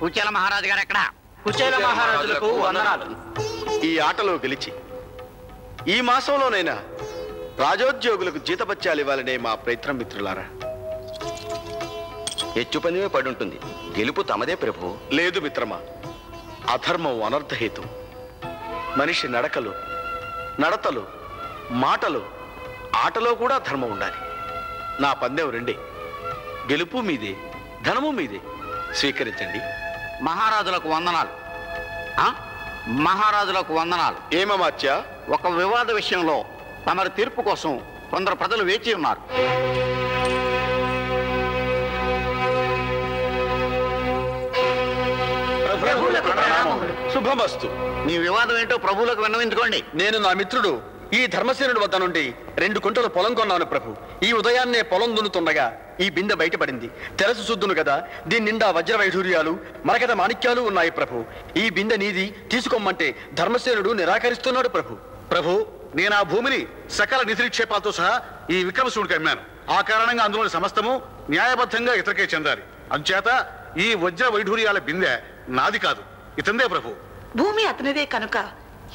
కుచేల మహారాజు గారు ఎక్కడ? కుచేల మహారాజులకు వందనాలు. ఈ ఆటలో గెలిచి ఈ మాసంలోనైనా రాజోద్యోగులకు జీతపత్యాలు ఇవ్వాలనే మా ప్రయత్నం మిత్రులారా. హెచ్చు పందెమే పడుంటుంది, గెలుపు తమదే ప్రభు. లేదు మిత్రమా, అధర్మం అనర్థహేతు. మనిషి నడకలు, నడతలు, మాటలు, ఆటలో కూడా ధర్మం ఉండాలి. నా పందెం రెండే, గెలుపు మీదే, ధనము మీదే. స్వీకరించండి. మహారాజులకు వందనాలు. మహారాజులకు వందనాలు. ఏమమాత్య? ఒక వివాద విషయంలో తమరి తీర్పు కోసం కొందరు ప్రజలు వేచి ఉన్నారు. శుభమస్తు. మీ వివాదం ఏంటో ప్రభువులకు విన్నవించుకోండి. నేను నా మిత్రుడు ఈ ధర్మసేనుడి వద్ద నుండి 2 కుంటలు పొలం కొన్నాను ప్రభు. ఈ ఉదయాన్నే పొలం దున్నుతుండగా ఈ బిందె బయటపడింది. తెరసు శుద్ధును కదా, దీని నిండా వజ్ర వైఢూర్యాలు, మరకత మాణిక్యాలు ఉన్నాయి ప్రభు. ఈ బిందె నీది, తీసుకోమంటే ధర్మసేనుడు నిరాకరిస్తున్నాడు ప్రభు. ప్రభు, నేను ఆ భూమిని సకల నిధినిక్షేపాలతో సహా ఈ విక్రమశివుడికి అమ్మాను. ఆ కారణంగా అందులోని సమస్తము న్యాయబద్ధంగా ఇతరకే చెందాలి. అంచేత ఈ వజ్ర వైఢూర్యాల బిందె నాది కాదు, ఇతందే ప్రభు. భూమి అతనిదే కనుక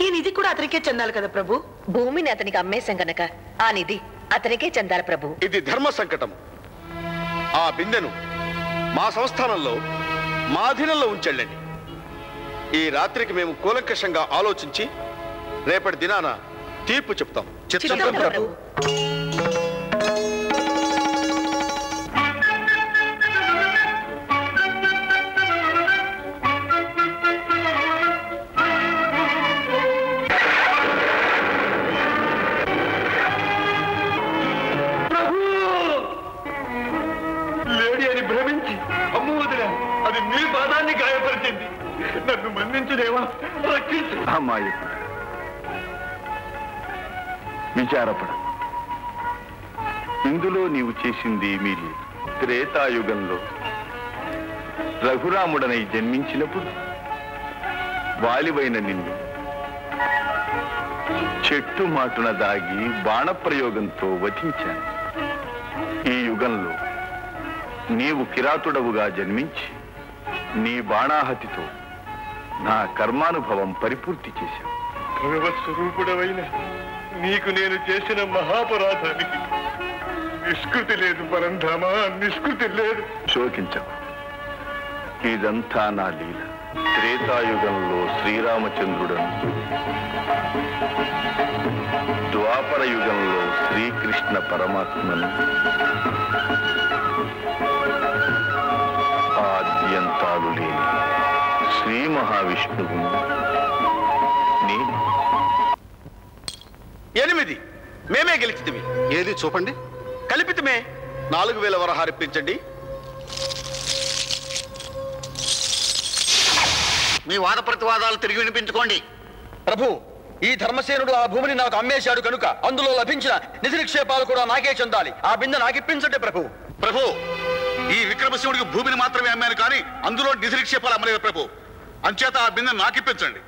ఈ నిధి కూడా అతనికే చెందాలి కదా ప్రభు. భూమిని అతనికి అమ్మేశాం కనుక ఆ నిధి అతనికే చెందాలి ప్రభు. ఇది ధర్మ సంకటం. ఆ బిందెను మా సంస్థానంలో మా అధీనంలో ఉంచెళ్ళండి. ఈ రాత్రికి మేము కూలంకషంగా ఆలోచించి రేపటి దినాన తీర్పు చెప్తాం. చిత్తం ప్రభు. అది మీ పాదాన్ని గాయపరిచింది. నన్ను మన్నించుదేవా, రక్షించు. అమ్మాయి విచారపడ. ఇందులో నీవు చేసింది ఏమీ లేదు. త్రేతాయుగంలో రఘురాముడనై జన్మించినప్పుడు వాలివైన నిన్ను చెట్టు మాటున దాగి బాణప్రయోగంతో వధించాను. ఈ యుగంలో నీవు కిరాతుడవుగా జన్మించి నీ బాణాహతితో నా కర్మానుభవం పరిపూర్తి చేశావు. భగవత్స్వరూపుడవైన నీకు నేను చేసిన మహాపరాధానికి నిష్కృతి లేదు పరంధామా, నిష్కృతి లేదు. శోకించకు, ఇదంతా నా లీల. త్రేతాయుగంలో శ్రీరామచంద్రుడను, ద్వాపర యుగంలో శ్రీకృష్ణ పరమాత్మను, ఆద్యంతాలు లేని శ్రీ మహావిష్ణువు నేను. 8 మేమే గెలిచితిమి. ఏది చూపండి. కలిపితమే 4000 వరహారిప్పించండి. మీ వాద ప్రతివాదాలు తిరిగి వినిపించుకోండి. ప్రభు, ఈ ధర్మసేనుడు ఆ భూమిని నాకు అమ్మేశాడు కనుక అందులో లభించిన నిధి నిక్షేపాలు కూడా నాకే చెందాలి. ఆ బిందె నాకిప్పించండి ప్రభు. ప్రభు, ఈ విక్రమశివుడికి భూమిని మాత్రమే అమ్మాను కానీ అందులో నిధి నిక్షేపాలు అమ్మలేదు ప్రభు. అంచేత ఆ బిందె నాకిప్పించండి.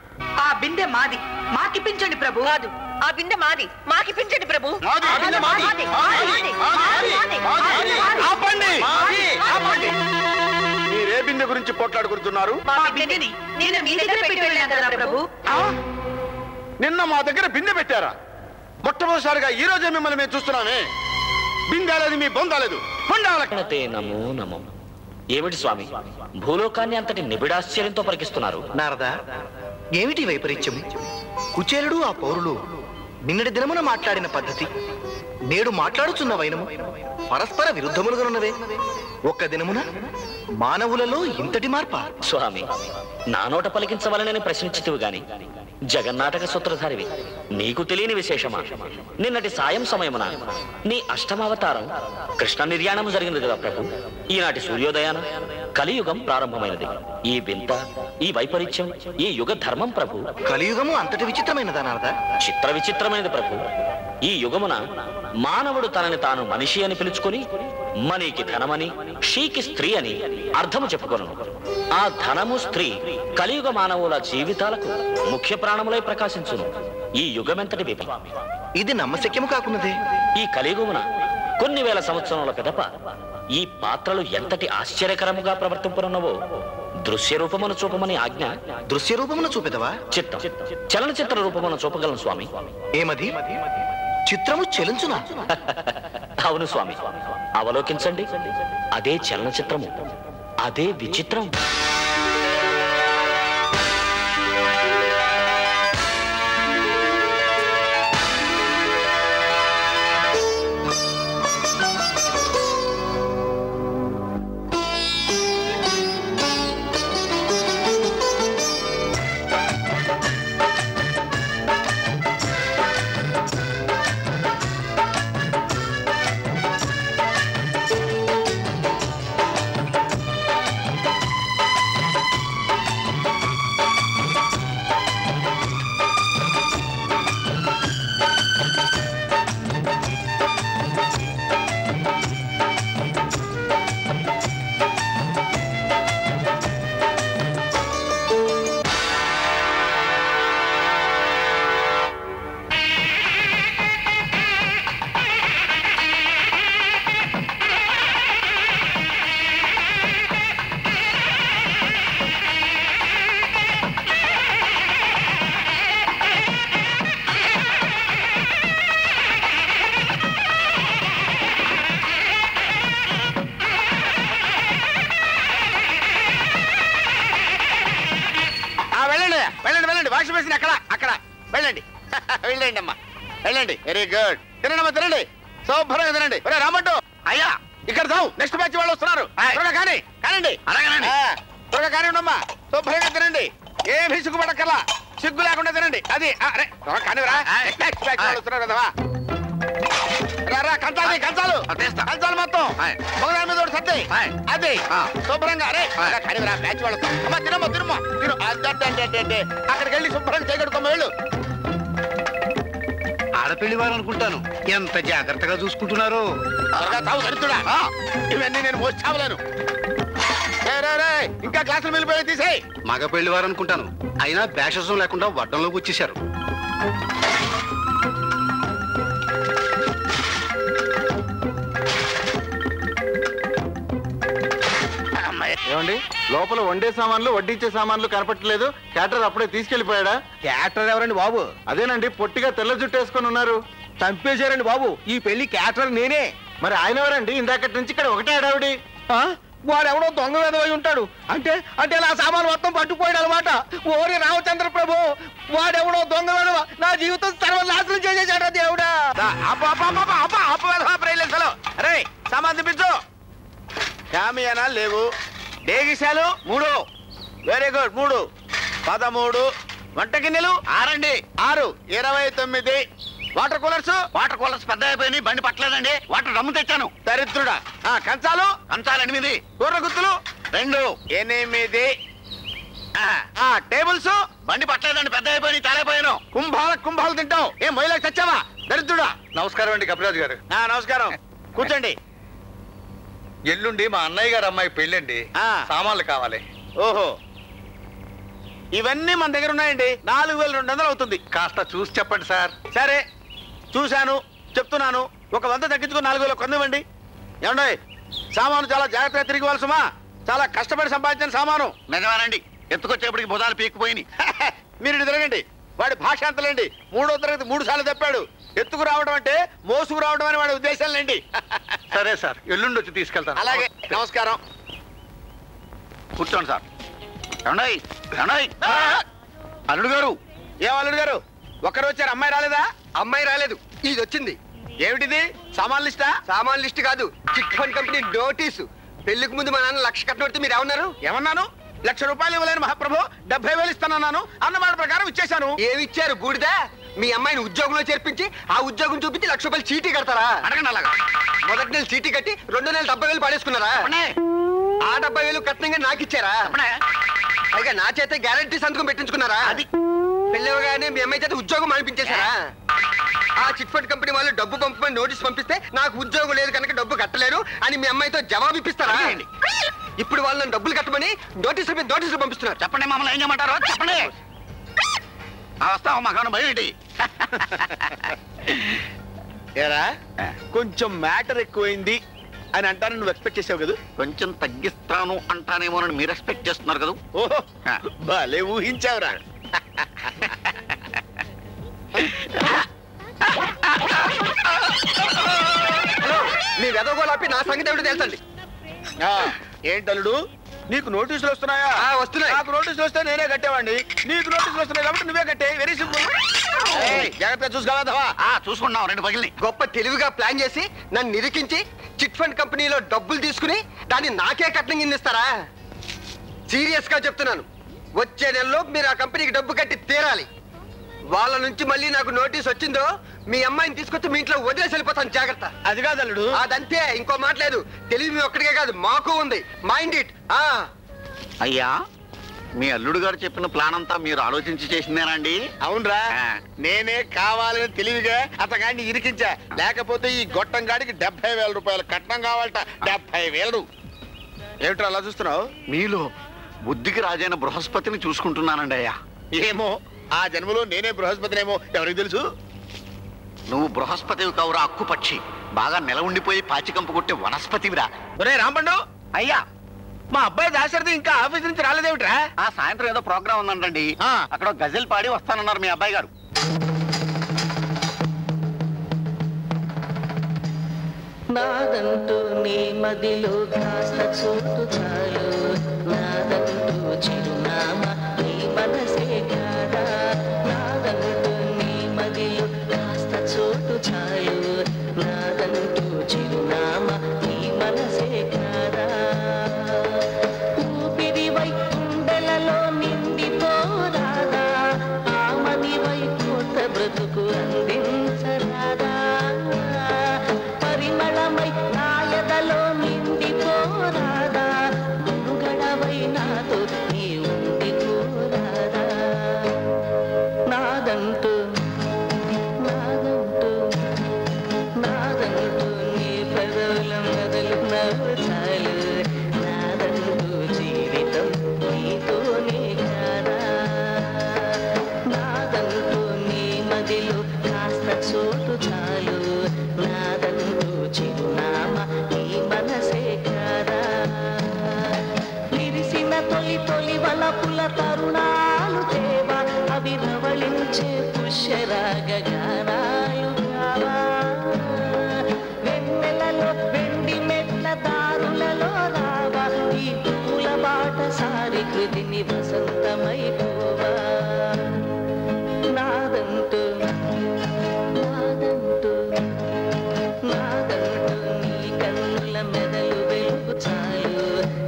ఆ బిందె మాది, మాకిప్పించండి ప్రభు. కాదు, ఆ బిందె మాది, మాకిప్పించండి ప్రభు. మీరే బిందె గురించి పోట్లాడుకుంటున్నారు? నిన్న మా దగ్గర బిందె పెట్టారా? మొట్టమొదటిసారిగా ఈ రోజే మిమ్మల్ని మేము చూస్తున్నామే. బిందాలేదు, మీ బొందాలేదు. నమో నమో. ఏమిటి స్వామి, భూలోకాన్ని అంతటి నిబిడాశ్చర్యంతో పరికిస్తున్నారు? నారదా, ఏమిటి వైపరీత్యం? కుచేలుడు ఆ పౌరులు నిన్నటి దినమున మాట్లాడిన పద్ధతి, నేడు మాట్లాడుచున్న వైనము పరస్పర విరుద్ధములుగానున్నవే. ఒక్క దినమున మానవులలో ఇంతటి మార్పా? స్వామి, నా నోట పలికించవలనని ప్రశ్నించితివి గాని జగన్నాటక సూత్రధారివి, నీకు తెలియని విశేషమా? నిన్నటి సాయం సమయమున నీ అష్టమావతారం కృష్ణ నిర్యాణము జరిగింది కదా ప్రభు. ఈనాటి సూర్యోదయాన కలియుగం ప్రారంభమైనది. ఈ వింత, ఈ వైపరీత్యం, ఈ యుగ ధర్మం ప్రభు. కలియుగము అంతటి విచిత్రమైనదా నారదా? చిత్ర విచిత్రమైనది ప్రభు. ఈ యుగమున మానవుడు తనని తాను మనిషి అని పిలుచుకొని మనీకి ధనమని, షీకి స్త్రీ అని అర్థము చెప్పుకొను. ఆ ధనము, స్త్రీ కలియుగ మానవుల జీవితాలకు ముఖ్య ప్రాణములై ప్రకాశించును. ఈ యుగమెంతటి విప. ఇది నమ్మశక్యము కాకున్నదే. ఈ కలియుగమున కొన్ని వేల సంవత్సరముల పిదప ఈ పాత్రలు ఎంతటి ఆశ్చర్యకరముగా ప్రవర్తింపనున్నవో దృశ్య రూపమును చూపమని ఆజ్ఞ. దృశ్య రూపమును చూపెదవా? చిత్తం చలనచిత్ర రూపమును చూపగలను స్వామి. ఏమది? చిత్రము చెలించునా? అవును స్వామి, అవలోకించండి. అదే చలనచిత్రము, అదే విచిత్రం. వెళ్ళండి అమ్మా, వెళ్ళండి. Very good. తినండి అమ్మా, తినండి, శుభ్రంగా తినండి. రామంటూ అయ్యా ఇక్కడ చావు, నెక్స్ట్ బ్యాచ్ వాళ్ళు వస్తున్నారు. త్వరగా కానీ కానండి, త్వరగా కానివ్వండి అమ్మా, శుభ్రంగా తినండి, ఏమి సిగ్గుపడక్కర్లా, సిగ్గు లేకుండా తినండి. అది అరే త్వరగా కానివరా, నెక్స్ట్ బ్యాచ్ వాళ్ళు వస్తున్నారు కదవా. రా కంచాలు కంచాలు కంచాలు మొత్తం మొగదాని మీద సర్ది, అది శుభ్రంగా. అరే కానివరా, బ్యాచ్ వాళ్ళు అమ్మా, తినమ్మా తినమ్మా తిను. అక్కడికి వెళ్ళి శుభ్రంగా చేయగడుకోమ్మా, వెళ్ళు. ఆడపిల్లి వారు అనుకుంటాను, ఎంత జాగ్రత్తగా చూసుకుంటున్నారు. ఇవన్నీ నేను మోస్తావలేను. ఇంకా క్లాసులు వెళ్ళిపోయి తీసేయి. మగ పెళ్లి వారు అనుకుంటాను, అయినా బ్యాషసం లేకుండా వడ్డంలోకి వచ్చేసారు. ఏమండి, లోపల వండే సామాన్లు వడ్డించే సామాన్లు కనపట్టలేదు. క్యాటర్ అప్పుడే తీసుకెళ్లిపోయాడా? క్యాటర్ ఎవరండి బాబు? అదేనండి, పొట్టిగా తెల్ల జుట్టు వేసుకొని ఉన్నారు. చంపేశారండి బాబు, ఈ పెళ్లి క్యాటర్ నేనే. మరి ఆయన ఎవరండి? ఇందాకటి నుంచి ఇక్కడ ఒకటే హడావిడి. వాడెవడో దొంగ వేదవై ఉంటాడు. అంటే అంటే నా సామాను మొత్తం పట్టుకుపోయాడు అనమాట. ఓరి రామచంద్ర ప్రభు, వాడెవడో దొంగ వేదవ నా జీవితం సర్వనాశనం చేసేసాడు దేవుడా. అరే సామాన్ తిప్పించు. శామియానాలు లేవు, డేగిశాలు 3, వెరీ గుడ్ 3, 13 వంట గిన్నెలు 6 29 వాటర్ కూలర్స్ పెద్ద అయిపోయినాయి, బండి పట్టలేదండి. వాటర్ రమ్ము తెచ్చాను. దరిద్రుడా. కంచాలు 8, కూర గుత్తులు 2, 8. టేబుల్స్ బండి పట్టలేదండి, పెద్ద అయిపోయినాయి, తాలైపోయాను. కుంభాలు తింటావు, ఏం మొయ్యలేక తెచ్చావా దరిద్రుడా. నమస్కారం అండి కపిరాజు గారు. నమస్కారం, కూర్చోండి. ఎల్లుండి మా అన్నయ్య గారు అమ్మాయి పెళ్ళండి, సామాన్లు కావాలి. ఓహో, ఇవన్నీ మన దగ్గర ఉన్నాయండి. 4200 అవుతుంది. కాస్త చూసి చెప్పండి సార్. సరే చూశాను, చెప్తున్నాను. ఒక 100 తగ్గించుకుని 4000 కొందివ్వండి. ఏమండి, సామాను చాలా జాగ్రత్తగా తిరిగి ఇవ్వాల్సమా, చాలా కష్టపడి సంపాదించిన సామాను. నిజమేనండి, ఎత్తుకొచ్చేప్పటికి బుధాలు పీక్కుపోయినాయి. మీరు తిరగండి, వాడి భాష అంతలేండి. 3వ తరగతి 3 సార్లు చెప్పాడు. ఎత్తుకు రావడం అంటే మోసుకు రావడం అని వాడి ఉద్దేశాలండి. సరే సార్, ఎల్లుండి వచ్చి తీసుకెళ్తాను. అలాగే, నమస్కారం. కూర్చోండి సార్. అల్లుడు గారు. ఏం అల్లుడు గారు, ఒక్కరు వచ్చారు, అమ్మాయి రాలేదా? అమ్మాయి రాలేదు, ఇది వచ్చింది. ఏమిటిది, సామాన్ లిస్టా? సామాన్ లిస్ట్ కాదు, చిట్ ఫండ్ కంపెనీ నోటీసు. పెళ్లికి ముందు మా నాన్న 1,00,000 కట్టినట్టు మీరు ఏమన్నారు? ఏమన్నాను? 1,00,000 రూపాయలు ఇవ్వలేను మహాప్రభు, 70,000 ఇస్తానన్నాను. అన్నమాట ప్రకారం ఇచ్చేశాను. ఏమి ఇచ్చారు బూడిదా? మీ అమ్మాయిని ఉద్యోగంలో చేర్పించి ఆ ఉద్యోగం చూపించి 1,00,000 రూపాయలు చీటీ కడతారా? అడగండి అలాగా. మొదటి నెల చీటీ కట్టి 2వ నెల 70,000 పడేసుకున్నారా? ఆ 70,000 కట్నంగా నాకు ఇచ్చారా? పైగా నా చేత గ్యారంటీ సంతకం పెట్టించుకున్నారా? అది పెళ్ళవగానే మీ అమ్మాయి చేత ఉద్యోగం అనిపించేశారా? ఆ చిట్ ఫండ్ కంపెనీ వాళ్ళు డబ్బు పంపమని నోటీస్ పంపిస్తే నాకు ఉద్యోగం లేదు కనుక డబ్బు కట్టలేరు అని మీ అమ్మాయితో జవాబు ఇప్పిస్తారా? ఇప్పుడు వాళ్ళు నన్ను డబ్బులు కట్టమని నోటీసులు పంపిస్తున్నారు. చెప్పండి, మమ్మల్ని ఏం చేయమంటారో చెప్పండి. వస్తావు మాకు భయం ఏంటి? ఏరా, కొంచెం మ్యాటర్ ఎక్కువైంది, అని అంటానని నువ్వు ఎక్స్పెక్ట్ చేసావు కదా? కొంచెం తగ్గిస్తాను అంటానేమోనని మీరు ఎక్స్పెక్ట్ చేస్తున్నారు కదా? ఓహో భలే ఊహించావురా. మీ వెదగోలాపి నా సంగతి ఏమిటో తెలుసండి. ఏంటల్లుడు, నీకు నోటీసులు వస్తున్నాయా? వస్తున్నాయి. నాకు నోటీసులు వస్తే నేనే కట్టేవాడిని, నీకు నోటీసులు వస్తున్నాయి కాబట్టి నువ్వే కట్టే. Very simple. జాగ్రత్తగా చూసుకోవాలా? చూసుకున్నాం, 2 పగిలిని. గొప్ప తెలివిగా ప్లాన్ చేసి నన్ను నిరికించి చిట్ ఫండ్ కంపెనీలో డబ్బులు తీసుకుని దాన్ని నాకే కట్నం కిందిస్తారా? సీరియస్ గా చెప్తున్నాను, వచ్చే నెలలో మీరు ఆ కంపెనీకి డబ్బు కట్టి తీరాలి. వాళ్ళ నుంచి మళ్ళీ నాకు నోటీస్ వచ్చిందో మీ అమ్మాయిని తీసుకొచ్చి మీ ఇంట్లో వదిలేసి వెళ్ళిపోతాను. జాగ్రత్త. అది కాదు అల్లుడు. అదంతే, ఇంకో మాట లేదు. తెలివి మీ ఒక్కడికే కాదు, మాకు ఉంది. Mind it. అయ్యా, మీ అల్లుడు గారు చెప్పిన ప్లాన్ అంతా మీరు ఆలోచించి చేసిందేనండి? అవునరా, నేనే కావాలని తెలివిగా అతగాడిని ఇరికించా. లేకపోతే ఈ గొట్టం గాడికి 70,000 రూపాయలు కట్నం కావాలట. 70,000. ఏమిట్రా అలా చూస్తున్నావు? మీలో బుద్ధికి రాజైన బృహస్పతిని చూసుకుంటున్నానండి అయ్యా. ఏమో, ఆ జన్మలో నేనే బృహస్పతినేమో, ఎవరికి తెలుసు? నువ్వు బృహస్పతివి కావురా, అక్కుపక్షి. బాగా నెల ఉండిపోయి పాచికంపు కొట్టే వనస్పతివిరా. ఒరే రాంపండు, అయ్యా మా అబ్బాయి దాశరథి ఇంకా ఆఫీస్ నుంచి రాలేదేమిట్రా? ఆ సాయంత్రం ఏదో ప్రోగ్రామ్ ఉందంటండి, అక్కడ గజల్ పాడి వస్తానన్నారు మీ అబ్బాయి గారు. నాదంటూ నీ మదిలో కాస్త చోటు చాలు, నాదంటూ చిరునామా నీ మనసే కాదా. నాదంటూ నీ మదిలో కాస్త చోటు చాలు, నాదంటూ చిరునామా నీ మనసే కాదా. ఊపిరివై గుండెలలో నిండిపోరాదా, ఆమనివై కొత్త బ్రతుకు అందించరాదా. పరిమళమై నాయదలో నిండిపోరాదా, గురుగడవై నాతో నీ ఉండి కోరాదా. నాదంటూ నాదంటూ నాదంటూ నీ పదవుల మొదలు నవ్వు చాలు, నాదంటూ జీవితం నీతోనే కాదా. నాదంటూ నీ మదిలో కాస్త చోటు చాలు, నాదంటూ చిరునామా నీ మనసే కాదా. విరిసిన తొలి తొలి వలపుల తరుణాలు తేవా, అవి రవళించే పుష్యరాగ గానాలు కావా. వెన్నెలలో వెండి మెట్ల దారులలో రావా, ఈ పూల బాట సారి కృతిని వసంతమైపోవా. నాదంటూ నాదంటూ నాదంటూ నీ కన్నుల మెదలు వెలుగు చాలు,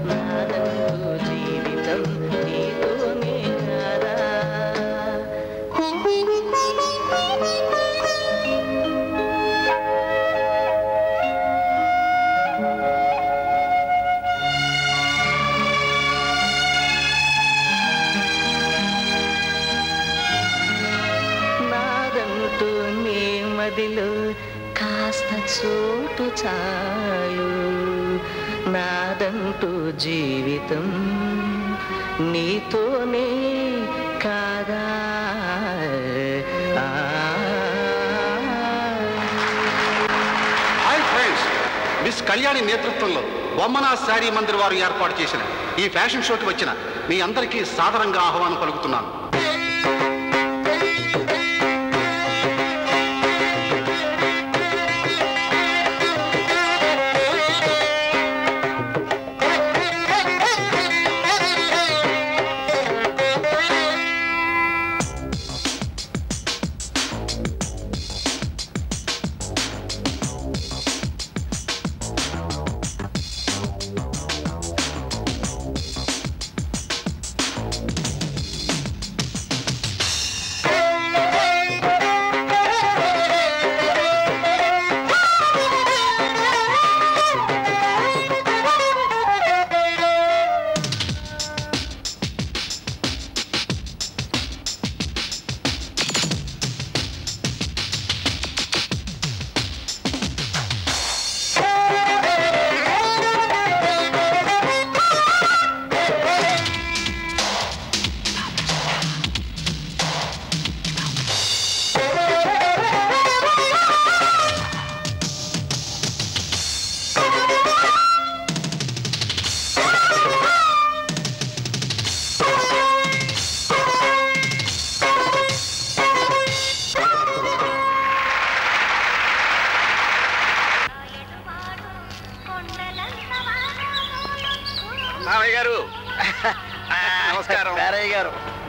నాదంటూ జీవితం నీతోనే కాదా. నాదంటూ నీ మదిలో కాస్త చోటు చాలు, నాదంటూ జీవితం నీతోనే కాదా. హాయ్ ఫ్రెండ్స్, మిస్ కళ్యాణి నేతృత్వంలో బొమ్మనా శారీ మందిర్ వారు ఏర్పాటు చేసిన ఈ ఫ్యాషన్ షోకి వచ్చిన మీ అందరికీ సాదరంగా ఆహ్వానం పలుకుతున్నాను.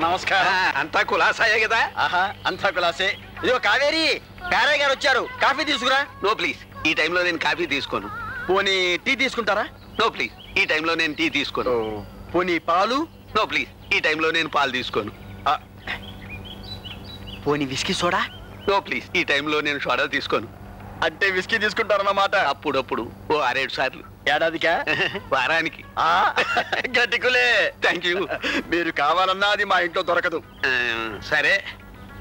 నమస్కారం. అంతా కులాసాయే కదా? ఆహా, అంతా కులాసే. ఇదిగో కావేరి, కారయ్య గారు వచ్చారు, కాఫీ తీసుకురా. నో ప్లీజ్, ఈ టైంలో నేను కాఫీ తీసుకోను. పోనీ టీ తీసుకుంటారా? నో ప్లీజ్, ఈ టైంలో నేను టీ తీసుకోను. పోనీ పాలు? నో ప్లీజ్, ఈ టైంలో నేను పాలు తీసుకోను. పోనీ విస్కీ సోడా? నో ప్లీజ్, ఈ టైంలో నేను సోడా తీసుకోను. అంటే విస్కీ తీసుకుంటారన్నమాట. అప్పుడప్పుడు ఓ 6-7 సార్లు. ఏడాదికా? వారానికి. గట్టికులే. Thank you. మీరు కావాలన్నా అది మా ఇంట్లో దొరకదు. సరే,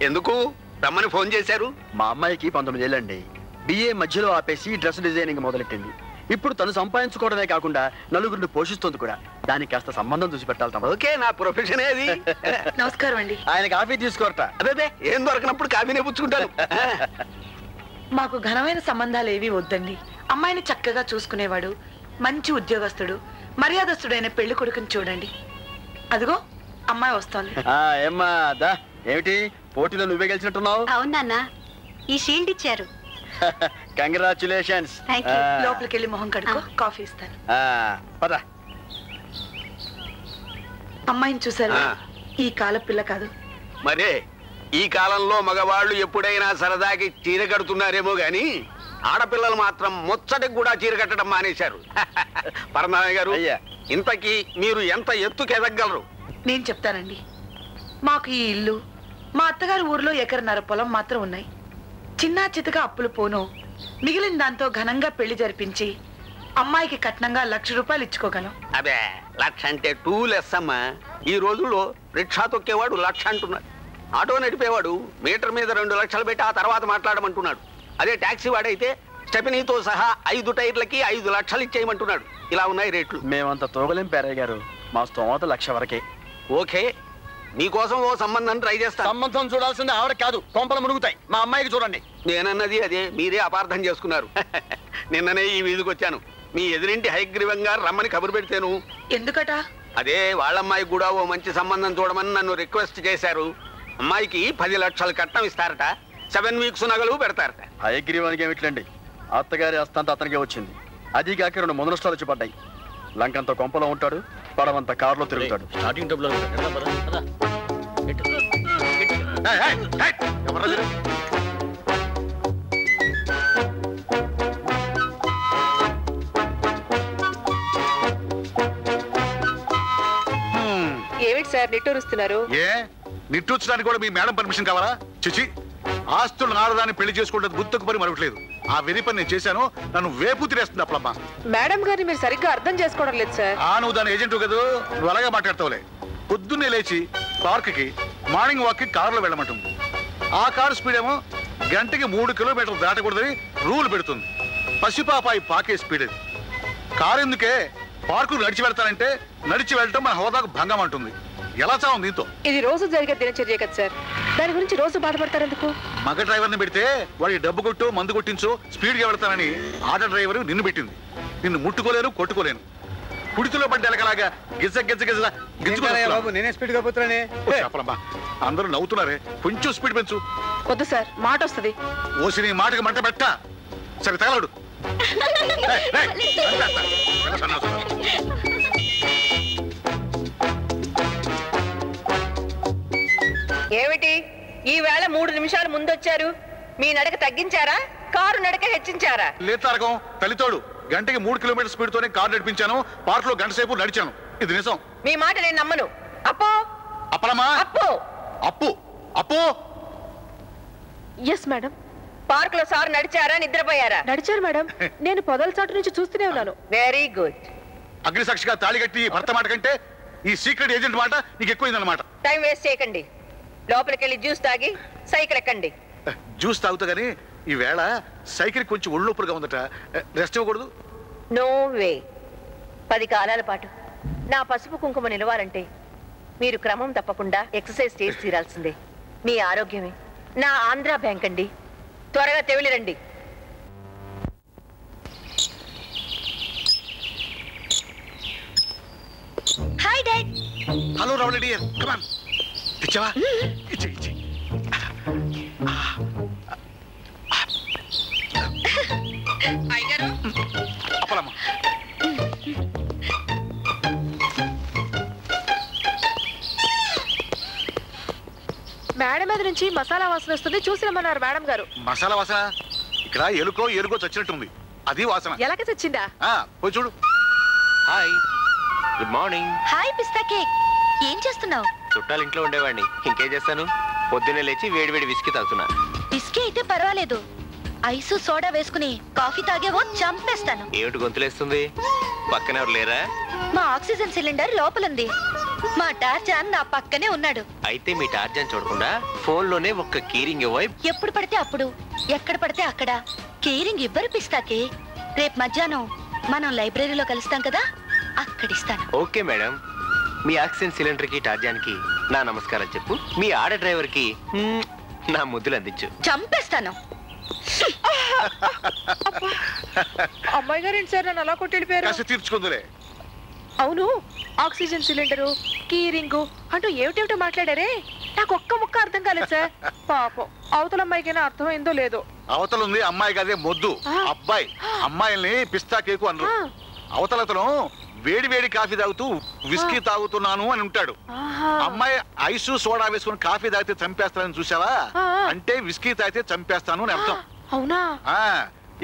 ఎందుకు రమ్మని ఫోన్ చేశారు? మా అమ్మాయికి 19 ఏళ్ళండి. బిఏ మధ్యలో ఆపేసి డ్రెస్ డిజైనింగ్ మొదలెట్టింది. ఇప్పుడు తను సంపాదించుకోవడమే కాకుండా నలుగురిని పోషిస్తుంది కూడా. దానికి కాస్త సంబంధం చూసి పెట్టాలి తమ. ఓకే, నా ప్రొఫెషన్ అది. నమస్కారం అండి. ఆయన కాఫీ తీసుకోరట. అదే ఏం దొరకనప్పుడు కాఫీనే పుచ్చుకుంటాను. మాకు ఘనమైన సంబంధాలు ఏవి వద్దండి. అమ్మాయిని చక్కగా చూసుకునేవాడు, మంచి ఉద్యోగస్తుడు, మర్యాదస్తుడైన పెళ్లి కొడుకుని చూడండి. అదిగో అమ్మాయి వస్తోంది. ఏమ్మా దా, ఏమిటి పోటీలో నువ్వే గెలిచినట్టున్నావు? అవునన్నా, ఈ షీల్డ్ ఇచ్చారు. కంగ్రాచులేషన్స్. లోపలికి వెళ్ళి మొహం కడుకో, కాఫీ ఇస్తాను. పద. అమ్మాయిని చూసారు, ఈ కాల పిల్ల కాదు. మరే ఈ కాలంలో మగవాళ్ళు ఎప్పుడైనా సరదాకి చీర కడుతున్నారేమో గాని ఆడపిల్లలు మాత్రం ముచ్చటకు కూడా చీర కట్టడం మానేశారు. పరమానయ్య గారు, ఇంతకీ మీరు ఎంత ఎత్తుకు ఎదగలరు? నేను చెప్తానండి. మాకు ఈ ఇల్లు, మా అత్తగారి ఊర్లో 1.5 ఎకరం పొలం మాత్రం ఉన్నాయి. చిన్నా చితగా అప్పులు పోను, మిగిలిన దాంతో ఘనంగా పెళ్లి జరిపించి అమ్మాయికి కట్నంగా 1,00,000 రూపాయలు ఇచ్చుకోగలం. అదే 1,00,000 అంటే 2 లెస్ అమ్మా. ఈ రోజుల్లో రిక్షా తొక్కేవాడు 1,00,000 అంటున్నాడు. ఆటో నడిపేవాడు మీటర్ మీద 2 లక్షలు పెట్టి ఆ తర్వాత మాట్లాడమంటున్నాడు. అదే టాక్సీ వాడైతే స్టెఫనీతో సహా 5 టైర్లకి 5 లక్షలు ఇచ్చేయమంటున్నాడు. ఇలా ఉన్నాయి రేట్లు. మేమంత తోగలేం పేరయ్య గారు, మా స్తోమత 1,00,000 వరకే. ఓకే, మీకోసం ఓ సంబంధం ట్రై చేస్తా. సంబంధం చూడాల్సింది ఆవిడ కాదు, కొంపలు మునుగుతాయి. మా అమ్మాయికి చూడండి. నేనన్నది అదే, మీరే అపార్థం చేసుకున్నారు. నిన్ననే ఈ వీధికి వచ్చాను. మీ ఎదురింటి హైగ్రీవం గారు రమ్మని కబురు పెడితేను. ఎందుకట? అదే వాళ్ళమ్మాయికి కూడా ఓ మంచి సంబంధం చూడమని నన్ను రిక్వెస్ట్ చేశారు. అమ్మాయికి 10 లక్షలు కట్నం ఇస్తారట, 7 వీక్స్ నగలు పెడతారట. హయగ్రీవానికి ఏమిట్లండి, అత్తగారి అస్తంతా అతనికే వచ్చింది. అది కాక 2 మొదలష్టాలు వచ్చి పడ్డాయి. లంకంత కొంపలో ఉంటాడు, పడవంత కారులో తిరుగుతాడు. స్టార్టింగ్ డబ్బులు ఏమిటి సార్ నిట్టూరుస్తున్నారు? ఏ నిట్టూర్చడానికి కూడా మీ మేడం పర్మిషన్ కావాలా? చిచి, ఆస్తులు నారదాన్ని పెళ్లి చేసుకుంటే గుర్తుకు పని మరొకట్లేదు. ఆ వెరి పని నేను చేశాను, నన్ను వేపు తిరేస్తుంది అప్పుడమ్మా. మేడం గారిని మీరు సరిగ్గా అర్థం చేసుకోవడం లేదు సార్. నువ్వు దాని ఏజెంట్ కదా, నువ్వు అలాగే మాట్లాడతావులే. పొద్దున్నే లేచి పార్క్కి మార్నింగ్ వాక్కి కారులో వెళ్ళమంటుంది. ఆ కారు స్పీడ్ ఏమో గంటకి 3 కిలోమీటర్లు దాటకూడదని రూల్ పెడుతుంది. పసిపాపాయి పాకే స్పీడ్ అది. కారు ఎందుకే, పార్కు నడిచి వెళ్తానంటే నడిచి వెళ్ళటం మన హోదాకు భంగం అంటుంది. ఎలా చావం దీంతో? ఇది రోజు జరిగే దినచర్య కదా సార్, దాని గురించి రోజు బాధపడతారు ఎందుకు? మగ డ్రైవర్ని పెడితే వాడి డబ్బు కొట్టు మందు కొట్టించు స్పీడ్గా వెళ్తానని ఆటో డ్రైవర్ నిన్ను పెట్టింది. నిన్ను ముట్టుకోలేను, కొట్టుకోలేను. కుడితిలో పడ్డ ఎలకలాగా గిజ్జ గిజ్జ గిజ్జ గిజ్జు. నేనే స్పీడ్ గా పోతున్నానే. చెప్పలమ్మా, అందరూ నవ్వుతున్నారే, కొంచెం స్పీడ్ పెంచు. వద్దు సార్, మాట వస్తుంది. ఓసి నీ మాటకి మంట పెట్ట. సరే తగలడు. ఏమిటి ఈ వేళ 3 నిమిషాలు ముందొచ్చారు? మీ నడక తగ్గించారా, కారు నడక హెచ్చించారా? లేదు తారకం, తల్లితోడు గంటకి 3 కిలోమీటర్ స్పీడ్ తోనే కారు నడిపించాను. పార్క్ లో గంట సేపు నడిచాను. ఇది నిజం. మీ మాట నేను నమ్మను. అప్పో అప్పలమ్మా, Appu Appu Appu. Yes madam. Park లో సార్ నడిచారా, నిద్రపోయారా? నడిచారు మేడం, నేను పొదల చాటు నుంచి చూస్తూనే ఉన్నాను. Very good. అగ్నిసాక్షిగా తాళి కట్టి భర్త మాట కంటే ఈ సీక్రెట్ ఏజెంట్ మాట నీకు ఎక్కువైందన్నమాట. టైం వేస్ట్ చేయకండి, లోపలికి వెళ్ళి జ్యూస్ తాగి సైకిల్ ఎక్కండి. జ్యూస్ తాగుతా గానీ ఈ వేళ సైకిల్ కొంచెం ఒళ్ళొప్పుడుగా ఉందట, రెస్ట్ ఇవ్వకూడదు? No way. 10 కాలాల పాటు నా పసుపు కుంకుమ నిలవాలంటే మీరు క్రమం తప్పకుండా ఎక్సర్సైజ్ చేసి తీరాల్సిందే. మీ ఆరోగ్యమే నా ఆంధ్రా బ్యాంక్ అండి. త్వరగా తెవిలిరండి. Hi dad. Hello rowdy dear, come on. ఇచ్చావా? ఇచ్చే ఇచ్చే. అప్పలమ్మా, మేడం మీద నుంచి మసాలా వాసన వస్తుంది, చూసి రమ్మన్నారు మేడం గారు. మసాలా వాసన? ఇక్కడ ఎలుకో చచ్చినట్టుంది, అది వాసన. ఎలాగ చచ్చిందా? పోయి చూడు. Hi, good morning. హాయ్ పిస్తా కేక్, ఏం చేస్తున్నావు? చుట్టాలు ఇంట్లో ఉండేవాడిని, ఇంకేం చేస్తాను? పొద్దున్నే లేచి వేడివేడి విస్కీ తాగుతున్నా. బిస్కీ అయితే పర్వాలేదు, ఐసు సోడా వేసుకుని కాఫీ తాగేవో చంపేస్తాను. ఏమిటి గొంతులేస్తుంది? పక్కన ఎవరు లేరా? మా ఆక్సిజన్ సిలిండర్ లోపలుంది. మా టార్జాన్ నా పక్కనే ఉన్నాడు. అయితే మీ టార్జాన్ చూడకుండా ఫోన్ లోనే ఒక్క కీరింగ్ ఇవ్వ. ఎప్పుడు పడితే అప్పుడు, ఎక్కడ పడితే అక్కడ కీరింగ్ ఇవ్వరు పిస్తాకి. రేపు మధ్యాహ్నం మనం లైబ్రరీలో కలుస్తాం కదా, అక్కడిస్తాను. Okay madam. మీ ఆక్సిజన్ సిలిండర్ కి టార్జాన్ కి నా నమస్కారం చెప్పు. మీ ఆడ డ్రైవర్ కి నా ముద్దులు అందించు. చంపేస్తాను. అమ్మాయి గారు ఏంటి సార్ నన్ను అలా కొట్టెళ్ళిపోయారు? తీర్చుకుందులే. అవును, ఆక్సిజన్ సిలిండరు, కీరింగు అంటూ ఏమిటేమిటో మాట్లాడారే, నాకు ఒక్క ముక్క అర్థం కాలేదు సార్. పాపం అవతల అమ్మాయికైనా అర్థమైందో లేదో. అవతల ఉంది అమ్మాయి కాదే మొద్దు, అబ్బాయి. అమ్మాయిల్ని పిస్తా కేకు అన్నారు. అవతలతను వేడి వేడి కాఫీ తాగుతూ విస్కీ తాగుతున్నాను అని ఉంటాడు. అమ్మాయి ఐసు సోడా వేసుకుని కాఫీ తాగితే చంపేస్తానని చూసావా, అంటే విస్కీ తాగితే చంపేస్తాను అని అర్థం. అవునా?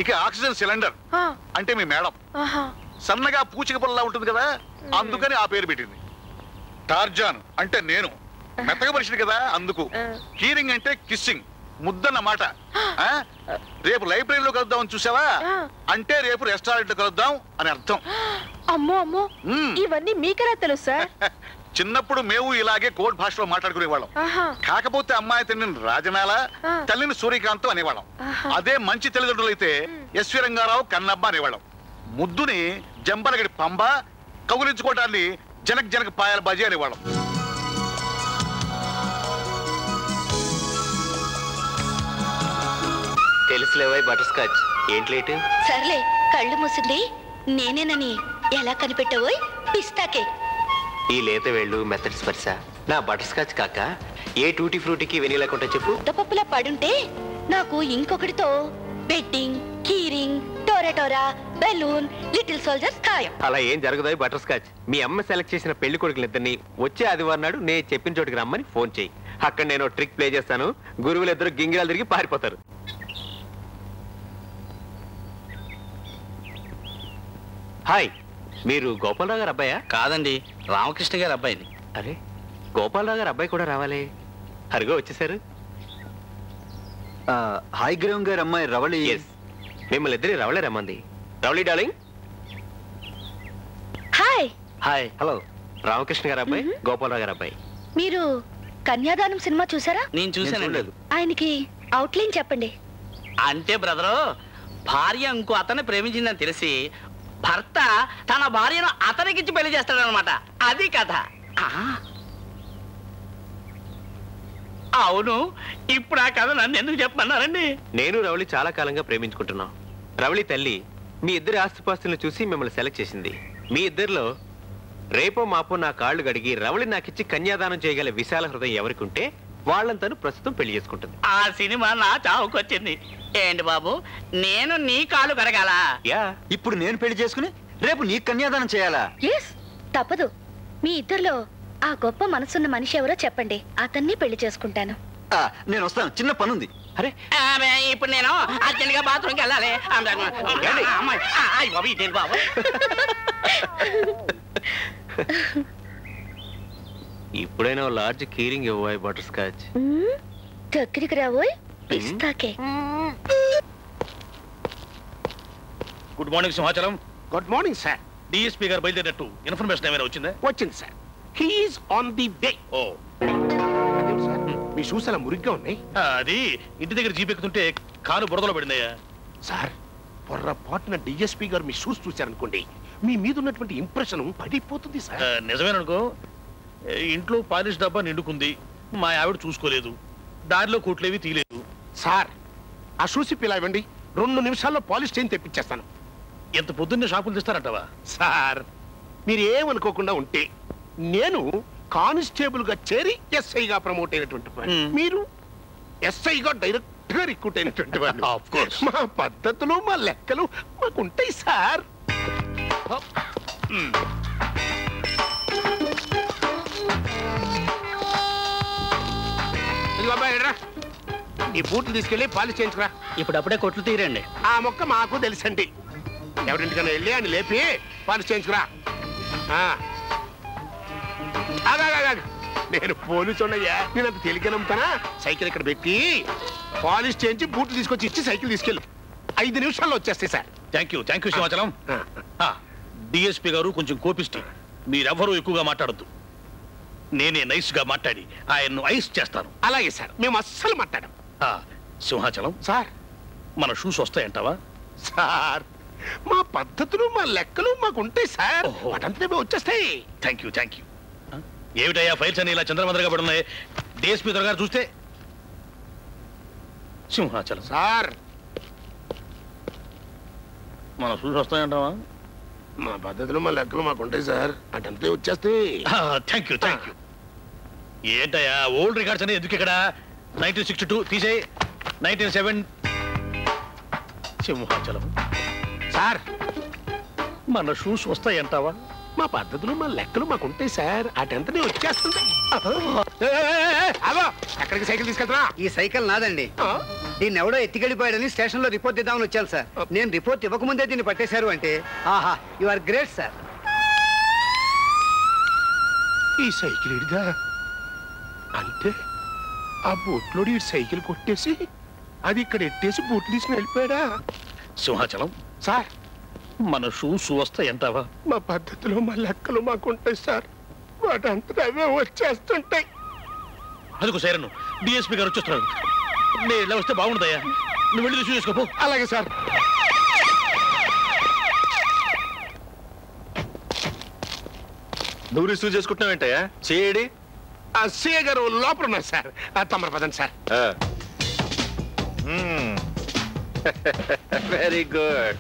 ఇక ఆక్సిజన్ సిలిండర్ అంటే మీ మేడం సన్నగా పూచిక పుల్లలా ఉంటుంది కదా, అందుకని ఆ పేరు పెట్టింది. టార్జాన్ అంటే నేను మెత్తగా మనిషిని కదా, అందుకు. కీరింగ్ అంటే కిస్సింగ్, ముద్దన్నమాట. రేపు లైబ్రరీలో కలుద్దామని చూసావా, అంటే రేపు రెస్టారెంట్ లో కలుద్దాం అని అర్థం. అమ్మో అమ్మో, ఇవన్నీ మీకెలా తెలుసు సార్? చిన్నప్పుడు మేము ఇలాగే కోడ్ భాషలో మాట్లాడుకునేవాళ్ళం. కాకపోతే అమ్మాయి తండ్రిని రాజనాల, తల్లిని సూర్యకాంతం అనేవాళ్ళం. అదే మంచి తల్లిదండ్రులు అయితే SV Rangarao, కన్నబ్బ అనేవాళ్ళం. ముద్దుని జంబలగడి Pamba, కౌగులించుకోవటాన్ని Janak పాయాల bhaji అనేవాళ్ళం. తెలుసులేవై butter scotch. ఏంటి లేటు? సర్లే, కళ్ళు మూసింది నేనేనని ఎలా కనిపెట్టావోయ్ పిస్తాకే? ఈ లేత వేళ్ళు, మెత్తటి స్పర్శ నా బటర్ స్కాచ్ కాక ఏ టూటీ ఫ్రూటీకి వెనీలా కొంటా చెప్పు. ఉత్తపప్పులా పడుంటే నాకు ఇంకొకటితో బెట్టింగ్, కీరింగ్, టోరాటోరా, బెలూన్, లిటిల్ సోల్జర్స్ ఖాయం. అలా ఏం జరగదు బటర్ స్కాచ్. మీ అమ్మ సెలెక్ట్ చేసిన పెళ్లి కొడుకులిద్దరిని వచ్చే ఆదివారం నాడు నేను చెప్పిన చోటుకి రమ్మని ఫోన్ చేయి. అక్కడ నేను ట్రిక్ ప్లే చేస్తాను, గురువులు ఇద్దరు గింగిరాలు తిరిగి పారిపోతారు. హాయ్, మీరు గోపాలరావు గారు అబ్బాయా? కాదండి, రామకృష్ణ గారి అబ్బాయిని. అరే, గోపాలరావు గారు అబ్బాయి కూడా రావాలి. హరిగో వచ్చేసారు. హాయ్ గ్రహం గారు అమ్మాయి రవళి. మిమ్మల్ని ఇద్దరి రవళి రమ్మంది. Ravali darling. Hi. Hi. Hello. Ramakrishna గారు అబ్బాయి, గోపాలరావు గారు అబ్బాయి. మీరు కన్యాదానం సినిమా చూసారా? నేను చూసానండి. ఆయనకి అవుట్లైన్ చెప్పండి. అంటే బ్రదరు, భార్య ఇంకో అతన్ని ప్రేమించిందని తెలిసి భర్త తన భార్యను అతనికిచ్చి పెళ్లి చేస్తాడనమాట. అది కథ. అవును, ఇప్పుడు ఆ కథ నన్ను ఎందుకు చెప్పమన్నారండి? నేను రవళి చాలా కాలంగా ప్రేమించుకుంటున్నాం. రవళి తల్లి మీ ఇద్దరి ఆస్తిపాస్తులను చూసి మిమ్మల్ని సెలెక్ట్ చేసింది. మీ ఇద్దరిలో రేపో మాపో నా కాళ్ళు గడిగి రవళి నాకిచ్చి కన్యాదానం చేయగల విశాల హృదయం ఎవరికి ఉంటే వాళ్ళని తను ప్రస్తుతం పెళ్లి చేసుకుంటుంది. ఆ సినిమా నా చావుకొచ్చింది. ఏంటి బాబు, నేను నీ కాళ్ళు కడగాల? ఇప్పుడు నేను పెళ్లి చేసుకుని రేపు నీ కన్యాదానం చేయాలా? ఎస్, తప్పదు. మీ ఇద్దరిలో ఆ గొప్ప మనసున్న మనిషి ఎవరో చెప్పండి, అతన్ని పెళ్లి చేసుకుంటాను. నేను వస్తాను, చిన్న పనుంది. అరే, ఇప్పుడు నేను అర్జెంట్గా బాత్రూమ్కి వెళ్ళాలి. బాబు ఇదేంటి బాబు? ఇప్పుడైనా లార్జ్ కీరింగ్ ఇవ్వాలి బటర్ స్కాచ్. దగ్గరికి రావోయ్ పిస్తాకే. Good morning Simhachalam. Good morning sir. DSP గారు బయలుదేరినట్టు ఇన్ఫర్మేషన్ ఏమైనా వచ్చిందా? వచ్చింది sir. He is on the way. ఓ, మీ షూస్ అలా మురిగ్గా ఉన్నాయి. అది ఇంటి దగ్గర జీప్ ఎక్కుతుంటే కాలు బురదలో పడిందయ్యా. సార్, పొర్రపాటున డిఎస్పీ గారు మీ షూస్ చూశారనుకోండి, మీ మీద ఉన్నటువంటి ఇంప్రెషన్ పడిపోతుంది సార్. నిజమేననుకో. ఇంట్లో పాలిష్ డబ్బా నిండుకుంది, మా ఆవిడ చూసుకోలేదు, దారిలో కూట్లేవి తీయలేదు. సార్, ఆ షూస్ ఇలా ఇవ్వండి, 2 నిమిషాల్లో పాలిష్ చేసి తెప్పించేస్తాను. ఎంత పొద్దున్నే షాపులు తెస్తారంటవా? సార్, మీరు ఏమనుకోకుండా ఉంటే నేను కానిస్టేబుల్ గా చేరి ఎస్ఐగా ప్రమోట్ అయినటువంటి వాడు, మీరు ఎస్ఐగా డైరెక్ట్ గా రిక్రూట్ అయినటువంటి వాడు. మా పద్ధతులు, మా లెక్కలు మాకుంటాయి సార్. ఇదిగో అబ్బాయి రా, ఈ బూట్లు తీసుకెళ్ళి పాలిష్ చేయించుకురా. ఇప్పుడప్పుడే కొట్లు తీరండి. ఆ మొక్క మాకు తెలుసండి. ఎవరింటికన్నా వెళ్ళి అని లేపి పాలిష్ చేయించుకురా. నేను పోలీసు ఉన్నాయా, నేను అంత తేలిక నమ్ముతానా? సైకిల్ ఇక్కడ పెట్టి పాలిష్ చేయించి బూట్లు తీసుకొచ్చి ఇచ్చి సైకిల్ తీసుకెళ్ళు. 5 నిమిషాల్లో వచ్చేస్తాయి sir. Thank you Simhachalam. DSP గారు కొంచెం కోపిష్టి, మీరెవరూ ఎక్కువగా మాట్లాడద్దు. నేనే నైస్ గా మాట్లాడి ఆయన్ను ఐస్ చేస్తాను. అలాగే సార్, మేము అస్సలు మాట్లాడాం. సింహాచలం సార్, మన షూస్ వస్తాయంటావా? సార్, మా పద్ధతులు మా లెక్కలు మాకు ఉంటాయి సార్, వాటంతా మేము వచ్చేస్తాయి. థ్యాంక్ యూ ఏమిటయ్యా ఫైల్స్ అని ఇలా చంద్రమందరగా పడి ఉన్నాయి? డిఎస్పీ గారు చూస్తే. సింహాచలం సార్, మన షూస్ వస్తాయంటావా? మా పద్ధతులు మా లెక్కలు మాకు ఉంటాయి సార్, అటంతే వచ్చేస్తాయి. థ్యాంక్ యూ ఏంటయ్యా ఓల్డ్ రికార్డ్స్ అని ఎందుకు ఇక్కడ? 1962 తీసేయి. 1970. సింహాచలం సార్, మన షూస్ వస్తాయంటావా? మా పద్ధతులు మా లెక్కలు మాకు ఉంటాయి సార్, అటంతనే వచ్చేస్తుంది. ఎక్కడికి సైకిల్ తీసుకెళ్తున్నా? ఈ సైకిల్ నాదండి. దీన్ని ఎవడో ఎత్తికెళ్ళిపోయాడని స్టేషన్ లో రిపోర్ట్ ఇద్దామని వచ్చాను సార్. నేను రిపోర్ట్ ఇవ్వకముందే దీన్ని పట్టేశారు అంటే ఆహా, యు ఆర్ గ్రేట్ సార్. ఈ సైకిల్ ఇడిదా అంటే ఆ బూట్లోడి సైకిల్ కొట్టేసి అది ఇక్కడ ఎట్టేసి బూట్లు తీసుకుని వెళ్ళిపోయాడా? సింహాచలం సార్, మన షూస్ వస్తాయంటావా? మా పద్ధతులు మా లెక్కలు మాకుంటాయి సార్, వాటంతా అవే వచ్చేస్తుంటాయి. అదిగో సైరను, డిఎస్పీ గారు వచ్చేస్తున్నారు. నేను ఇలా వస్తే బాగుంటుందయ్యా, నువ్వు వెళ్ళి రిసీవ్ చేసుకోపో. అలాగే సార్. నువ్వు రిసీవ్ చేసుకుంటున్నావేంటయ్యా? చేయడి. సిఏ గారు లోపల ఉన్నారు సార్, తమరు పదండి సార్. Very good.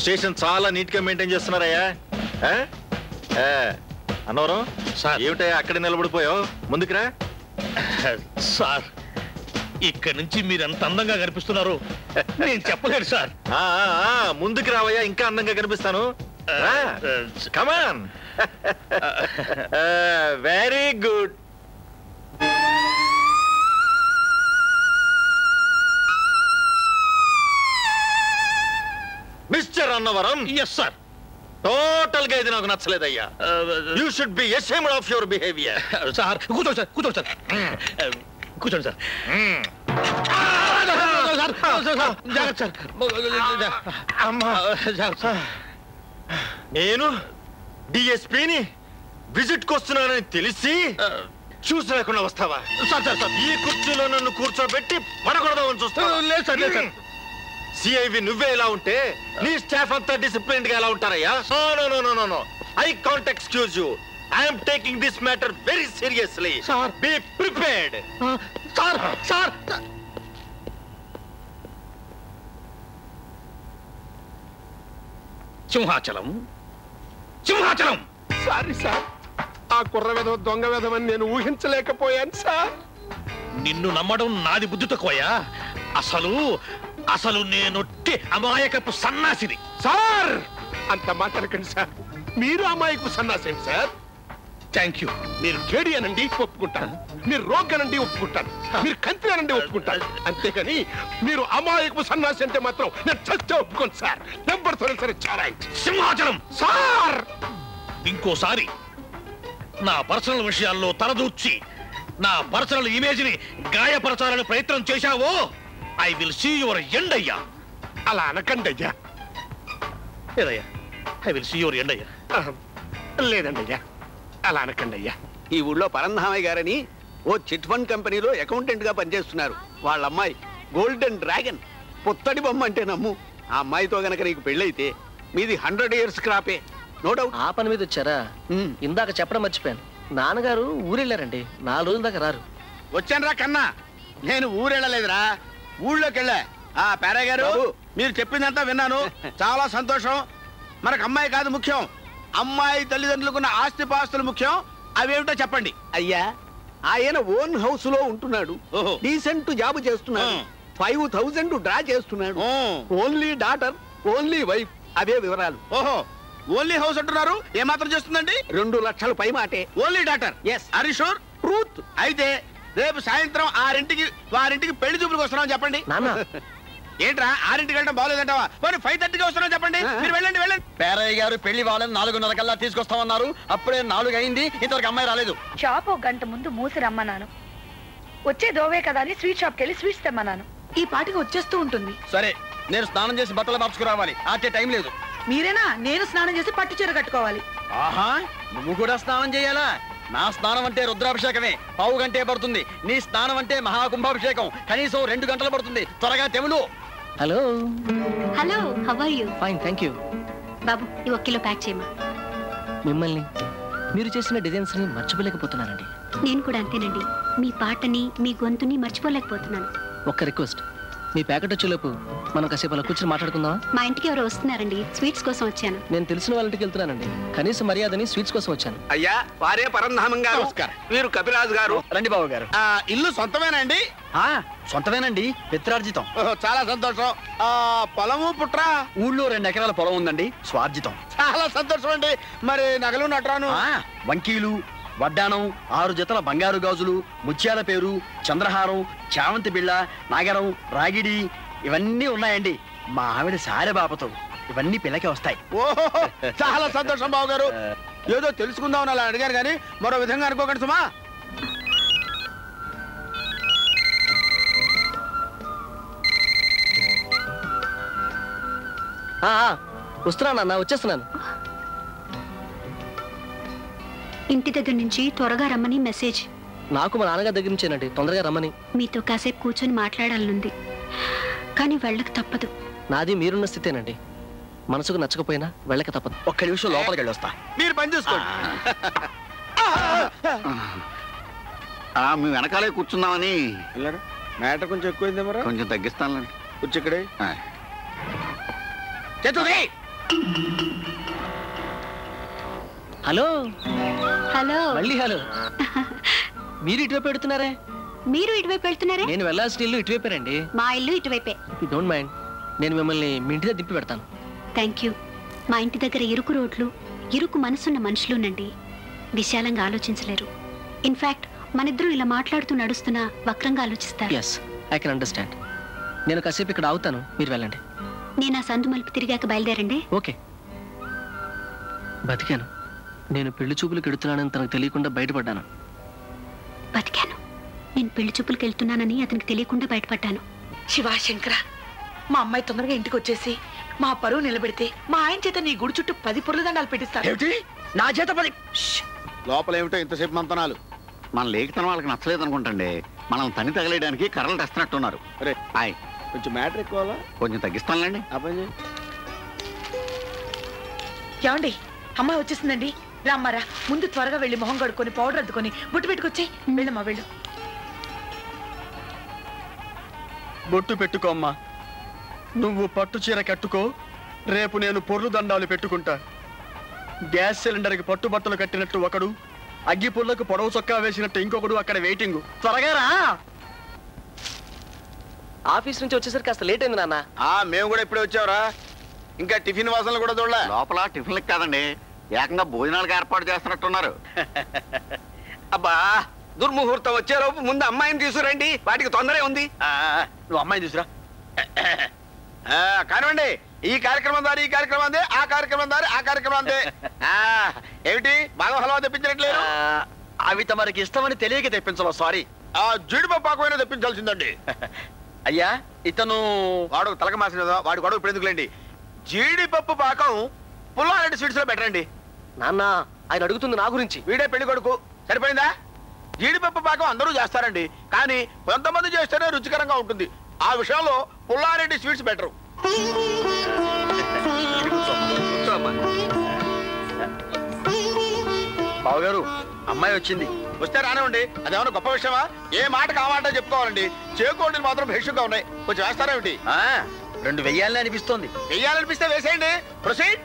స్టేషన్ చాలా నీట్ గా మెయింటైన్ చేస్తున్నారయ్యా. అన్నవరం సార్, ఏమిటయ్యా అక్కడ నిలబడిపోయావు? ముందుకురా. సార్, ఇక్కడ నుంచి మీరు ఎంత అందంగా కనిపిస్తున్నారు నేను చెప్పలేను సార్. ముందుకు రావయ్యా, ఇంకా అందంగా కనిపిస్తాను. Come on. Very good. Mister Annavaram. Yes sir. Total గా ఇది నాకు నచ్చలేదయ్యా. You should be ashamed of your behaviour. Sir కూర్చోండి సార్, కూర్చోండి సార్, కూర్చోండి సార్. నేను డిఎస్పీని విజిట్ కొస్తున్నానని తెలిసి చూసి లేకుండా వస్తావా? ఈ కుర్చీలో నన్ను కూర్చోబెట్టి పడకూడదామని చూస్తావా? సిఐవి నువ్వే ఇలా ఉంటే నీ స్టాఫ్ అంతా డిసిప్లిన్ గా ఎలా ఉంటారయ్యా? No, I can't excuse you. I'm taking this matter very seriously. Be prepared. Sir Simhachalam. Sorry sir, ఆ కుర్ర వేధం దొంగ వేధం అని నేను ఊహించలేకపోయాను సార్. నిన్ను నమ్మడం నాది బుద్ధి తక్కువయ్యా. అసలు నేను అమాయకపు సన్నాసిని. సార్, అంత మాట్లాడకండి సార్, మీరు అమాయకపు సన్నాసేంటి సార్? Thank you. మీరు కేడి అనండి ఒప్పుకుంటాను, మీరు రోగ్ అనండి ఒప్పుకుంటాను, మీరు కంత్రి అనండి ఒప్పుకుంటాను, అంతేగాని మీరు అమాయకపు సన్నాసి అంటే మాత్రం నేను చస్తే ఒప్పుకోను సార్. నెంబర్ సరే చాలా. సింహాచలం సార్, ఇంకోసారి నా పర్సనల్ విషయాల్లో తలదూర్చి నా పర్సనల్ ఇమేజ్ ని గాయపరచాలని ప్రయత్నం చేశావో I will see your end అయ్యా. అలా అనకండి అయ్యా. లేదయ్యా, I will see your end అయ్యా. లేదండి అయ్యా, అలా అనకండి అయ్యా. ఈ ఊళ్ళో పరంధామయ్య గారని ఓ చిట్ ఫండ్ కంపెనీలో అకౌంటెంట్ గా పనిచేస్తున్నారు. వాళ్ళ అమ్మాయి గోల్డెన్ డ్రాగన్, పుత్తడి బొమ్మ అంటే నమ్ము. ఆ అమ్మాయితో గనక నీకు పెళ్ళైతే మీది 100 years క్రాపే. No doubt. ఆ పని మీద వచ్చారా? ఇందాక చెప్పడం మర్చిపోయాను. నాన్నగారు ఊరెళ్ళారండి, 4 రోజుల దాకా రారు. వచ్చాను రా కన్నా, నేను ఊరెళ్ళలేదురా, ఊళ్ళోకి వెళ్ళా. పేరా గారు, మీరు చెప్పిందంతా విన్నాను, చాలా సంతోషం. మనకు అమ్మాయి కాదు ముఖ్యం, అమ్మాయి తల్లిదండ్రులకున్న ఆస్తిపాస్తులు ముఖ్యం. అవేమిటో చెప్పండి. అయ్యా, ఆయన ఓన్ హౌస్ లో ఉంటున్నాడు, డీసెంట్ జాబ్ చేస్తున్నాడు, 5,000 డ్రా చేస్తున్నాడు, ఓన్లీ డాటర్, ఓన్లీ వైఫ్. అవే వివరాలు. ఓహో, ఓన్లీ హౌస్ అంటున్నారు, ఏమాత్రం చేస్తుందండి? 2 లక్షల పై మాటే. Only daughter. Yes. Are you sure? Truth. అయితే రేపు సాయంత్రం 6ంటికి వారింటికి పెళ్లి చూపులకు వస్తున్నాం చెప్పండి. ఏంట్రా 6ంటికి వెళ్ళడం బాగోలేదంటావా? పోనీ 5:30కి వస్తున్నాం చెప్పండి. మీరు వెళ్ళండి వెళ్ళండి. పేరయ్య గారు పెళ్లి వాళ్ళని 4:30 కల్లా తీసుకొస్తామన్నారు. అప్పుడే 4 అయింది, ఇంతవరకు అమ్మాయి రాలేదు. షాప్ 1 గంట ముందు మూసి రమ్మన్నాను. వచ్చే దోవే కదా అని స్వీట్ షాప్కి వెళ్ళి స్వీట్స్ తెమ్మన్నాను. ఈ పాటికి వచ్చేస్తూ ఉంటుంది. సరే, నేను స్నానం చేసి బట్టలు మార్చుకురావాలి. ఆటే టైం లేదు. మీరేనా? నేను స్నానం చేసి పట్టు చీర కట్టుకోవాలి. ఆహా, నువ్వు కూడా స్నానం చేయాలా? నా స్నానం అంటే రుద్రాభిషేకమే, 1/2 గంటే పడుతుంది. నీ స్నానం అంటే మహాకుంభాభిషేకం, కనీసం 2 గంటలు పడుతుంది. త్వరగా తెములు. Hello hello, how are you? Fine, thank you. బాబు, ఈ 1 కిలో ప్యాక్ చేయమా. మిమ్మల్ని, మీరు చేసిన డిజైన్స్ ని మర్చిపోలేకపోతున్నానండి. నేను కూడా అంతేనండి. మీ పాటని, మీ గొంతుని మర్చిపోలేకపోతున్నాను. ఒక్క రిక్వెస్ట్, మీ ప్యాకెట్ వచ్చేలోపు మనం కాసేపు అలా కూర్చొని మాట్లాడుకుందామా? మా ఇంటికి ఎవరో వస్తున్నారండి, స్వీట్స్ కోసం వచ్చాను. నేను తెలిసిన వాళ్ళ ఇంటికి వెళ్తున్నానండి. కనీస మర్యాదని స్వీట్స్ కోసం వచ్చాను. అయ్యా, వారే పరంధామం గారు, వీరు కపిరాజు గారు. రండి బాబు గారు. ఇల్లు సొంతమేనండి? సొంతమేనండి, పిత్రార్జితం. చాలా సంతోషం. పొలము పుట్రా? ఊళ్ళో 2 ఎకరాల పొలం ఉందండి, స్వార్జితం. చాలా సంతోషం అండి. మరి నగలు నట్రాను? వంకీలు, వడ్డానం, 6 జతల బంగారు గాజులు, ముత్యాల పేరు, చంద్రహారం, చామంతి బిళ్ళ, నాగరం, రాగిడి ఇవన్నీ ఉన్నాయండి. మా ఆవిడ సారె బాపతో ఇవన్నీ పిల్లకే వస్తాయి. ఓహో, చాలా సంతోషం బాబు గారు. ఏదో తెలుసుకుందామని అలా అడిగారు కానీ మరో విధంగా అనుకోకండి సుమా. వస్తున్నాను అన్న, వచ్చేస్తున్నాను. ఇంటి దగ్గర నుంచి త్వరగా రమ్మని మెసేజ్. నాకు మా నాన్నగారి దగ్గర నుంచేనండి, తొందరగా రమ్మని. మీతో కాసేపు కూర్చొని మాట్లాడాలనుంది, కానీ వెళ్ళక తప్పదు. నాది మీరున్న స్థితేనండి. మనసుకు నచ్చకపోయినా వెళ్ళక తప్పదు. ఒక్క నిమిషం లోపలికి వెళ్ళొస్తా. మీరు పని చూసుకోండి. మీ వెనకాలే కూర్చుందామని. మ్యాటర్ కొంచెం ఎక్కువైంది మరి, కొంచెం తగ్గిస్తానులేండి. కూర్చో ఇక్కడే. Hello hello. మళ్ళీ హలో. మీరు ఇటువైపు పెడుతున్నారే? మీరు ఇటువైపు వెళ్తున్నారే? నేను వెళ్ళాల్సిన ఇల్లు ఇటువైపేనండి. మా ఇల్లు ఇటువైపే. డోంట్ మైండ్, నేను మిమ్మల్ని మీ ఇంటి దగ్గర దింపి పెడతాను. Thank you. మా ఇంటి దగ్గర ఇరుకు రోడ్లు, ఇరుకు మనసున్న మనుషులునండి. విశాలంగా ఆలోచించలేరు. ఇన్ఫాక్ట్ మనిద్దరూ ఇలా మాట్లాడుతూ నడుస్తున్నా వక్రంగా ఆలోచిస్తారు. Yes, I can understand. నేను కాసేపు ఇక్కడ ఆగుతాను, మీరు వెళ్ళండి. నేను ఆ సందు మలుపు తిరిగాక బయలుదేరండి. ఓకే. బతికాను. నేను పెళ్లి చూపులకు ఎడుతున్నానని తనకు తెలియకుండా బయటపడ్డాను. బతికాను. నేను పెళ్లి చూపులకు వెళ్తున్నానని అతనికి తెలియకుండా బయటపడ్డాను. శివాశంకర, మా అమ్మాయి తొందరగా ఇంటికి వచ్చేసి మా పరువు నిలబెడితే మా ఆయన చేత నీ గుడి చుట్టూ 10 పుర్ల దండాలు పెట్టిస్తారు. నా చేత 10? లోపల ఏమిటో ఇంతసేపు మంతనాలు. మన లేఖతనం వాళ్ళకి నచ్చలేదు అనుకుంటండి. మనం తని తగలేయడానికి కర్రలు తెస్తున్నట్టున్నారు. కొంచెం మ్యాటర్ ఎక్కువ, కొంచెం తగ్గిస్తానులేండి. ఏమండి, అమ్మాయి వచ్చేసిందండి. రామ్మారా, ముందు త్వరగా వెళ్ళి మొహం కడుక్కొని పౌడర్ అద్దుకొని బొట్టు పెట్టుకొచ్చి వెళ్ళమ్మా. వెళ్ళు. బొట్టు పెట్టుకోమ్మా. నువ్వు పట్టు చీర కట్టుకో, రేపు నేను పొర్లు దండాలు పెట్టుకుంటా. గ్యాస్ సిలిండర్కి పట్టు బట్టలు కట్టినట్టు ఒకడు, అగ్గి పుల్లకు పొడవు చొక్కా వేసినట్టు ఇంకొకడు అక్కడ వెయిటింగ్. త్వరగా రా. ఆఫీస్ నుంచి వచ్చేసరికి కాస్త లేట్ అయింది నాన్న. మేము కూడా ఇప్పుడే వచ్చావురా. ఇంకా టిఫిన్ వాసనలు కూడా చూడలే. లోపల టిఫిన్లకు కాదండి, ఏకంగా భోజనాలకు ఏర్పాటు చేస్తున్నట్టున్నారు. అబ్బా, దుర్ముహూర్తం వచ్చేలోపు ముందు అమ్మాయిని తీసుకురండి, వాటికి తొందరే ఉంది. నువ్వు అమ్మాయిని తీసురా. కానివ్వండి, ఈ కార్యక్రమం దారి ఈ కార్యక్రమం అందే, ఆ కార్యక్రమం దారి ఆ కార్యక్రమం అందే. ఏమిటి బాగా హల్వా తెప్పించినట్లేదు? అవి తమరికి ఇష్టమని తెలియక తెప్పించలో. సారీ. జీడిపప్పు పాకమైనా తెప్పించాల్సిందండి. అయ్యా, ఇతను వాడు తలక మాసిన వాడు గొడవ ఇప్పుడు ఎందుకులేండి. జీడిపప్పు పాకం పుల్లారెడ్డి స్వీట్స్ లో పెట్టండి. నాన్న, ఆయన అడుగుతుంది నా గురించి. వీడే పెళ్లి కొడుకు, సరిపోయిందా? జీడిపప్పు పాకం అందరూ చేస్తారండి, కానీ కొంతమంది చేస్తేనే రుచికరంగా ఉంటుంది. ఆ విషయంలో పుల్లారెడ్డి స్వీట్స్ బెటరు. బావగారు, అమ్మాయి వచ్చింది. వస్తే రానివ్వండి, అదేమన్నా గొప్ప విషయమా? ఏ మాట కావాలంటే చెప్పుకోవాలండి. చేకోండి మాత్రం భేషుగా ఉన్నాయి. కొంచెం వేస్తారేమిటి? 2 వెయ్యాలని అనిపిస్తోంది. వెయ్యాలనిపిస్తే వేసేయండి. Proceed.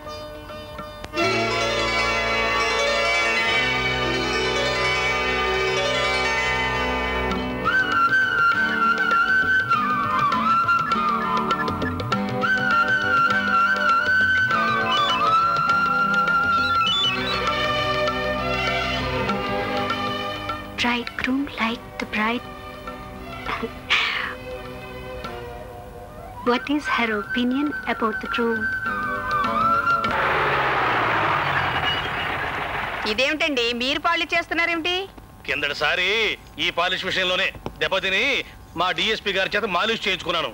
Bridegroom light the bright What is her opinion about the crew? ఇదేమిటండి మీరు పాలిష్ చేస్తున్నారేమిటి? కిందటిసారి ఈ పాలిష్ విషయంలోనే దెబ్బతిని మా డిఎస్పీ గారి చేత మాలిష్ చేయించుకున్నాను.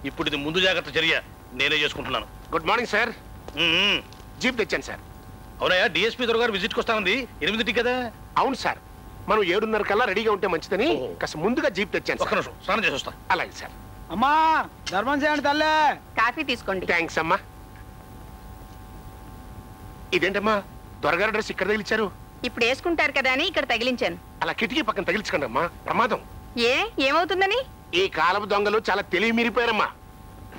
ఇప్పుడు ఇది ముందు జాగ్రత్త చర్య, నేనే చేసుకుంటున్నాను. Good morning sir. జీప్ తెచ్చాను సార్. అవునయ్యా, డిఎస్పీ దొరగారు విజిట్కి వస్తానంది 8కి కదా? అవును సార్, మనం 7:30 కల్లా రెడీగా ఉంటే మంచిదని కాస్త ముందుగా జీప్ తెచ్చాను. ఒక్క నిమిషం స్నానం చేసి వస్తా. అలాగే సార్. అమ్మా ధర్మం చేయండి తల్లే. కాఫీ తీసుకోండి. థ్యాంక్స్ అమ్మా. ఇదేంటమ్మా దొరగారు డ్రెస్ ఇక్కడ తగిలిచ్చారు? ఇప్పుడు వేసుకుంటారు కదా అని ఇక్కడ తగిలించాను. అలా కిటికీ పక్కన తగిలించకండి అమ్మా, ప్రమాదం. ఏమవుతుందని? ఈ కాలపు దొంగలు చాలా తెలివి మీరిపోయారమ్మా.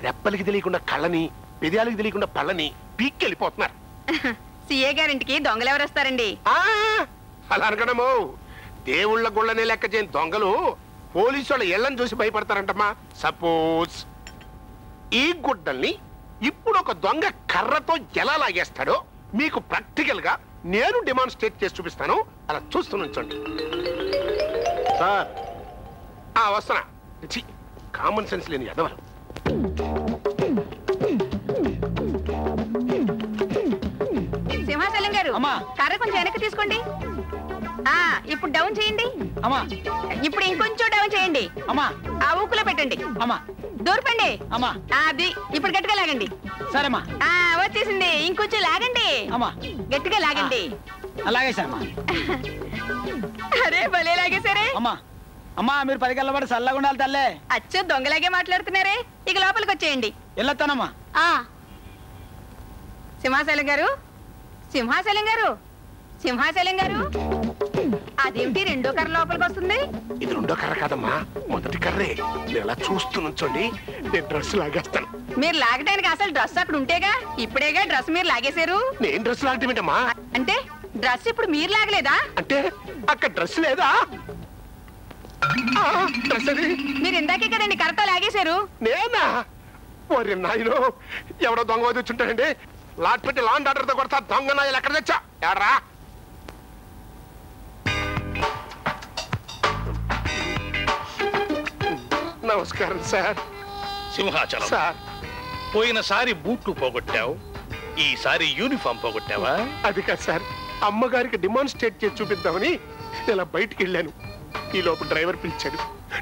రెప్పలకి తెలియకుండా కళ్ళని, పెదాలకి తెలియకుండా పళ్ళని పీక్కెళ్ళిపోతున్నారు. సిఏ గారింటికి దొంగలు ఎవరు వస్తారండి? అలా అనకడము. దేవుళ్ళ గుళ్ళనే లెక్క చేయని దొంగలు పోలీసు వాళ్ళ ఇళ్లను చూసి భయపడతారంటమ్మా. సపోజ్ ఈ గుడ్డల్ని ఇప్పుడు ఒక దొంగ కర్రతో ఎలా లాగేస్తాడో మీకు ప్రాక్టికల్ గా నేను డెమాన్స్ట్రేట్ చేసి చూపిస్తాను. అలా చూస్తూ నుంచోండి సార్. వస్తున్నా. కామన్ సెన్స్ లేని ఎదవలు. సింహాచలం గారు కర్ర కొంచెం వెనక్కి తీసుకోండి. ఇప్పుడు డౌన్ చేయండి. ఇప్పుడు ఇంకొంచెం డౌన్ చేయండి. ఆ ఊకులో పెట్టండి. దూరపండి. అది ఇప్పుడు గట్టిగా లాగండి. సరేమ్మా. వచ్చేసింది. ఇంకొంచెం లాగండి. గట్టిగా లాగండి. అలాగే సార్. అరే భలే లాగేశారే. అమ్మా మీరు 10 గంటల పాటు చల్లగా ఉండాలి తల్లే. అచ్చో దొంగలాగే మాట్లాడుతున్నారే. ఇక లోపలికి వచ్చేయండి. వెళ్ళొస్తానమ్మా. సింహాచలం గారు, సింహాచలం గారు, సింహాచలం గారు, అదేమిటి రెండో కర్ర లోపలికి వస్తుంది? ఇది రెండో కర్ర కాదమ్మా, మొదటి కర్రే. మీరు అలా చూస్తూ నుంచోండి, నేను డ్రెస్ లాగేస్తాను. మీరు లాగడానికి అసలు డ్రెస్ అక్కడ ఉంటేగా, ఇప్పుడేగా డ్రెస్ మీరు లాగేశారు. నేను డ్రెస్ లాగటమేంటమ్మా? అంటే డ్రెస్ ఇప్పుడు మీరు లాగలేదా? అంటే అక్కడ డ్రెస్ లేదా? డ్రెస్ అది మీరు ఇందాకే కదండి కర్రతో లాగేశారు. నేనా? ఓరి నాయనో, ఎవడో దొంగ వచ్చుంటాడండి. లాట్ పెట్టి లాండ్ ఆర్డర్ తో కొడతా. దొంగ నాయలు ఎక్కడ తెచ్చా? ఎడరా? నమస్కారం సార్. సింహాచలం సార్, పోయినసారి బూట్లు పోగొట్టావు, ఈసారి యూనిఫామ్ పోగొట్టావా? అది కాదు సార్, అమ్మగారికి డెమాన్స్ట్రేట్ చేసి చూపిద్దామని ఇలా బయటికి వెళ్ళాను. ఈ లోపు డ్రైవర్ పిలిచాడు.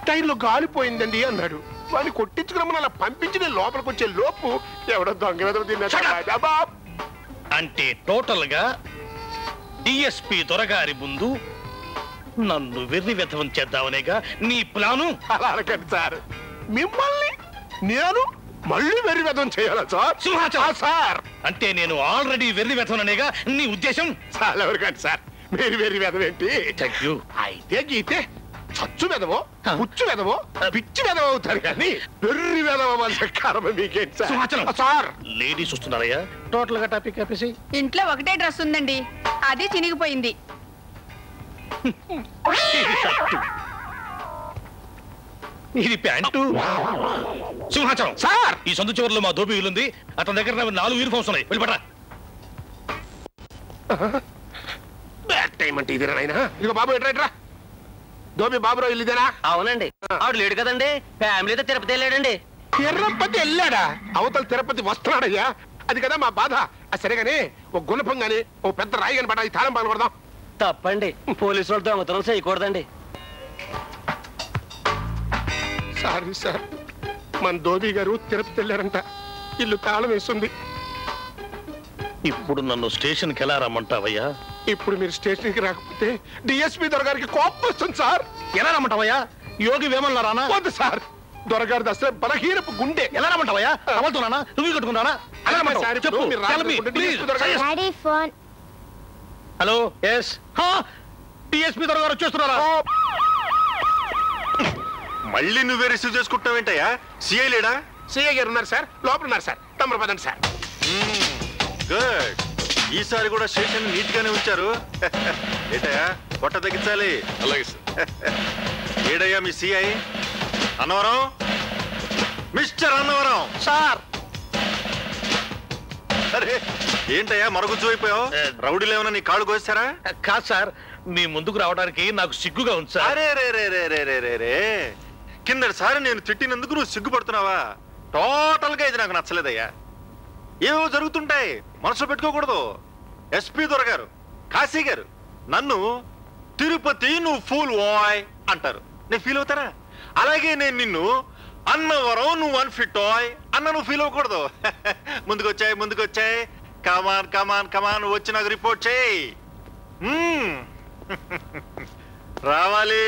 టైర్లో గాలిపోయిందండి అన్నాడు. వాడిని కొట్టించుకురమ్మని అలా పంపించి నేను లోపలికి వచ్చే లోపు ఎవడో దొంగ మీద తిన్నా. అంటే టోటల్ గా డిఎస్పీ దొరగారి ముందు నన్ను వెర్రి వెధవం చేద్దామనేగా నీ ప్లాను? అలా అనకండి సార్, మిమ్మల్ని నేను మళ్ళీ వెర్రి వెధవం చేయాలా సార్? సింహాచలం సార్, అంటే నేను ఆల్రెడీ వెర్రి వెధవం అనేగా నీ ఉద్దేశం? చాలా ఎవరికండి సార్, మీరు వెర్రి వెధం ఏంటి? అయితే గీతే చచ్చు వెదవో, పుచ్చు వెదవో, పిచ్చి వెదవ అవుతారు కానీ వెర్రి వెదవ కారణం మీకేంటి సార్? లేడీస్ వస్తున్నారయ్యా, టోటల్ గా టాపిక్ ఆపేసి. ఇంట్లో ఒకటే డ్రెస్ ఉందండి, అది చినిగిపోయింది. ఇది ప్యాంటు. సింహాచలం సార్, ఈ సందు చివరిలో మా దోపి ఇల్లుంది, అతని దగ్గర 4 యూనిఫామ్స్ ఉన్నాయి, వెళ్ళిపట్రా. బ్యాక్ టైం అంటే ఇది నాయన. ఇదిగో బాబు ఎట్రా దోబి బాబురావు ఇల్లు ఇదేనా? అవునండి. ఆవిడ లేడు కదండి, ఫ్యామిలీతో తిరుపతి వెళ్ళాడండి. తిరుపతి వెళ్ళాడా? అవతల తిరుపతి వస్తున్నాడయ్యా, అది కదా మా బాధ. సరేగాని ఓ గుణపం గాని ఓ పెద్ద రాయి గాని పడ, ఈ తాళం పగల కొడదాం. తప్పండి, పోలీసు వాళ్ళు దొంగతనం చేయకూడదండి. సారీ సార్, మన దోబి గారు తిరుపతి వెళ్ళారంట, ఇల్లు తాళం వేస్తుంది. ఇప్పుడు నన్ను స్టేషన్కి ఎలా రమ్మంటావయ్యా? ఇప్పుడు మీరు స్టేషన్కి రాకపోతే డిఎస్పీ దొరగారికి కోపం వస్తుంది సార్. ఎలా రమ్మంటావయ్యా? యోగి వేమల్లా రానా? వద్దు సార్, దొరగారి దశ బలహీనపు గుండె. ఎలా రమ్మంటావయ్యా? అవలుతున్నానా? నువ్వు కట్టుకున్నానా? హలో, ఎస్, డిఎస్పీ దొరగారు వచ్చేస్తున్నారా? మళ్ళీ నువ్వే రిసీవ్ చేసుకుంటావేంటయ్యా? సిఐ లేడా? సిఐ గారు ఉన్నారు సార్, లోపల ఉన్నారు సార్. తమరు పదండి సార్. గుడ్, ఈసారి కూడా స్టేషన్ నీట్ గానే ఉంచారు. ఏంటయ్యా పొట్ట తగ్గించాలి? అలాగే సార్. ఏడయ్యా మీ CI? Annavaram, mister Annavaram sir. అరే ఏంటయ్యా మరుగుజ్జు అయిపోయావు? రౌడీలు ఏమైనా నీ కాళ్ళు కోసారా? కాదు సార్, మీ ముందుకు రావడానికి నాకు సిగ్గుగా ఉంది సార్. అరే రే రే రే రే రే రే రే, కిందటిసారి నేను తిట్టినందుకు నువ్వు సిగ్గుపడుతున్నావా? టోటల్ గా ఇది నాకు నచ్చలేదయ్యా. ఏవో జరుగుతుంటాయి, మనసులో పెట్టుకోకూడదు. ఎస్పీ దొరగారు, కాశీ గారు నన్ను తిరుపతి నువ్వు ఫూల్ వాయ్ అంటారు, నేను ఫీల్ అవుతారా? అలాగే నేను నిన్ను అన్నవరం నువ్వు అన్ఫిట్ వాయ్ అన్న నువ్వు ఫీల్ అవ్వకూడదు. ముందుకొచ్చాయి కమాన్ కమాన్ కమాన్ వచ్చి నాకు రిపోర్ట్ చేయి. రావాలి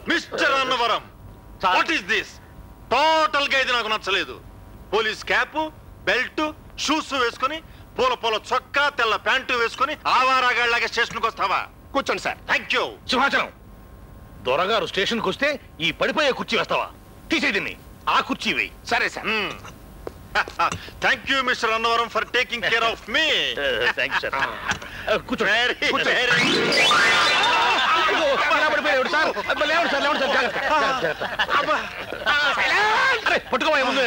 mister Annavaram. What is this? Total గా ఇది నాకు నచ్చలేదు. పోలీస్ క్యాప్, బెల్ట్, షూస్ వేసుకుని పూల పూల చొక్కా, తెల్ల ప్యాంటు వేసుకుని ఆవారాగాళ్ళగా స్టేషన్కి వస్తావా? కూర్చోండి సార్. Thank you. సింహాచలం, దొరగారు స్టేషన్కి వస్తే ఈ పడిపోయే కుర్చీ వేస్తావా? తీసే దీన్ని, ఆ కుర్చీ వేయి. సరే sir. Thank you mister Annavaram for taking care of me. Thanks sir. పట్టుకోవా ముందు.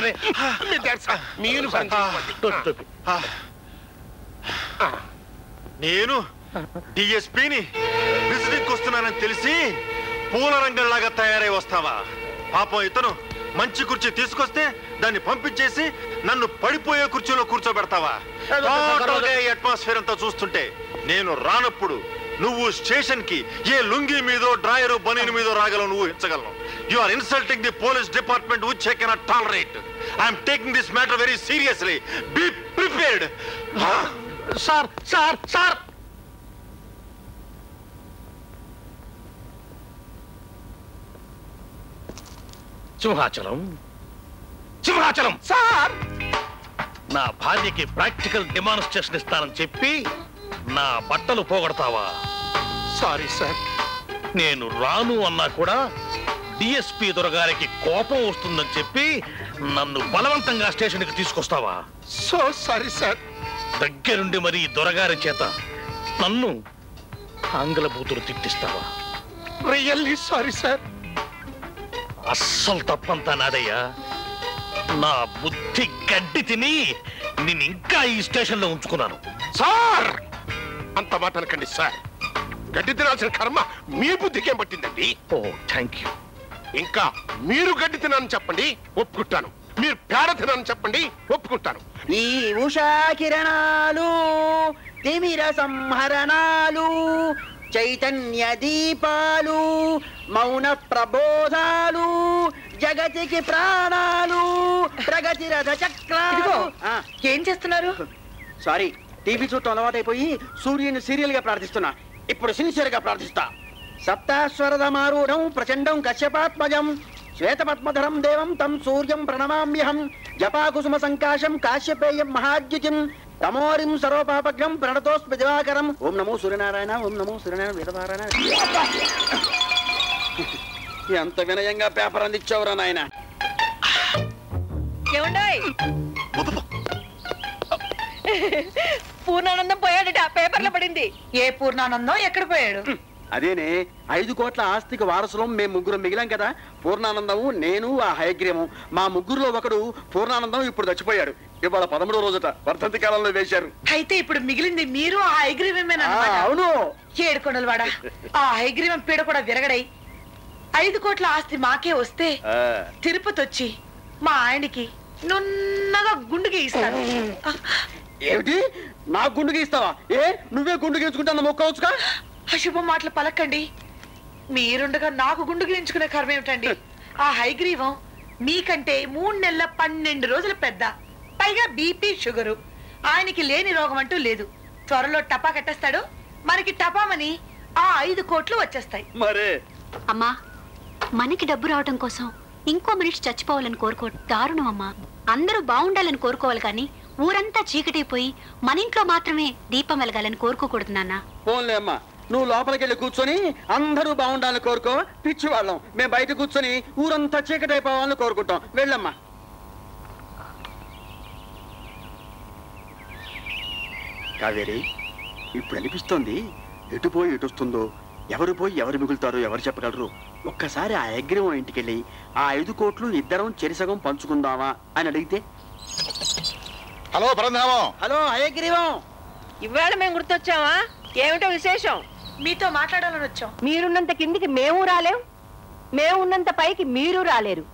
నేను డిఎస్పీని విజిటింగ్ వస్తున్నానని తెలిసి పూల రంగంలాగా తయారై వస్తావా? పాపం ఇతను మంచి కుర్చీ తీసుకొస్తే దాన్ని పంపించేసి నన్ను పడిపోయే కుర్చీలో కూర్చోబెడతావా? అట్మాస్ఫియర్ అంతా చూస్తుంటే నేను రానప్పుడు నువ్వు స్టేషన్ కి ఏ లుంగి మీదో డ్రాయరు బనీన్ మీదో రాగలవు నువ్వు హించగలను. You are insulting the police department which I cannot tolerate. I'm taking this matter very seriously. Be prepared. Sir sir sir, Simhachalam Simhachalam sir, నా భార్యకి ప్రాక్టికల్ డెమాన్స్ట్రేషన్ ఇస్తానని చెప్పి నా బట్టలు పోగొడతావా? Sorry sir. నేను రాను అన్నా కూడా డిఎస్పీ దొరగారికి కోపం వస్తుందని చెప్పి నన్ను బలవంతంగా స్టేషన్కి తీసుకొస్తావా? So sorry sir. దగ్గరుండి మరి దొరగారి చేత నన్ను ఆంగ్ల బూతులు తిట్టిస్తావా? Really sorry sir. అస్సలు తప్పంతా నాదయ్యా. నా బుద్ధి గడ్డి తిని నేను ఇంకా ఈ స్టేషన్ లో ఉంచుకున్నాను. సార్ అంత మాట అనకండి సార్. గడ్డి తినాల్సిన కర్మ మీ బుద్ధికేం పట్టిందండి? ఓ థ్యాంక్ యూ. ఇంకా మీరు గడ్డి తినాలని చెప్పండి, ఒప్పుకుంటాను. మీరు పేడ తినాలని చెప్పండి, ఒప్పుకుంటాను. ఈ ఉషా కిరణాలు, తిమిర సంహరణాలు, చైతన్య దీపాలు, మౌన ప్రబోధాలు, జగతికి ప్రాణాలు, ప్రగతి రథ చక్రాలు. ఏం చేస్తున్నారు? సారీ, టీవీ చూడటం అలవాటైపోయి సూర్యుని సీరియల్ గా ప్రార్థిస్తున్నా. ఇప్పుడు సిన్సియర్ గా ప్రార్థిస్తా. సప్తాశ్వరథమారూఢం ప్రచండం కశ్యపాత్మజం, శ్వేతపద్మధరం దేవం తం సూర్యం ప్రణమామ్యహం, జపాకుసుమ సంకాశం కాశ్యపేయం మహాద్యుతిం, తమోరిం సర్వపాపగ్రం ప్రణతోస్మి దివాకరం. ఓం నమో సూర్యనారాయణ, ఓం నమో సూర్యనారాయణ వేదపారాయణ. ఎంత వినయంగా పేపర్ అందించావురా నాయన. పూర్ణానందం పోయాడట, పేపర్లో పడింది. ఏ పూర్ణానందం ఎక్కడ పోయాడు? అదేనే 5 కోట్ల ఆస్తికి వారసులం మేము ముగ్గురు మిగిలాం కదా. పూర్ణానందము, నేను, ఆ హయగ్రీవం. మా ముగ్గురులో ఒకడు పూర్ణానందం ఇప్పుడు చచ్చిపోయాడు. ఇవాళ 13వ రోజుట వర్ధంతి కాలంలో వేశారు. అయితే ఇప్పుడు మిగిలింది మీరు, ఆ హైగ్రీవమేనా? అవును. 7 కొండలవాడ, ఆ హైగ్రీవం పీడ కూడా విరగడై 5 కోట్ల ఆస్తి మాకే వస్తే తిరుపతి వచ్చి మా ఆయనకి నున్నగా గుండుకి ఇస్తాను. ఏమిటి? నా గుండుకి ఇస్తావా? ఏ నువ్వే గుండు గీయించుకుంటా మొక్కవచ్చుగా. అశుభ మాటలు పలకండి. మీరుండగా నాకు గుండు గీయించుకునే కర్మ ఏమిటండి? ఆ హైగ్రీవం మీకంటే 3 నెలల 12 రోజులు పెద్ద, పైగా బీపీ షుగరు. ఆయనకి లేని రోగం అంటూ లేదు. త్వరలో టపా కట్టేస్తాడు, మనకి టపామని ఆ 5 కోట్లు వచ్చేస్తాయి. మరే అమ్మా, మనకి డబ్బు రావటం కోసం ఇంకో మనిషి చచ్చిపోవాలని కోరుకోవడం దారుణం అమ్మా. అందరూ బాగుండాలని కోరుకోవాలి కానీ ఊరంతా చీకటైపోయి మన ఇంట్లో మాత్రమే దీపం వెలగాలని కోరుకోకూడదు నాన్న. పోన్లే అమ్మా, నువ్వు లోపలికి వెళ్ళి కూర్చొని అందరూ బాగుండాలని కోరుకో. పిచ్చి వాళ్ళం మేము బయట కూర్చొని ఊరంతా చీకటైపోవాలని కోరుకుంటాం. వెళ్ళమ్మా. కావేరి, ఇప్పుడు అనిపిస్తోంది ఎటు పోయి ఎటు వస్తుందో, ఎవరు పోయి ఎవరు మిగులుతారో ఎవరు చెప్పగలరు. ఒక్కసారి ఆ అగ్రివం ఇంటికెళ్ళి ఆ 5 కోట్లు ఇద్దరం చెరిసగం పంచుకుందామా అని అడిగితే. హలో పరంధామం. హలో అయగ్రీవం, ఇవాళ మేము గుర్తొచ్చావా? ఏమిటో విశేషం? మీతో మాట్లాడాలని వచ్చాం. మీరున్నంత కిందికి మేము రాలేం, మేము ఉన్నంత పైకి మీరు రాలేరు.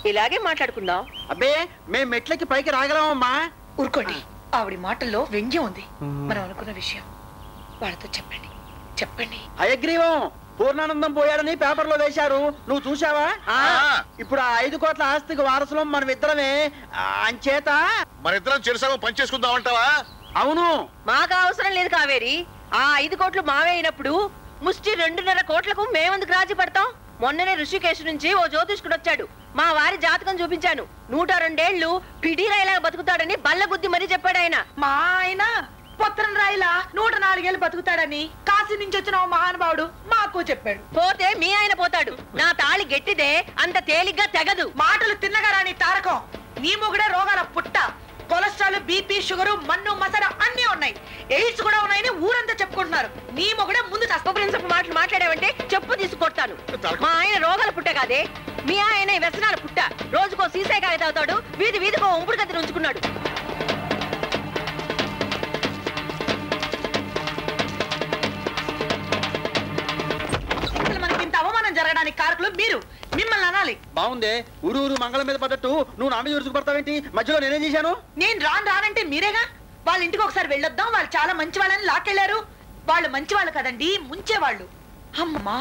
ఇలాగే మాట్లాడుకుందాం. అబ్బే మేము మెట్లకి పైకి రాగలమమ్మా. ఊరుకోండి, ఆవిడ మాటల్లో వ్యంగ్యం ఉంది. మనం అనుకున్న విషయం వాళ్ళతో చెప్పండి. చెప్పండి. హయగ్రీవం పూర్ణానందం పోయాడని పేపర్లో వేశారు, నువ్వు చూసావా? ఇప్పుడు ఆ 5 కోట్ల ఆస్తికి వారసులం మనం ఇద్దరమే. అంచేత మనిద్దరం చెరుసగం పనిచేసుకుందామంటావా? అవును. మాకు అవసరం లేదు కావేరి. ఆ 5 కోట్లు మావే అయినప్పుడు ముష్టి 2.5 కోట్లకు మేమెందుకు రాజీ పడతాం? మొన్ననే ఋషికేశ్ నుంచి ఓ జ్యోతిష్కుడు వచ్చాడు. మా వారి జాతకం చూపించాను. 102 ఏళ్లు పిడిరాయిలాగా బతుకుతాడని బల్లగుద్ది మరీ చెప్పాడు ఆయన. మా ఆయన పొత్తరం రాయిలా 104 ఏళ్ళు బతుకుతాడని కాశీ నుంచి వచ్చిన ఓ మహానుభావుడు మాకు చెప్పాడు. పోతే మీ ఆయన పోతాడు. నా తాళి గట్టిదే, అంత తేలిగ్గా తెగదు. మాటలు తిన్నగా రాని తారకం. నీ మొగుడే రోగాల పుట్ట. కొలెస్ట్రాల్, బీపీ, షుగరు, మన్ను మసర అన్ని ఉన్నాయి. ఎయిడ్స్ కూడా ఉన్నాయని ఊరంతా చెప్పుకుంటున్నారు. నీ మొగుడే ముందు మాటలు మాట్లాడావంటే చెప్పు తీసుకొడతాను. మా ఆయన రోగాల పుట్ట కాదే, మీ ఆయన వ్యసనాల పుట్ట. రోజుకో సీసాయి కాయ తాగుతాడు, వీధి వీధికో ఉంపుడు గది ఉంచుకున్నాడు. మనకి ఇంత అవమానం జరగడానికి కారకులు మీరు. మిమ్మల్ని అనాలి. బాగుందే, ఊరు ఊరు మంగళం మీద పడ్డట్టు నువ్వు నా మీద ఉరుసుకుపడతావేంటి? మధ్యలో నేనేం చేశాను? నేను రానంటే మీరేగా. వాళ్ళ ఇంటికి ఒకసారి వెళ్ళొద్దాం, వాళ్ళు చాలా మంచి వాళ్ళని లాక్కెళ్లారు. వాళ్ళు మంచి వాళ్ళు కదండి, ముంచేవాళ్ళు. అమ్మా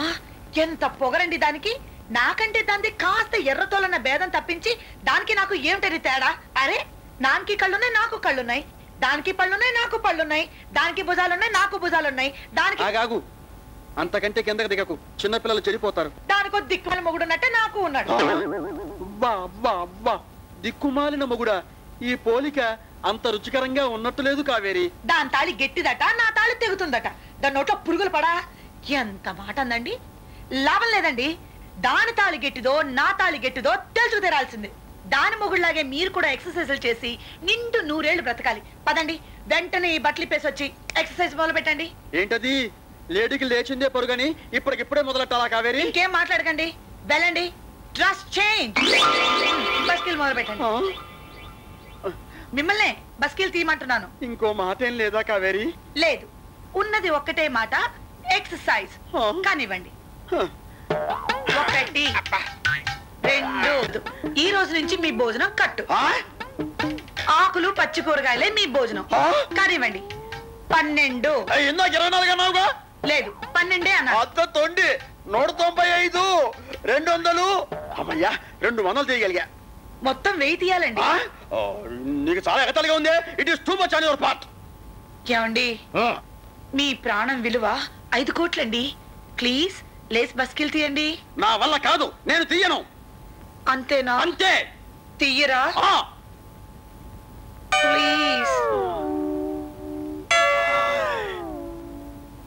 ఎంత పొగరండి దానికి. నాకంటే దానికి కాస్త ఎర్రతోలన్న భేదం తప్పించి దానికి నాకు ఏమిటది తేడా? అరే, దానికి కళ్ళున్నాయి, నాకు కళ్ళున్నాయి. దానికి పళ్ళున్నాయి, నాకు పళ్ళున్నాయి. దానికి భుజాలున్నాయి, నాకు భుజాలున్నాయి. దానికి ఆగాగు, అంతకంటే కిందకి దిగకు, చిన్నపిల్లలు చెడిపోతారు. దానికో దిక్కుమాలిన మొగుడున్నట్టే నాకు ఉన్నాడు. దిక్కుమాలిన మొగుడా? ఈ పోలిక అంత రుచికరంగా ఉన్నట్టు లేదు కావేరి. దాని తాళి గట్టిదట, నా తాళి తెగుతుందట. దాని నోట్లో పురుగులు పడా. ఎంత మాట అందండి. లాభం లేదండి. దాని తాళి గట్టిదో నా తాళి గట్టిదో తెలుసు తెరాల్సింది. దాని మొగుడులాగే మీరు కూడా ఎక్సర్సైజులు చేసి నిండు 100 ఏళ్ళు బ్రతకాలి. పదండి, వెంటనే ఈ బట్టలు పేసి వచ్చి ఎక్సర్సైజ్ మొదలు పెట్టండి. ఏంటది? లేడీకి లేచిందే పొరుగని ఇప్పటికిప్పుడే మొదలెట్టాలా కావేరి? ఇంకేం మాట్లాడకండి, వెళ్ళండి. డ్రెస్ చేంజ్, బస్కిల్ మొదలు పెట్టండి. మిమ్మల్నే బస్కిల్ తీయమంటున్నాను. ఇంకో మాట ఏం లేదా కావేరి? లేదు, ఉన్నది ఒక్కటే మాట, ఎక్సర్సైజ్. కానివ్వండి. 1, 2. ఈ రోజు నుంచి మీ భోజనం కట్టు. ఆకులు పచ్చి కూరగాయలే మీ భోజనం. కానివ్వండి. 12. ఇందాక 24 అన్నావుగా? లేదు, 12 అన్నా. 195, 200. అమ్మయ్యా, 200 తీయగలిగా. మొత్తం 1000 తీయాలండి. నీకు చాలా ఎగతలుగా ఉంది. It is too much on your part. ఏమండి, మీ ప్రాణం విలువ 5 కోట్లండి. ప్లీజ్ లేస్ బస్కిల్ తీయండి. నా వల్ల కాదు, నేను తీయను. అంతేనా? అంతే. తీయరా? ప్లీజ్.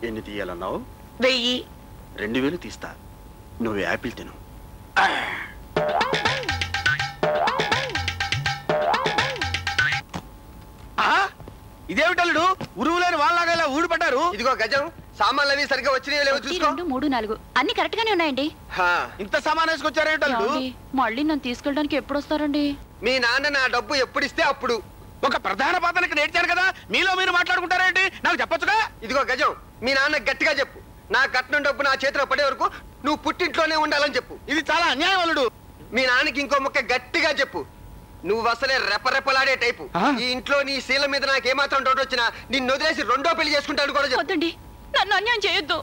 ఎన్ని తీయాలన్నావు? 1000. 2000 తీస్తా. నువ్వు యాపిల్ తిను. ఇదేమిటల్లుడు, ఉరువులేని వాళ్ళలాగా ఇలా ఊడిపడ్డారు. ఇదిగో గజం, సామాన్లు అవి సరిగ్గా వచ్చినాయో లేవో చూసుకో. 2, 3, 4 అన్ని కరెక్ట్ గానే ఉన్నాయండి. ఇంత సామాన్ వేసుకొచ్చారేమిటల్లుడు? మళ్ళీ నన్ను తీసుకెళ్ళడానికి ఎప్పుడు వస్తారండి? మీ నాన్న నా డబ్బు ఎప్పుడిస్తే అప్పుడు. ఒక ప్రధాన పాత్ర ఇక్కడ ఏడ్చాను కదా, మీలో మీరు మాట్లాడుకుంటారేంటి? నాకు చెప్పొచ్చుగా. ఇదిగో గజం, మీ నాన్న గట్టిగా చెప్పు. నా కట్నం డబ్బు నా చేతిలో పడే వరకు నువ్వు పుట్టింట్లోనే ఉండాలని చెప్పు. ఇది చాలా అన్యాయం అల్లుడు. మీ నాన్నకి ఇంకో ముక్క గట్టిగా చెప్పు. నువ్వు అసలే రెపరెపలాడే టైపు. ఈ ఇంట్లో నీ శీల మీద నాకేమాత్రం డౌట్ వచ్చినా నిన్ను వదిలేసి 2వ పెళ్లి చేసుకుంటాను కూడా చెప్పు. నన్ను అన్యాయం చేయొద్దు.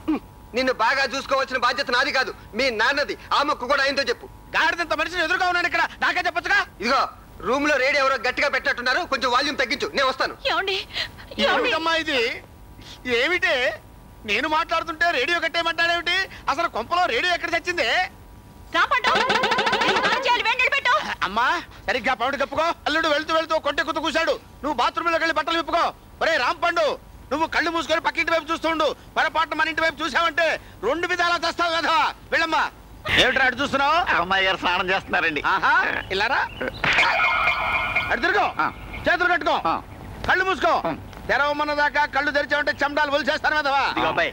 నిన్ను బాగా చూసుకోవాల్సిన బాధ్యత నాది కాదు, మీ నాన్నది. ఆ మొక్క కూడా ఆయనతో చెప్పు. గాడిదంత మనిషిని ఎదురుగా ఉన్నాను ఇక్కడ, నాకే చెప్పొచ్చుగా. ఇదిగో, రూమ్ లో రేడియో ఎవరో గట్టిగా పెట్టట్టున్నారు, కొంచెం వాల్యూమ్ తగ్గించు, నేను వస్తాను. ఏమిటమ్మా ఇది? ఏమిటే నేను మాట్లాడుతుంటే రేడియో కట్టేయమంటాడేమిటి? అసలు కొంపలో రేడియో ఎక్కడ చచ్చిందే? అమ్మా సరిగ్గా పౌడి కప్పుకో. అల్లుడు వెళ్తూ వెళ్తూ కొంటె కుత్తు కూశాడు. నువ్వు బాత్రూంలోకి వెళ్ళి బట్టలు విప్పుకో. ఒరే రాంపండు, నువ్వు కళ్ళు మూసుకొని పక్కింటి వైపు చూస్తుండు. పొరపాటున మన ఇంటి వైపు చూసావంటే 2 విధాలా చేస్తావు కదా. వెళ్ళమ్మా. ఏమిట్రా అటు చూస్తున్నావు? అమ్మాయి గారు స్నానం చేస్తున్నారండి. ఇలారా, అటు తిరుగు, చేతులు కట్టుకో, కళ్ళు మూసుకో. తెరవమన్న దాకా కళ్ళు తెరిచావంటే చెమటాలు వలిచేస్తాను కదవా. అబ్బాయి,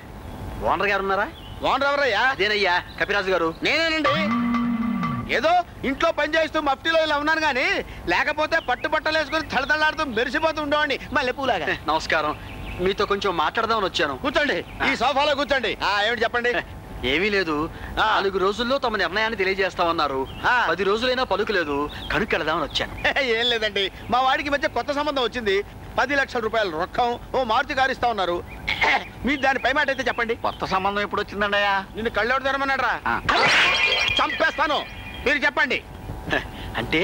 ఓనర్ గారు ఉన్నారా? ఓనర్ ఎవరయ్యా? అదేనయ్యా, కపిరాజు గారు. నేనేనండి. ఏదో ఇంట్లో పని చేస్తూ మఫ్టీలో ఇలా ఉన్నాను గానీ, లేకపోతే పట్టు బట్టలు వేసుకుని తళతళలాడుతూ మెరిసిపోతూ ఉండేవాడిని మల్లెపూలాగా. నమస్కారం. మీతో కొంచెం మాట్లాడదామని వచ్చాను. కూర్చోండి, ఈ సోఫాలో కూర్చోండి. ఏమిటి చెప్పండి. ఏమీ లేదు, 4 రోజుల్లో తమ నిర్ణయాన్ని తెలియజేస్తామన్నారు. 10 రోజులైనా పలుకులేదు, కనుక్కెళదామని వచ్చాను. ఏం లేదండి, మా వాడికి మధ్య కొత్త సంబంధం వచ్చింది. 10 లక్షల రూపాయలు రొక్కం, ఓ మారుతి కారు ఇస్తా ఉన్నారు. మీరు దాని పై మాట అయితే చెప్పండి. కొత్త సంబంధం ఎప్పుడు వచ్చిందండయా? నిన్ను కళ్ళెవడు తెరమన్నాడ్రా? చంపేస్తాను, మీరు చెప్పండి. అంటే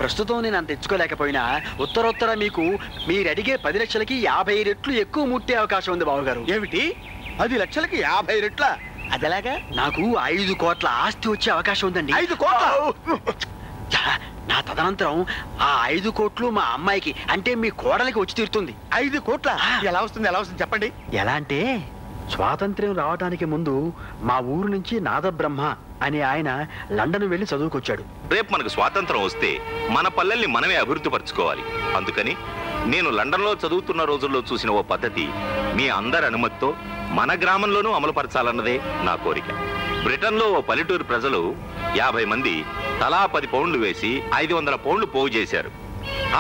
ప్రస్తుతం నేను అంత తెచ్చుకోలేకపోయినా ఉత్తరోత్తర మీకు మీరు అడిగే 10 లక్షలకి 50 రెట్లు ఎక్కువ ముట్టే అవకాశం ఉంది బావగారు. ఏమిటి 10 లక్షలకి 50 రెట్ల? అదేలాగా? నాకు 5 కోట్ల ఆస్తి వచ్చే అవకాశం ఉందండి. 5 కోట్ల? నా తదనంతరం ఆ 5 కోట్లు మా అమ్మాయికి అంటే మీ కోడలికి వచ్చి తీరుతుంది. 5 కోట్ల? ఎలా వస్తుంది చెప్పండి. ఎలా అంటే స్వాతంత్ర్యం రావడానికి ముందు మా ఊరు నుంచి నాదబ్రహ్మ అనే ఆయన లండన్ వెళ్లి చదువుకొచ్చాడు. రేపు మనకు స్వాతంత్రం వస్తే మన పల్లెల్ని మనమే అభివృద్ధి పరచుకోవాలి. అందుకని నేను లండన్లో చదువుతున్న రోజుల్లో చూసిన ఓ పద్ధతి మీ అందరి అనుమతితో మన గ్రామంలోనూ అమలుపరచాలన్నదే నా కోరిక. బ్రిటన్లో ఓ పల్లెటూరు ప్రజలు 50 మంది తలా 10 పౌండ్లు వేసి 500 పౌండ్లు పోగు చేశారు.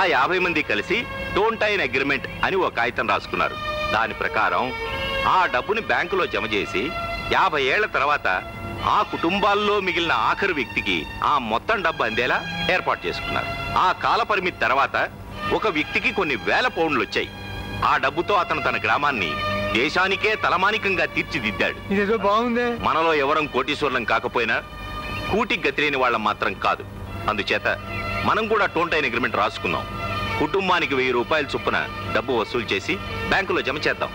ఆ 50 మంది కలిసి డోంట్ టైన్ అగ్రిమెంట్ అని ఓ కాగితం రాసుకున్నారు. దాని ప్రకారం ఆ డబ్బుని బ్యాంకులో జమ చేసి 50 ఏళ్ల తర్వాత ఆ కుటుంబాల్లో మిగిలిన ఆఖరి వ్యక్తికి ఆ మొత్తం డబ్బు అందేలా ఏర్పాటు చేసుకున్నారు. ఆ కాల పరిమితి తర్వాత ఒక వ్యక్తికి కొన్ని వేల పౌండ్లు వచ్చాయి. ఆ డబ్బుతో అతను తన గ్రామాన్ని దేశానికే తలమానికంగా తీర్చిదిద్దాడు. ఇదేదో బాగుంది. మనలో ఎవరం కోటీశ్వరులం కాకపోయినా కూటికి గతిలేని వాళ్ళం మాత్రం కాదు. అందుచేత మనం కూడా టోంటైన్ అగ్రిమెంట్ రాసుకుందాం. కుటుంబానికి 1000 రూపాయల చొప్పున డబ్బు వసూలు చేసి బ్యాంకులో జమ చేద్దాం.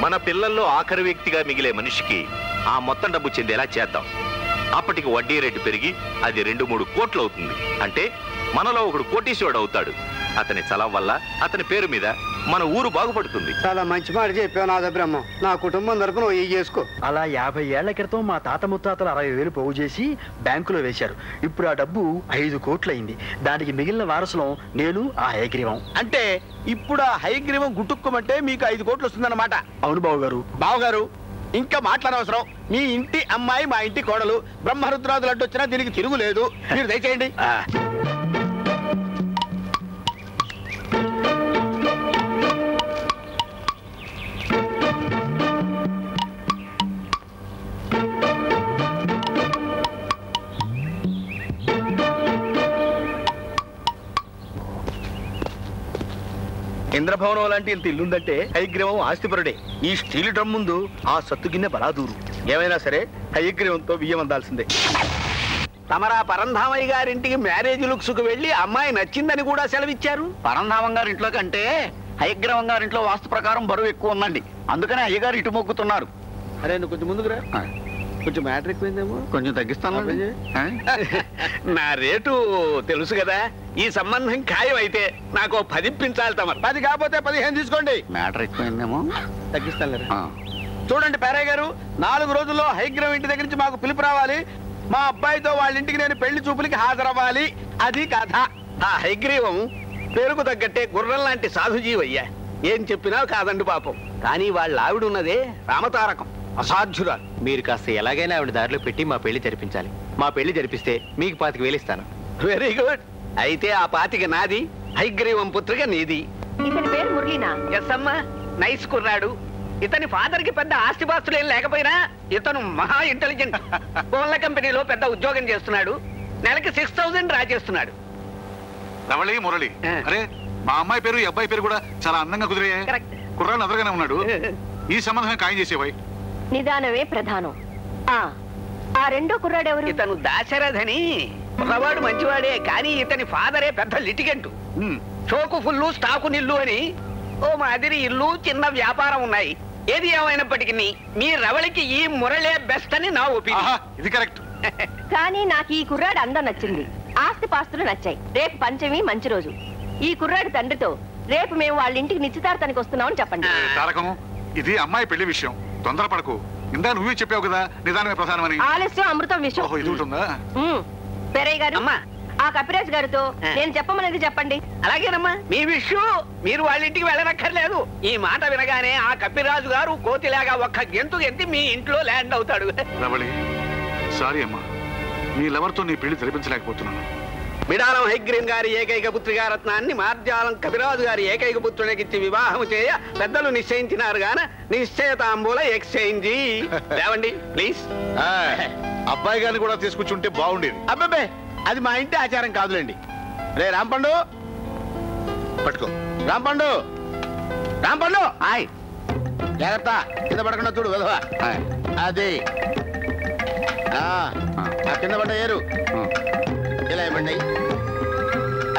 మన పిల్లల్లో ఆఖరి వ్యక్తిగా మిగిలే మనిషికి ఆ మొత్తం డబ్బు చెందేలా చేద్దాం. అప్పటికి వడ్డీ రేటు పెరిగి అది 2-3 కోట్లు అవుతుంది. అంటే మనలో ఒకడు కోటీశ్వరుడు అవుతాడు. అతని చలం వల్ల అతని పేరు మీద మన ఊరు బాగుపడుతుంది. చాలా మంచి మాట చెప్పావు నాదబ్రహ్మ. నా కుటుంబం తరపున ఓ చేసుకో. అలా 50 ఏళ్ల క్రితం మా తాత ముత్తాతలు 60,000 పోగు చేసి బ్యాంకులో వేశారు. ఇప్పుడు ఆ డబ్బు 5 కోట్లయింది. దానికి మిగిలిన వారసులం నేను, ఆ హయగ్రీవం. అంటే ఇప్పుడు ఆ హయగ్రీవం గుట్టుకోమంటే మీకు 5 కోట్లు వస్తుందన్నమాట. అవును బావగారు. బావగారు ఇంకా మాట్లాడవసరం. మీ ఇంటి అమ్మాయి మా ఇంటి కోడలు, బ్రహ్మరుద్రాదులు అడ్డు వచ్చినా దీనికి తిరుగులేదు. మీరు దయచేయండి. ఇంద్రభవనం లాంటి ఇంత ఇల్లుందంటే హయగ్రీవం ఆస్తిపరుడే. ఈ స్టీల్ డ్రమ్ ముందు ఆ సత్తు గిన్నె బలాదూరు. ఏమైనా సరే హయగ్రీవంతో బియ్యం అందాల్సిందే. తమరా పరంధామయ్య గారింటికి మ్యారేజ్ లుక్స్ కు వెళ్లి అమ్మాయి నచ్చిందని కూడా సెలవిచ్చారు. పరంధామం గారింట్లో కంటే హయగ్రీవం గారింట్లో వాస్తు ప్రకారం బరువు ఎక్కువ ఉందండి. అందుకనే అయ్యగారు ఇటు మొక్కుతున్నారు. అరే నువ్వు కొంచెం ముందుకురా. కొంచెం మ్యాటర్ ఎక్కువైందేమో. కొంచెం తగ్గిస్తాను. నా రేటు తెలుసు కదా. ఈ సంబంధం ఖాయం అయితే నాకు 10 ఇప్పించాలి. తమరు 10 కాకపోతే 15 తీసుకోండి. మ్యాటర్ ఎక్కువైందేమో. తగ్గిస్తాను. చూడండి పేరయ్య గారు, 4 రోజుల్లో హయగ్రీవం ఇంటి దగ్గర నుంచి మాకు పిలుపు రావాలి. మా అబ్బాయితో వాళ్ళ ఇంటికి నేను పెళ్లి చూపులకి హాజరవ్వాలి. అది కథ. ఆ హయగ్రీవం పేరుకు తగ్గట్టే గుర్రం లాంటి సాధుజీవయ్యా. ఏం చెప్పినా కాదండి పాపం. కానీ వాళ్ళ ఆవిడ ఉన్నదే రామతారకం, అసాధ్యురాలు. మీరు కాస్త ఎలాగైనా ఆవిడ దారిలో పెట్టి మా పెళ్లి జరిపించాలి. మా పెళ్లి జరిపిస్తే మీకు 25,000 ఇస్తాను. Very good. అయితే ఆ 25 నాది, హయగ్రీవం పుత్రిక నీది. ఇతని పేరు మురళీనా? ఎస్ అమ్మా, నైస్ కుర్రాడు. ఇతని ఫాదర్ కి పెద్ద ఆస్తిపాస్తులు ఏం లేకపోయినా ఇతను మహా ఇంటెలిజెంట్. ఫోన్ల కంపెనీలో పెద్ద ఉద్యోగం చేస్తున్నాడు. నెలకి 6,000 డ్రా చేస్తున్నాడు. రవళి మురళి, అరే మా అమ్మాయి పేరు ఈ అబ్బాయి పేరు కూడా చాలా అందంగా కుదిరే. కుర్రాడు అదరగానే ఉన్నాడు. ఈ సంబంధం ఖాయం చేసేవాయి. నిదానమే ప్రధానం. ఆ రెండో కుర్రాడెవరు? ఇతను దాశరథని. కుర్రవాడు మంచివాడే, కానీ ఇతని ఫాదరే పెద్ద లిటిగెంట్. షోకు ఫుల్లు, స్టాకు నిల్లు అని ఓ మాదిరి ఇల్లు, చిన్న వ్యాపారం ఉన్నాయి. ఏది ఏమైనప్పటికీ మీ రవళికి ఈ మురళే బెస్ట్ అని నా ఒపీనియన్. ఇది కరెక్ట్. కానీ నాకు ఈ కుర్రాడు అందం నచ్చింది, ఆస్తి పాస్తులు నచ్చాయి. రేపు పంచమి మంచి రోజు. ఈ కుర్రాడి తండ్రితో రేపు మేము వాళ్ళ ఇంటికి నిశ్చితార్థానికి వస్తున్నామని చెప్పండి. తారకం, ఇది అమ్మాయి పెళ్లి విషయం, తొందరపడకు. ఇందా నువ్వే చెప్పావు కదా నిదానమే ప్రధానమని. ఆలస్యం అమృతం విషయం. ఓహో, ఇది ఉంటుందా? పెరయ్య గారు, ఆ కపిరాజ్ గారితో నేను చెప్పమనేది చెప్పండి. అలాగేనమ్మా, మీ విషయం మీరు వాళ్ళ ఇంటికి వెళ్ళనక్కర్లేదు. ఈ మాట వినగానే ఆ కపిరాజు గారు కోతిలాగా ఒక్క గెంతు గెంతి మీ ఇంట్లో ల్యాండ్ అవుతాడు. రవళి, సారీ అమ్మా, నీ లవర్తో నీ పెళ్లి జరిపించలేకపోతున్నాను. బిడాలం హైగ్రీన్ గారి ఏకైక పుత్రిగా రత్నాన్ని మార్జాలం కపిరాజు గారి ఏకైక పుత్రుడికిచ్చి వివాహం చేయ పెద్దలు నిశ్చయించినారు గాన నిశ్చయతాంబూల ఎక్స్చేంజ్ లేవండి ప్లీజ్. అబ్బాయి గారిని కూడా తీసుకొచ్చుంటే బాగుండేది. అబ్బాబే అది మా ఇంటి ఆచారం కాదులేండి. రే రాంపండు పట్టుకో. రాంపండు హాయ్ జాగ్రత్త కింద పడకుండా చూడు వెధవా. అది కింద పడ్డ ఏరు ఇలా ఇవ్వండి,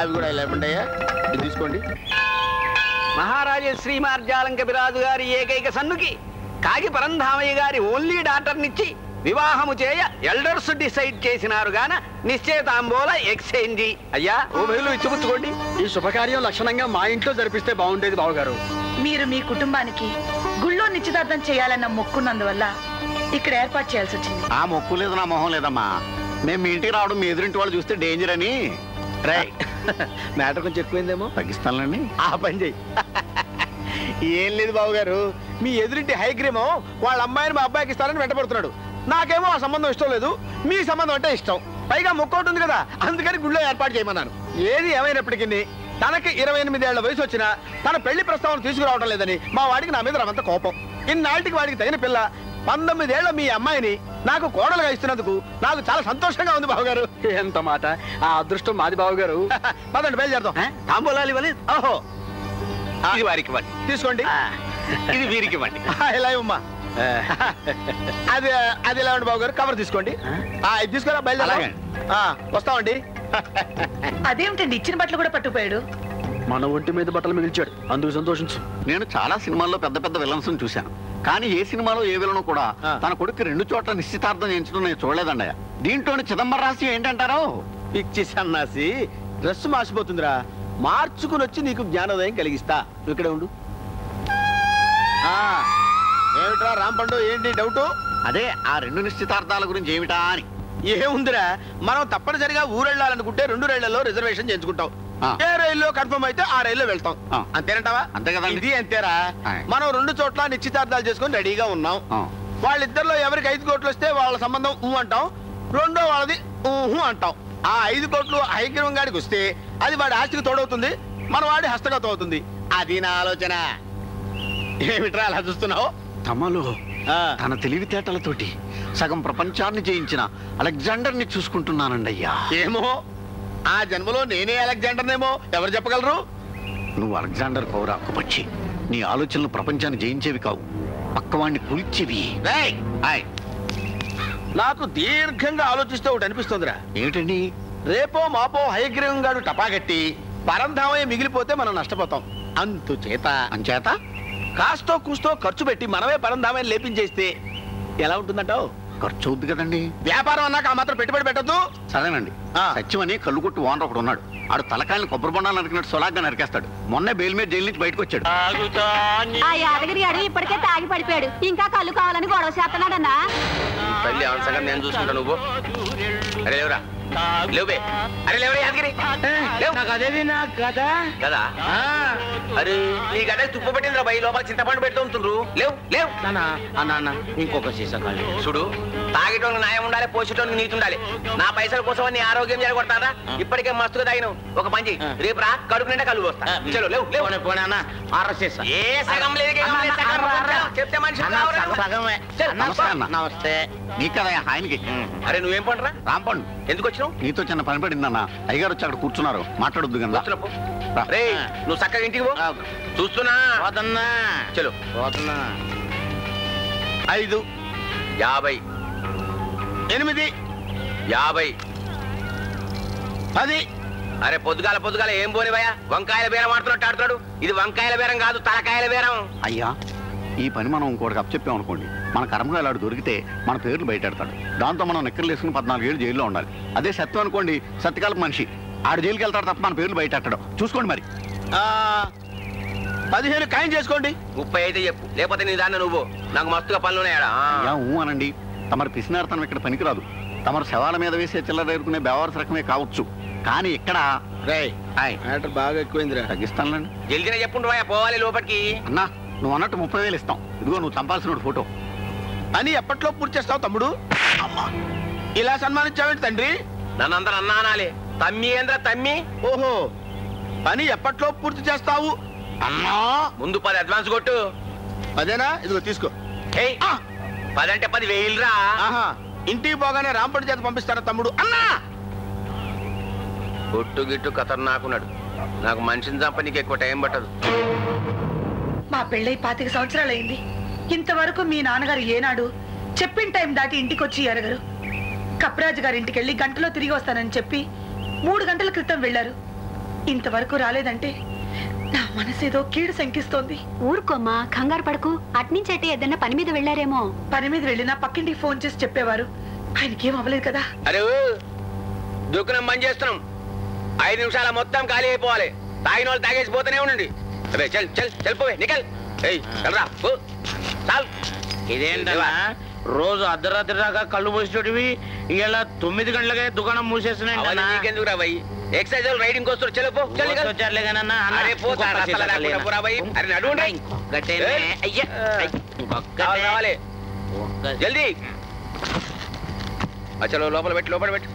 అవి కూడా ఇలా ఇవ్వండి. అయ్యా ఇది తీసుకోండి. మహారాజా శ్రీ మార్జాలం కపిరాజు గారి ఏకైక సన్నుకి కాగి పరంధామయ్య గారి ఓన్లీ డాటర్నిచ్చి వివాహము చేయ ఎల్డర్స్ డిసైడ్ చేసినారు గాన నిశ్చయతాంబూల ఎక్స్చేంజ్. అయ్యా ఉభయులు ఇచ్చిపుచ్చుకోండి. ఈ శుభకార్యం లక్షణంగా మా ఇంట్లో జరిపిస్తే బాగుండేది బావగారు. మీరు మీ కుటుంబానికి గుళ్ళో నిశ్చితార్థం చేయాలన్న మొక్కున్నందువల్ల ఇక్కడ ఏర్పాటు చేయాల్సి వచ్చింది. ఆ మొక్కు లేదు, నా మొహం లేదమ్మా. మేము మీ ఇంటికి రావడం మీ ఎదురింటి వాళ్ళు చూస్తే డేంజర్ అని. మ్యాటర్ కొంచెం ఎక్కువైందేమో, తగ్గిస్తానులేండి. ఆ పని చెయ్యి. ఏం లేదు బాబు గారు, మీ ఎదురింటి హైగ్రీమో వాళ్ళ అమ్మాయిని మా అబ్బాయికి ఇస్తారని వెంటబడుతున్నాడు. నాకేమో ఆ సంబంధం ఇష్టం లేదు, మీ సంబంధం అంటే ఇష్టం. పైగా మొక్కోటి ఉంది కదా, అందుకని గుళ్ళో ఏర్పాటు చేయమన్నాను. ఏది ఏమైనప్పటికీ తనకి 28 ఏళ్ల వయసు వచ్చినా తన పెళ్లి ప్రస్తావన తీసుకురావడం లేదని మా వాడికి నా మీద రమంత కోపం. ఇన్నాళ్ళకి వాడికి తగిన పిల్ల 19 ఏళ్ల మీ అమ్మాయిని నాకు కోడలుగా ఇస్తున్నందుకు నాకు చాలా సంతోషంగా ఉంది బావగారు. ఎంత మాట, ఆ అదృష్టం మాది బావగారు. పదండి బయలుదేరదాం. తాంబూలాలు ఇవ్వాలి. ఓహో ఇది వారికి ఇవ్వండి, తీసుకోండి. ఇది వీరికి ఇవ్వండి. ఇలా ఇవ్వమ్మా. అది అది ఎలా ఉండి బావగారు, కవర్ తీసుకోండి. ఇది తీసుకోరా, బయలుదేరా. వస్తామండి. అదేమిటండి ఇచ్చిన బట్టలు కూడా పట్టుకుపోయాడు. మన ఒంటి మీద బట్టలు మిగిల్చాడు, అందుకు సంతోషించు. నేను చాలా సినిమాల్లో పెద్ద పెద్ద విలన్స్ చూశాను, కానీ ఏ సినిమాలో ఏ విలను కూడా తన కొడుకు 2 చోట్ల నిశ్చితార్థం చేయించడం నేను చూడలేదండి. దీంట్లో చిదంబరం రహస్యం ఏంటంటారు? పిచ్చి సన్నాసి, డ్రెస్ మార్చిపోతుందిరా. మార్చుకుని వచ్చి నీకు జ్ఞానోదయం కలిగిస్తా. నువ్వు ఇక్కడే ఉండు. ఏమిట్రా రాంపండు, ఏంటి డౌట్? అదే ఆ 2 నిశ్చితార్థాల గురించి ఏమిటా అని. ఏముందిరా, మనం తప్పనిసరిగా ఊరెళ్ళాలనుకుంటే 2 రైళ్లలో రిజర్వేషన్ చేయించుకుంటాం. ఏ రైల్లో కన్ఫర్మ్ అయితే ఆ రైల్లో వెళ్తాం. అంతేనంటావా? అంతే కదా. ఇది అంతేరా. మనం 2 చోట్ల నిశ్చితార్థాలు చేసుకుని రెడీగా ఉన్నాం. వాళ్ళిద్దరిలో ఎవరికి 5 కోట్లు వస్తే వాళ్ళ సంబంధం అంటాం, రెండో వాళ్ళది అంటాం. ఆ 5 కోట్లు హైగ్రీవం గాడికి వస్తే అది వాడి ఆస్తికి తోడవుతుంది, మన వాడి హస్తగతం అవుతుంది. అది నా ఆలోచన. ఏమిట్రా అలా చూస్తున్నావు? తమలో తన తెలివితేటలతోటి సగం ప్రపంచాన్ని జయించిన అలెగ్జాండర్ ని చూసుకుంటున్నానండి అయ్యా. ఏమో ఆ జన్మలో నేనే అలెగ్జాండర్నేమో, ఎవరు చెప్పగలరు? నువ్వు అలెగ్జాండర్ పౌర అక్కుపక్షి. నీ ఆలోచనలు ప్రపంచాన్ని జయించేవి కావు, పక్కవాణ్ణి కూల్చేవి. నాకు దీర్ఘంగా ఆలోచిస్తే ఒకటి అనిపిస్తుందిరా. ఏమిటండి? రేపో మాపో హయగ్రీవం గాడు టపాగట్టి పరంధామయ్య మిగిలిపోతే మనం నష్టపోతాం. అంచేత కాస్తో కూస్తో ఖర్చు పెట్టి మనమే పరంధామయ్య లేపించేస్తే ఎలా ఉంటుందంటావు? ఖర్చు అవుద్ది కదండి. వ్యాపారం అన్నాక ఆ మాత్రం పెట్టుబడి పెట్టద్దు. సరేనండి. సత్యమని కళ్ళు కొట్టు ఓనర్ ఒకడు ఉన్నాడు. ఆడు తలకాయలను కొబ్బరి బొండాలు నరికినట్టు సొలాగ్గా నరికేస్తాడు. మొన్నే బెయిల్ మీద జైలు నుంచి బయటకు వచ్చాడు. ఆ యాదగిరి గారు ఇప్పటికే తాగి పడిపోయాడు, ఇంకా కళ్ళు కావాలని గొడవ చేస్తున్నాడన్నా. తల్లి అవన సంగతి నేను చూసుకుంటా, నువ్వు అరే లేవురా. లేవుబే, అరే లేవరా యాదగిరి. అదేది నా గద కదా. అరే నీ గడ తుప్పు పట్టిందిరా బై, లోపల చింతపండు పెడుతూ ఉంటుండ్రు. లేవు లేవు అన్న ఇంకొక సీసా కాదు. చూడు, తాగేటోనికి న్యాయం ఉండాలి, పోసేటోనికి నీతి ఉండాలి. నా పైసల కోసం నీ ఆరోగ్యం జరగొడతారా? ఇప్పటికే మస్తుగా తాగినావు. ఒక పంచి రేపు రా, కడుపు నిండా కళ్ళు పోస్తా. చలో లేవు లేవు. పోనీ అన్న ఆర్ఎస్ఎస్ ఏ సగం లేదు చెప్తే మనిషి నమస్తే. నీకు కదా ఆయనకి. అరే నువ్వేం పండురా? రాంపండు. ఎందుకు వచ్చినావు? నీతో చిన్న పని పడిందన్న. అయ్యగారు వచ్చి అక్కడ కూర్చున్నారు, మాట్లాడొద్దు కదా. రే నువ్వు చక్కగా ఇంటికి పో. చూస్తున్నా. చలో 5 50 8 50 10. అరే పొద్దుగాల ఏం పోనివయ్యా? వంకాయల బేరం ఆడుతున్నట్టు ఆడుతున్నాడు. ఇది వంకాయల బేరం కాదు, తలకాయల బేరం. అయ్యా ఈ పని మనం ఇంకోటికి అప్పచెప్పామనుకోండి, మన కర్మగా ఆడు దొరికితే మన పేర్లు బయటెడతాడు. దాంతో మనం నెక్కర్లు వేసుకుని 14 ఏళ్ళు జైల్లో ఉండాలి. అదే సత్యం అనుకోండి, సత్యకాలపు మనిషి ఆడు జైలుకి వెళ్తాడు తప్ప మన పేర్లు బయటెట్టడం. చూసుకోండి మరి. 15 ఖాయం చేసుకోండి. 30 అయితే చెప్పు, లేకపోతే నీ దాన్ని నువ్వు. నాకు మస్తుగా పనులు ఉన్నాయా? అనండి. తమరు పిసినారతనం ఇక్కడ పనికిరాదు. తమరు శవాల మీద వేసే చిల్లర ఎదుర్కొనే బేవారసు రకమే కావచ్చు, కానీ ఇక్కడ బాగా ఎక్కువైందిరా. తగ్గిస్తానులేండి. జల్దీనే చెప్పుంటు పోవాలి లోపలికి. అన్నా నువ్వు అన్నట్టు 30,000 ఇస్తాం. ఇదిగో నువ్వు చంపాల్సిన ఫోటో అని ఎప్పట్లో పూర్తి చేస్తావు తమ్ముడు? ఇలా సన్మానించావేంటి తండ్రి? నన్ను అందరూ అన్నా అనాలి. తమ్మి ఏంద్ర తమ్మి? ఓహో, పని ఎప్పట్లో పూర్తి చేస్తావు అన్నా? ముందు 10 అడ్వాన్స్ కొట్టు. అదేనా? ఇదిగో తీసుకో. 10 అంటే 10,000 రా. ఇంటికి పోగానే రాంపడి చేత పంపిస్తారా తమ్ముడు? అన్నా కొట్టు గిట్టు ఖతర్నాకున్నాడు. నాకు మనిషిని చంపనీకి ఎక్కువ టైం పట్టదు. మా పెళ్ళై 25 సంవత్సరాలైంది. ఇంతవరకు మీ నాన్నగారు ఏనాడు చెప్పిన టైం దాటి ఇంటికి వచ్చి ఎరగరు. కప్రాజు గారి ఇంటికి వెళ్ళి గంటలో తిరిగి వస్తానని చెప్పి 3 గంటల క్రితం వెళ్లారు. ఇంతవరకు రాలేదంటే నా మనసేదో కీడు శంకిస్తోంది. ఊరుకోమ్మా, కంగారు పడకు. అట్నుంచి అంటే ఏదన్నా పని మీద వెళ్ళారేమో. పని మీద వెళ్ళినా పక్కింటికి ఫోన్ చేసి చెప్పేవారు. ఆయనకేం అవ్వలేదు కదా. అరే దుఃఖనం బంద్ చేస్తున్నాం. 5 నిమిషాల మొత్తం ఖాళీ అయిపోవాలి. తాగిన వాళ్ళు తాగేసి పోతూనే ఉండండి. అరే చల్ చల్ చల్పోవే నికల్. చల్రా చాల్. ఇదేంటన్నా రోజు అర్ధరాత్రి దాకా కళ్ళు మూసేటివి, ఇలా 9 గంటలకే దుకాణం మూసేస్తున్నాయి. నీకెందుకు రా భయ్? ఎక్సైజ్ రైడింగ్ వస్తారు. చలో వచ్చారులే కానీ కావాలి. జల్దీ చలో లోపల పెట్టి లోపల పెట్టి.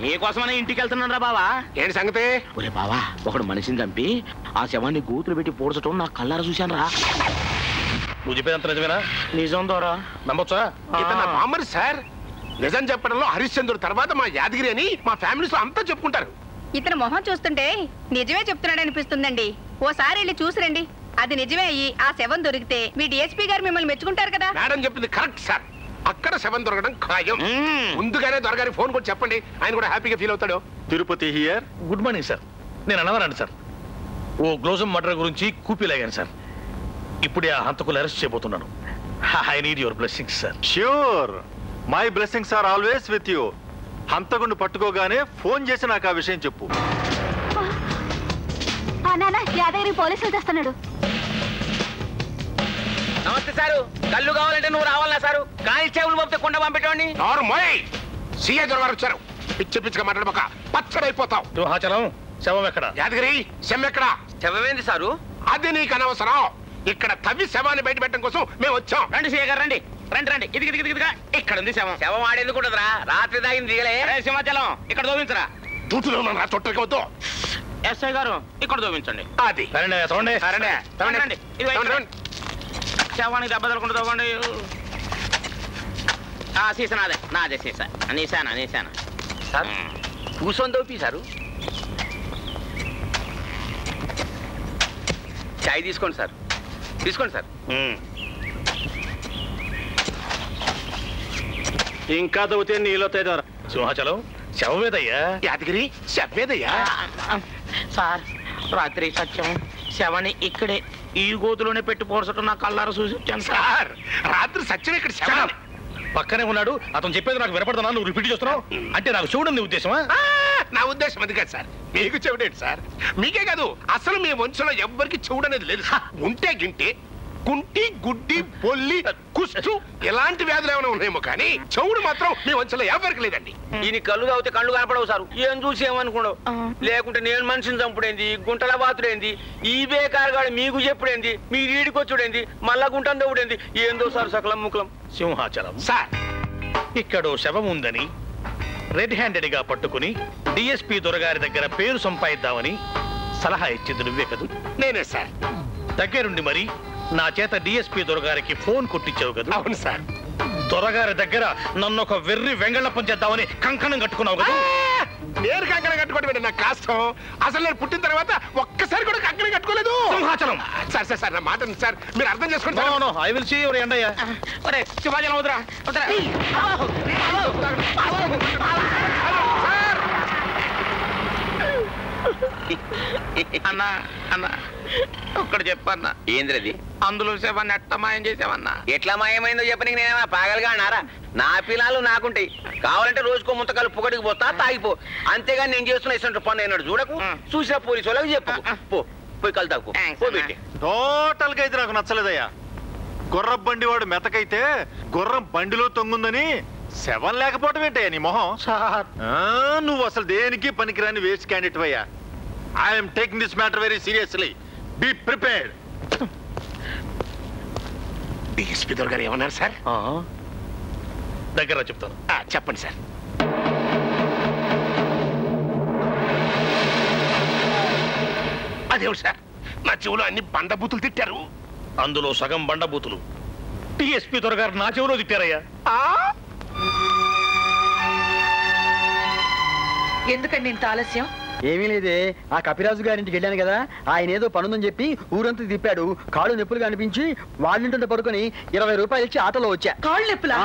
నీకోసమనే ఇంటికి వెళ్తున్నాను రా బావా. ఏంటి సంగతి? ఒరే బావా, ఒకడు మనిషిని చంపి ఆ శవాన్ని గూతులు పెట్టి పోడ్చటం నా కళ్ళారా చూశాను రా. నువ్వు చెప్పేదంత నిజమేనా? నిజం ద్వారా నమ్మొచ్చా? మామూలు సార్, నిజం చెప్పడంలో హరిశ్చంద్రుడు తర్వాత మా యాదగిరి అని మా ఫ్యామిలీస్ లో అంతా చెప్పుకుంటారు. ఇతను మొహం చూస్తుంటే నిజమే చెప్తున్నాడు అనిపిస్తుందండి. ఓసారి వెళ్ళి చూసిరండి. అది నిజమే అయ్యి ఆ శవం దొరికితే మీ డిఎస్పీ గారు మిమ్మల్ని మెచ్చుకుంటారు కదా. మేడం చెప్పింది కరెక్ట్ సార్. అక్కడ శవం దొరకడం ఖాయం. ముందుగానే దొరగారి ఫోన్ కూడా చెప్పండి, ఆయన కూడా హ్యాపీగా ఫీల్ అవుతాడు. Tirupati here. Good morning sir. నేను అన్నవరండి సార్. ఓ గ్లోజం మర్డర్ గురించి కూపీలాగాను సార్. ఇప్పుడే ఆ హంతకులు అరెస్ట్ చేయబోతున్నాను. I need your blessings sir. Sure, my blessings are always with you. హంతకుడిని పట్టుకోగానే ఫోన్ చేసి నాకు ఆ విషయం చెప్పు. నాన్న, యాదగిరి పోలీసులు తెస్తున్నాడు. నమస్తే సారు. కళ్ళు కావాలంటే నువ్వు రావాలా సారు? కానిస్టేబుల్ పంపితే కొండ పంపేటోండి. సీఏ దొరగారు వచ్చారు. పిచ్చి పిచ్చిగా మాట్లాడబోక పచ్చడైపోతావు. సింహాచలం శవం ఎక్కడ? యాదగిరి శవం ఎక్కడ? శవమేంది సారు? అది నీకు అనవసరం. ఇక్కడ తవ్వి శవాన్ని బయట పెట్టడం కోసం మేము వచ్చాం. రండి సీఏ గారు రండి. రండి రండి. ఇది ఇక్కడ ఉంది శవం. శవం ఆడేందుకు ఉంటుందిరా? రాత్రి తాగింది దిగలే. సింహాచలం ఇక్కడ దోవించరా. డ్యూటీలో ఉన్నా చొట్టకి వద్దు. ఎస్ఐ గారు ఇక్కడ దోవించండి. అది శవానికి దెబ్బ తలకుండా తవ్వండి. సీసా నాదే సీసా. నీసానా సార్ కూర్చొని దోపి సారు. చాయ్ తీసుకోండి సార్. తీసుకోండి సార్. ఇంకా దవ్వుతే నీళ్ళు తేదారా. సింహాచలం శవమేదయ్యా? యాదగిరి శవమేదయ్యా? సార్ రాత్రి సత్యం శవాన్ని ఇక్కడే ఈ గోతులోనే పెట్టి పోర్చడం నా కళ్ళారా చూసి వచ్చాను సార్. రాత్రి సత్యం ఇక్కడ శవం పక్కనే ఉన్నాడు. అతను చెప్పేది నాకు వినపడుతున్నా, నువ్వు రిపీట్ చేస్తున్నావు. అంటే నాకు చూడండి ఉద్దేశమా? నా ఉద్దేశం అది కాదు సార్. మీకు చెవుడేంటి సార్? మీకే కాదు, అసలు మీ వంశంలో ఎవ్వరికి చెవుడనేది లేదు. ఉంటే గింటే కుంటి గుడ్డి బొల్లి కుష్టు ఇలాంటి వ్యాధులు ఏమైనా ఉన్నాయేమో కానీ చెవుడు మాత్రం మీ వంశంలో ఎవరికి లేదండి. దీని కళ్ళు తాగితే కళ్ళు కనపడవు సారు. ఏం చూసి ఏమనుకున్నావు? లేకుంటే నేను మనిషిని చంపుడేంది, గుంటల బాతుడేంది, ఈ బేకారుగాడు మీకు చెప్పుడేంది, మీ వీడికొచ్చుడేంది, మళ్ళా గుంటను దవ్వుడేంది, ఏందో సార్ సకలం ముక్కలం. సింహాచలం సార్, ఇక్కడ శవం ఉందని రెడ్ హ్యాండెడ్ గా పట్టుకుని డిఎస్పీ దొరగారి దగ్గర పేరు సంపాదిద్దామని సలహా ఇచ్చింది నువ్వే కదూ? నేనే సార్. దగ్గరుండి మరి నా చేత డిఎస్పీ దొరగారికి ఫోన్ కొట్టించావు కదా? అవును సార్. దొరగారి దగ్గర నన్ను ఒక వెర్రి వెంగళప్పం చేద్దామని కంకణం కట్టుకున్నావు కదా? నేను కంకణం కట్టుకోవడం నా కష్టం. అసలు నేను పుట్టిన తర్వాత ఒక్కసారి కూడా కంకణం కట్టుకోలేదు. సింహాచలం. సార్ సార్ సార్ నా మాట సార్, మీరు అర్థం చేసుకోండి. ఐ విల్ సీ యువర్ ఎండయ్య. ఒరే సింహాచలం వదరా వదరా. అన్నా అన్నా ఒక్కడు చెప్పన్నా. ఏంద్రది? అందులో సేవన్ని ఎట్లా మాయం చేసావన్నా? ఎట్లా మాయమైందో చెప్పనికి నేనేమా పాగలుగా అన్నారా? నా పిల్లలు నాకుంటాయి. కావాలంటే రోజుకో ముంతకాలు పుక్కడికి పోతా, తాగిపో. అంతేగాని నేను చేస్తున్న ఇష్టం పని అయినాడు చూడకు. చూసిన పోలీసు వాళ్ళకి చెప్పు. పో పోయి కలుతాకు పో పెట్టి. టోటల్ గా అయితే నాకు నచ్చలేదయ్యా. గుర్రం బండి వాడు మెతకైతే గుర్రం బండిలో తొంగుందని శవం లేకపోవటం ఏంటయ్యా నీ మొహం? నువ్వు అసలు దేనికి పనికిరాని వేస్ట్ క్యాండిడేట్ అయ్యా. I'm taking this matter very seriously. Be prepared. DSP దొరగారు ఏమన్నారు సార్? దగ్గర చెప్తాను. చెప్పండి సార్. అదేమిటి సార్, నా చెవులో అన్ని బండబూతులు తిట్టారు. అందులో సగం బండబూతులు డిఎస్పీ దొరగారు నా చెవులో తిట్టారయ్యా. ఎందుకండి ఇంత ఆలస్యం? ఏమీ లేదే, ఆ కపిరాజు గారింటికి వెళ్ళాను కదా, ఆయన ఏదో పనుందని చెప్పి ఊరంతా తిప్పాడు. కాళ్ళు నొప్పులుగా అనిపించి వాళ్ళింటి పడుకొని 20 రూపాయలు ఇచ్చి ఆటోలో వచ్చా. కాళ్ళు నొప్పులా?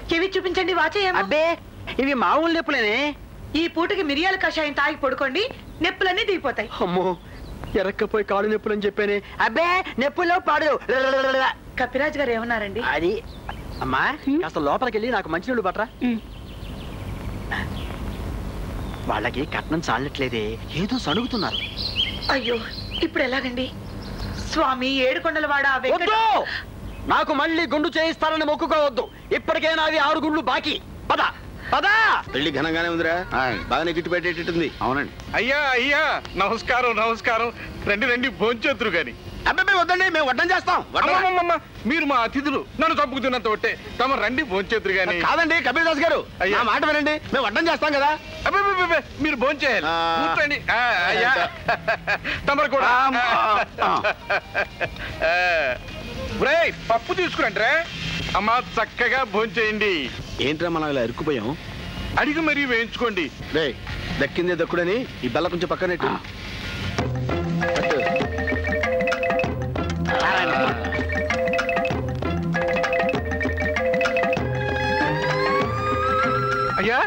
చెవి చూపించండి. వాచేయమ్మా. అబ్బే ఇవి మామూలు నొప్పులేనే. ఈ పూటకి మిరియాల కషాయం తాగి పడుకోండి, నొప్పులన్నీ దిగిపోతాయి. అమ్మో ఎరక్కపోయి కాళ్ళు నొప్పులు అని చెప్పానే. అబ్బే నొప్పుల్లో పాడు. కపిరాజు గారు ఏమన్నారండి? అది అమ్మా కాస్త లోపలికి వెళ్ళి నాకు మంచినీళ్ళు పట్టరా. వాళ్ళకి కట్నం చాలట్లేదే, ఏదో సణుగుతున్నారు. అయ్యో ఇప్పుడు ఎలాగండి? స్వామి ఏడుకొండలవాడ నాకు మళ్ళీ గుండు చేయిస్తారని మొక్కుకోవద్దు. ఇప్పటికే నాది 6 గుండ్లు బాకీ. పద పదా. పెళ్లి ఘనంగానే ఉందిరా, బాగానే గిట్టు పెట్టేటట్టుంది. అవునండి. అయ్యా అయ్యా నమస్కారం నమస్కారం. రండి రండి భోంచేతురు గాని. అబ్బాయి వద్దండి, మేము వడ్డం చేస్తాం. మీరు మా అతిథులు, నన్ను తప్పుకుతున్నంత ఒట్టే. తమ రండి భోంచేతురు గాని. కాదండి కబీర్ దాస్ గారు, నా మాట వినండి, మేము వడ్డం చేస్తాం కదా. అబ్బాయి మీరు భోంచేయాలి. కూర్చోండి. అయ్యా తమరు కూడా. పప్పు తీసుకురండి రా. అమ్మా చక్కగా భోంచేయండి. ఏంట్రా మనం ఇలా ఇరుక్కుపోయాం? అడిగి మరీ వేయించుకోండి. రే దక్కిందే దక్కుడని ఈ బల్ల కొంచెం పక్కనట్టు. అయ్యా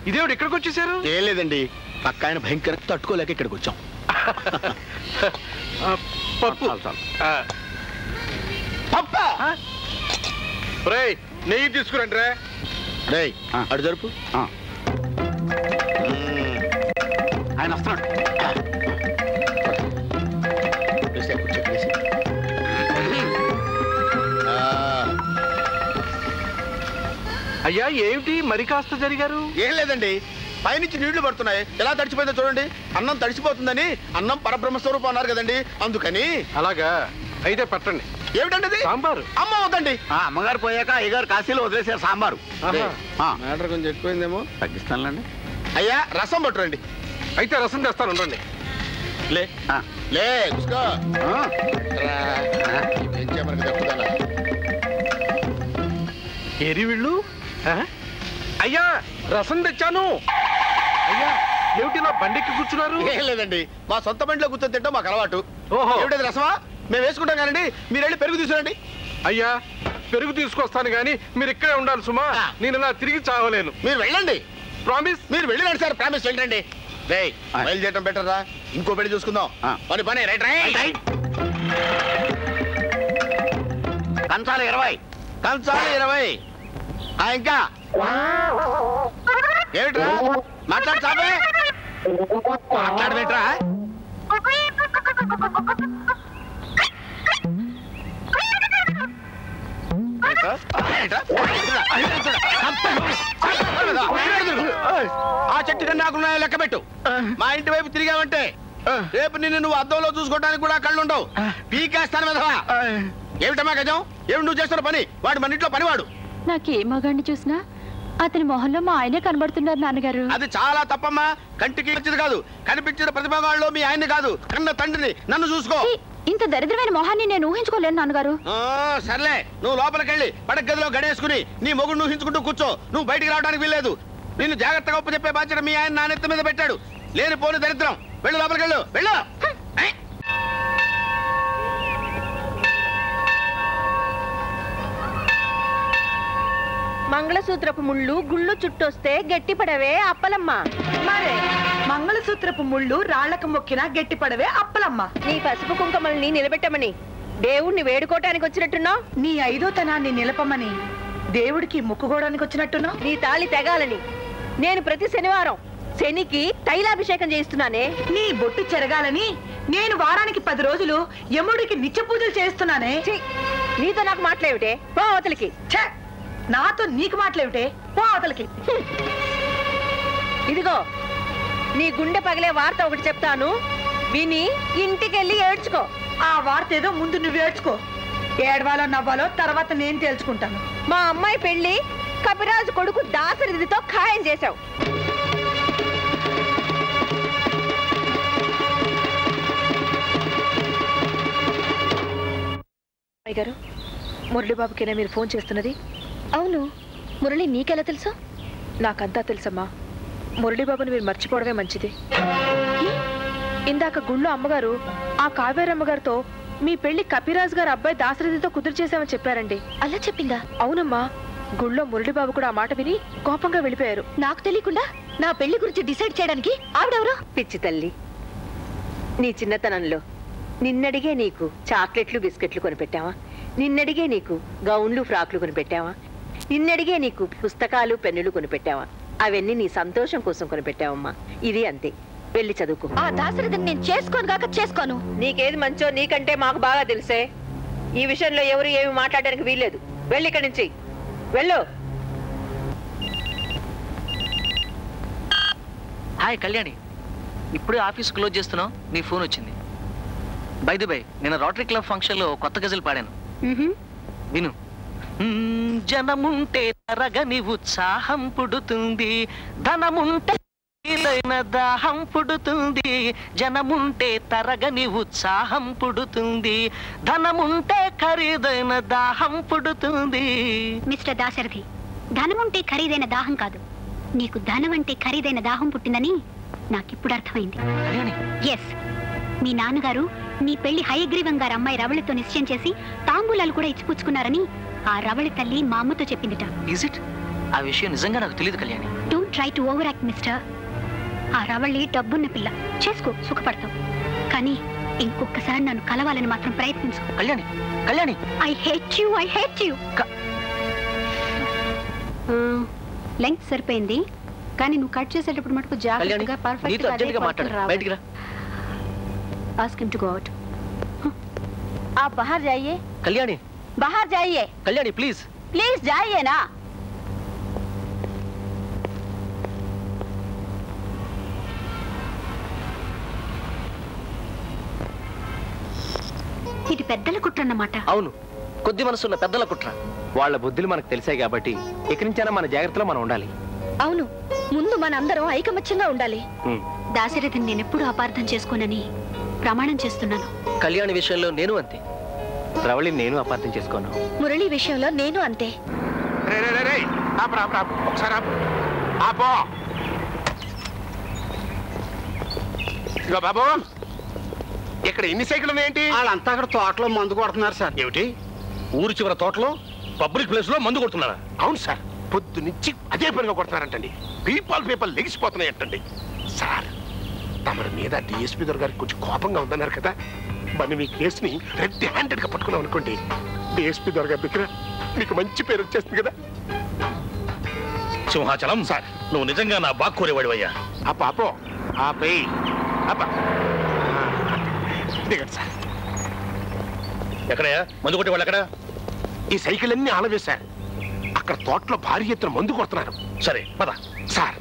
ఇదేవిడు ఇక్కడికి వచ్చేసారు? ఏం లేదండి, పక్క ఆయన భయంకర తట్టుకోలేక ఇక్కడికి వచ్చాం. పప్పు రేయ్ నెయ్యి తీసుకురండి రా. రేయ్ అడు జరుపు. ఆయన వస్తున్నాడు. అయ్యా ఏమిటి మరి కాస్త జరిగారు? ఏం లేదండి, పైనుంచి నీళ్లు పడుతున్నాయి, ఎలా తడిచిపోయిందో చూడండి. అన్నం తడిచిపోతుందని అన్నం పరబ్రహ్మ స్వరూపం అన్నారు కదండి, అందుకని. అలాగా అయితే పట్టండి. ఏమిటండి సాంబారు? అమ్మ వద్దండి. అమ్మగారు పోయాక అయ్యగారు కాశీలో వదిలేశారు సాంబారు. మ్యాటర్ కొంచెం ఎక్కువైందేమో, తగ్గిస్తానులేండి. అయ్యా రసం పట్టురండి. అయితే రసం తెస్తాను ఉండండి. లే లే చూసుకో. ఏరి వీళ్ళు. అయ్యా రసం తెచ్చాను. అయ్యా ఏమిటి నా బండికి కూర్చున్నారు? ఏం లేదండి, మా సొంత బండిలో కూర్చొని తింటాం మాకు అలవాటు. ఏమిటది రసమా? మేము వేసుకుంటాం కానండి, మీరు వెళ్ళి పెరుగు తీసుకురండి. అయ్యా పెరుగు తీసుకొస్తాను కానీ మీరు ఇక్కడే ఉండాలి సుమా. నేను ఇలా తిరిగి చావలేను. మీరు వెళ్ళండి. ప్రామిస్? మీరు వెళ్ళండి సార్, ప్రామిస్ వెళ్ళండి. రేయ్ బయలుదేరటం బెటర్ రా, ఇంకో పెళ్లి చూసుకుందాం. పని రైట్ రైట్. కంచాలు 20. కంచాలు 20. ఇంకా ఏమిట్రా మాట్లాడతావే? మాట్లాడబెట్రా. ఆ చెట్టు కన్నా నాకున్నాయో లెక్క పెట్టు. మా ఇంటి వైపు తిరిగావంటే రేపు నిన్ను నువ్వు అద్దంలో చూసుకోవడానికి కూడా కళ్ళుండవు. పీకేస్తాను విధవా. ఏమిటమ్మా గజం, ఏమిటి నువ్వు చేస్తున్న పని? వాడు మన ఇంట్లో పనివాడు. నాకే మగాడిని చూసినా అతని మొహంలో మా ఆయనే కనబడుతున్నారు నాన్నగారు. అది చాలా తప్పమ్మా. కంటికి వచ్చింది కాదు, కనిపించిన ప్రతిభగాళ్ళలో మీ ఆయన్ని కాదు, కన్న తండ్రిని. నన్ను చూసుకో. ఇంత దరిద్రమైన మొహాన్ని నేను ఊహించుకోలేను నాన్నగారు. సర్లే, నువ్వు లోపలికెళ్ళి పడక గదిలో గడేసుకుని నీ మొగుడు ఊహించుకుంటూ కూర్చో. నువ్వు బయటికి రావడానికి వీల్లేదు. నిన్ను జాగ్రత్తగా ఒప్పు చెప్పే బాధ్యత మీ ఆయన నా నెత్తి మీద పెట్టాడు. లేని పోని దరిద్రం. వెళ్ళు, లోపలికెళ్ళు, వెళ్ళు. మంగళసూత్రపు ముళ్ళు గుళ్ళు చుట్టొస్తే గట్టిపడవే అప్పలమ్మ. మరే మంగళసూత్రపు ముళ్ళు రాళ్లకు మొక్కినా గట్టిపడవే అప్పలమ్మ. నీ పసుపు కుంకుమల్ని నిలబెట్టమని దేవుణ్ణి వేడుకోవటానికి వచ్చినట్టున్నావు. నీ 5వ తనాన్ని నిలపమని దేవుడికి మొక్కుకోవడానికి వచ్చినట్టున్నావు. నీ తాళి తెగాలని నేను ప్రతి శనివారం శనికి తైలాభిషేకం చేస్తున్నానే. నీ బొట్టు చెరగాలని నేను వారానికి 10 రోజులు యముడికి నిత్య పూజలు చేస్తున్నానే. నీతో నాకు మాట్లాడితే పో అవతలికి. నాతో నీకు మాట్లాడితే పో అవతలికి. ఇదిగో నీ గుండె పగిలే వార్త ఒకటి చెప్తాను, విని ఇంటికెళ్ళి ఏడ్చుకో. ఆ వార్త ఏదో ముందు నువ్వు ఏడ్చుకో. ఏడవాలో నవ్వాలో తర్వాత నేను తేల్చుకుంటాను. మా అమ్మాయి పెళ్లి కపిరాజు కొడుకు దాసరిదితో ఖాయం చేశావు. గారు, మురళీబాబుకేనా మీరు ఫోన్ చేస్తున్నది? అవును. మురళి నీకెలా తెలుసు? నాకంతా తెలుసమ్మా. మురళీబాబుని మీరు మర్చిపోవడమే మంచిది. ఇందాక గుళ్ళో అమ్మగారు ఆ కావేరమ్మగారితో మీ పెళ్లి కపిరాజు గారు అబ్బాయి దాసరిదితో కుదురు చేశామని చెప్పారండి. అలా చెప్పిందా? అవునమ్మా. గుళ్ళో మురళీబాబు కూడా ఆ మాట విని కోపంగా వెళ్ళిపోయారు. నాకు తెలియకుండా నా పెళ్లి గురించి డిసైడ్ చేయడానికి ఆవిడెవరు? పిచ్చి తల్లి, నీ చిన్నతనంలో నిన్నడిగే నీకు చాక్లెట్లు బిస్కెట్లు కొనిపెట్టావా? నిన్నడిగే నీకు గౌన్లు ఫ్రాక్లు కొనిపెట్టావా? నిన్నడిగే నీకు పుస్తకాలు పెన్నులు కొనిపెట్టావా? అవన్నీ నీ సంతోషం కోసం కొనిపెట్టావమ్మా. ఇది అంతే. వెళ్ళి చదువుకో. ఆ దాసరిదని నేను చేసుకోను కాక చేసుకోను. నీకేది మంచో నీకంటే మాకు బాగా తెలిసే. ఈ విషయంలో ఎవరు ఏమి మాట్లాడడానికి వీల్లేదు. వెళ్ళి ఇక్కడి నుంచి వెళ్ళు. హాయ్ కళ్యాణి, ఇప్పుడే ఆఫీస్ క్లోజ్ చేస్తున్నావు, నీ ఫోన్ వచ్చింది. బై ది బై, నేను రోటరీ క్లబ్ ఫంక్షన్ లో కొత్త గజలు పాడాను, విను. జనముంటే తరగని ఉత్సాహం పుడుతుంది, ధనముంటే దాహం పుడుతుంది. జనముంటే తరగని ఉత్సాహం పుడుతుంది, ధనముంటే ఖరీదైన దాహం పుడుతుంది. మిస్టర్ దాశరథి, ధనముంటే ఖరీదైన దాహం కాదు, నీకు ధనం అంటే ఖరీదైన దాహం పుట్టిందని నాకిప్పుడు అర్థమైంది. ఎస్, మీ నాన్నగారు నీ పెళ్లి హయగ్రీవం గారి అమ్మాయి రవళితో నిశ్చయం చేసి తాంబూలాలు కూడా ఇచ్చిపుచ్చుకున్నారని ఆ రవళి తల్లి మా అమ్మతో చెప్పిందిట. Is it? ఆ విషయం నిజంగా నాకు తెలియదు Kalyani. Don't try to over act mister. ఆ రవళి డబ్బున్న పిల్ల, చేసుకో, సుఖపడతావు. కానీ ఇంకొకసారి నన్ను కలవాలని మాత్రం ప్రయత్నించు. Kalyani, Kalyani, I hate you, I hate you. Length సరిపోయింది, కానీ నువ్వు కట్ చేసేటప్పుడు మటుకు జాగ్రత్తగా పర్ఫెక్ట్ గా బయటికి రా. Ask him to go out. आप बाहर जाइए. कल्याणी, बाहर जाइए. कल्याणी प्लीज. प्लीज जाइए ना. ఇది పెద్దల కుట్ర అన్నమాట. అవును, కొద్ది మనసున్న పెద్దల కుట్ర. వాళ్ళ బుద్ధులు మనకు తెలిసాయి కాబట్టి ఇక నుంచైనా మన జాగ్రత్తలో మనం ఉండాలి. అవును, ముందు మనందరం ఐకమత్యంగా ఉండాలి. దాశరథిని నేనెప్పుడు అపార్థం చేసుకోనని ప్రమాణం చేస్తున్నాను. కళ్యాణి విషయంలో నేను అంతే, రవళిని నేను అపార్థం చేసుకోను. మురళి విషయంలో నేను అంతే. బాబు, ఇక్కడ ఎన్ని సైకిల్ ఉన్నాయేంటి? వాళ్ళంతా అక్కడ తోటలో మందు కొడుతున్నారు సార్. ఏమిటి, ఊరు చివర తోటలో పబ్లిక్ ప్లేస్ లో మందు కొడుతున్నారా? అవును సార్, పొద్దు నుంచి అదే పనిగా కొడుతున్నారంటండి. పీపాల్ లెగిసిపోతున్నాయంటండి. సార్, తమరి మీద డిఎస్పీ గారికి కొంచెం కోపంగా ఉందన్నారు కదా, మరి మీ కేసుని రెడ్ హ్యాండెడ్ గా పట్టుకున్నాం అనుకోండి, డిఎస్పీ గారి దగ్గర మీకు మంచి పేరు వచ్చేస్తుంది కదా. సింహాచలం సార్, నువ్వు నిజంగా నా బాగా కోరేవాడివయ్యా. అప్పో ఆపై దిగండి సార్. ఎక్కడయ్యా మందు కొట్టే వాళ్ళు? ఎక్కడ? ఈ సైకిల్ అన్ని ఆలవేశారు. అక్కడ తోటలో భారీ ఎత్తున మందు కొడుతున్నారు. సరే పద. సార్,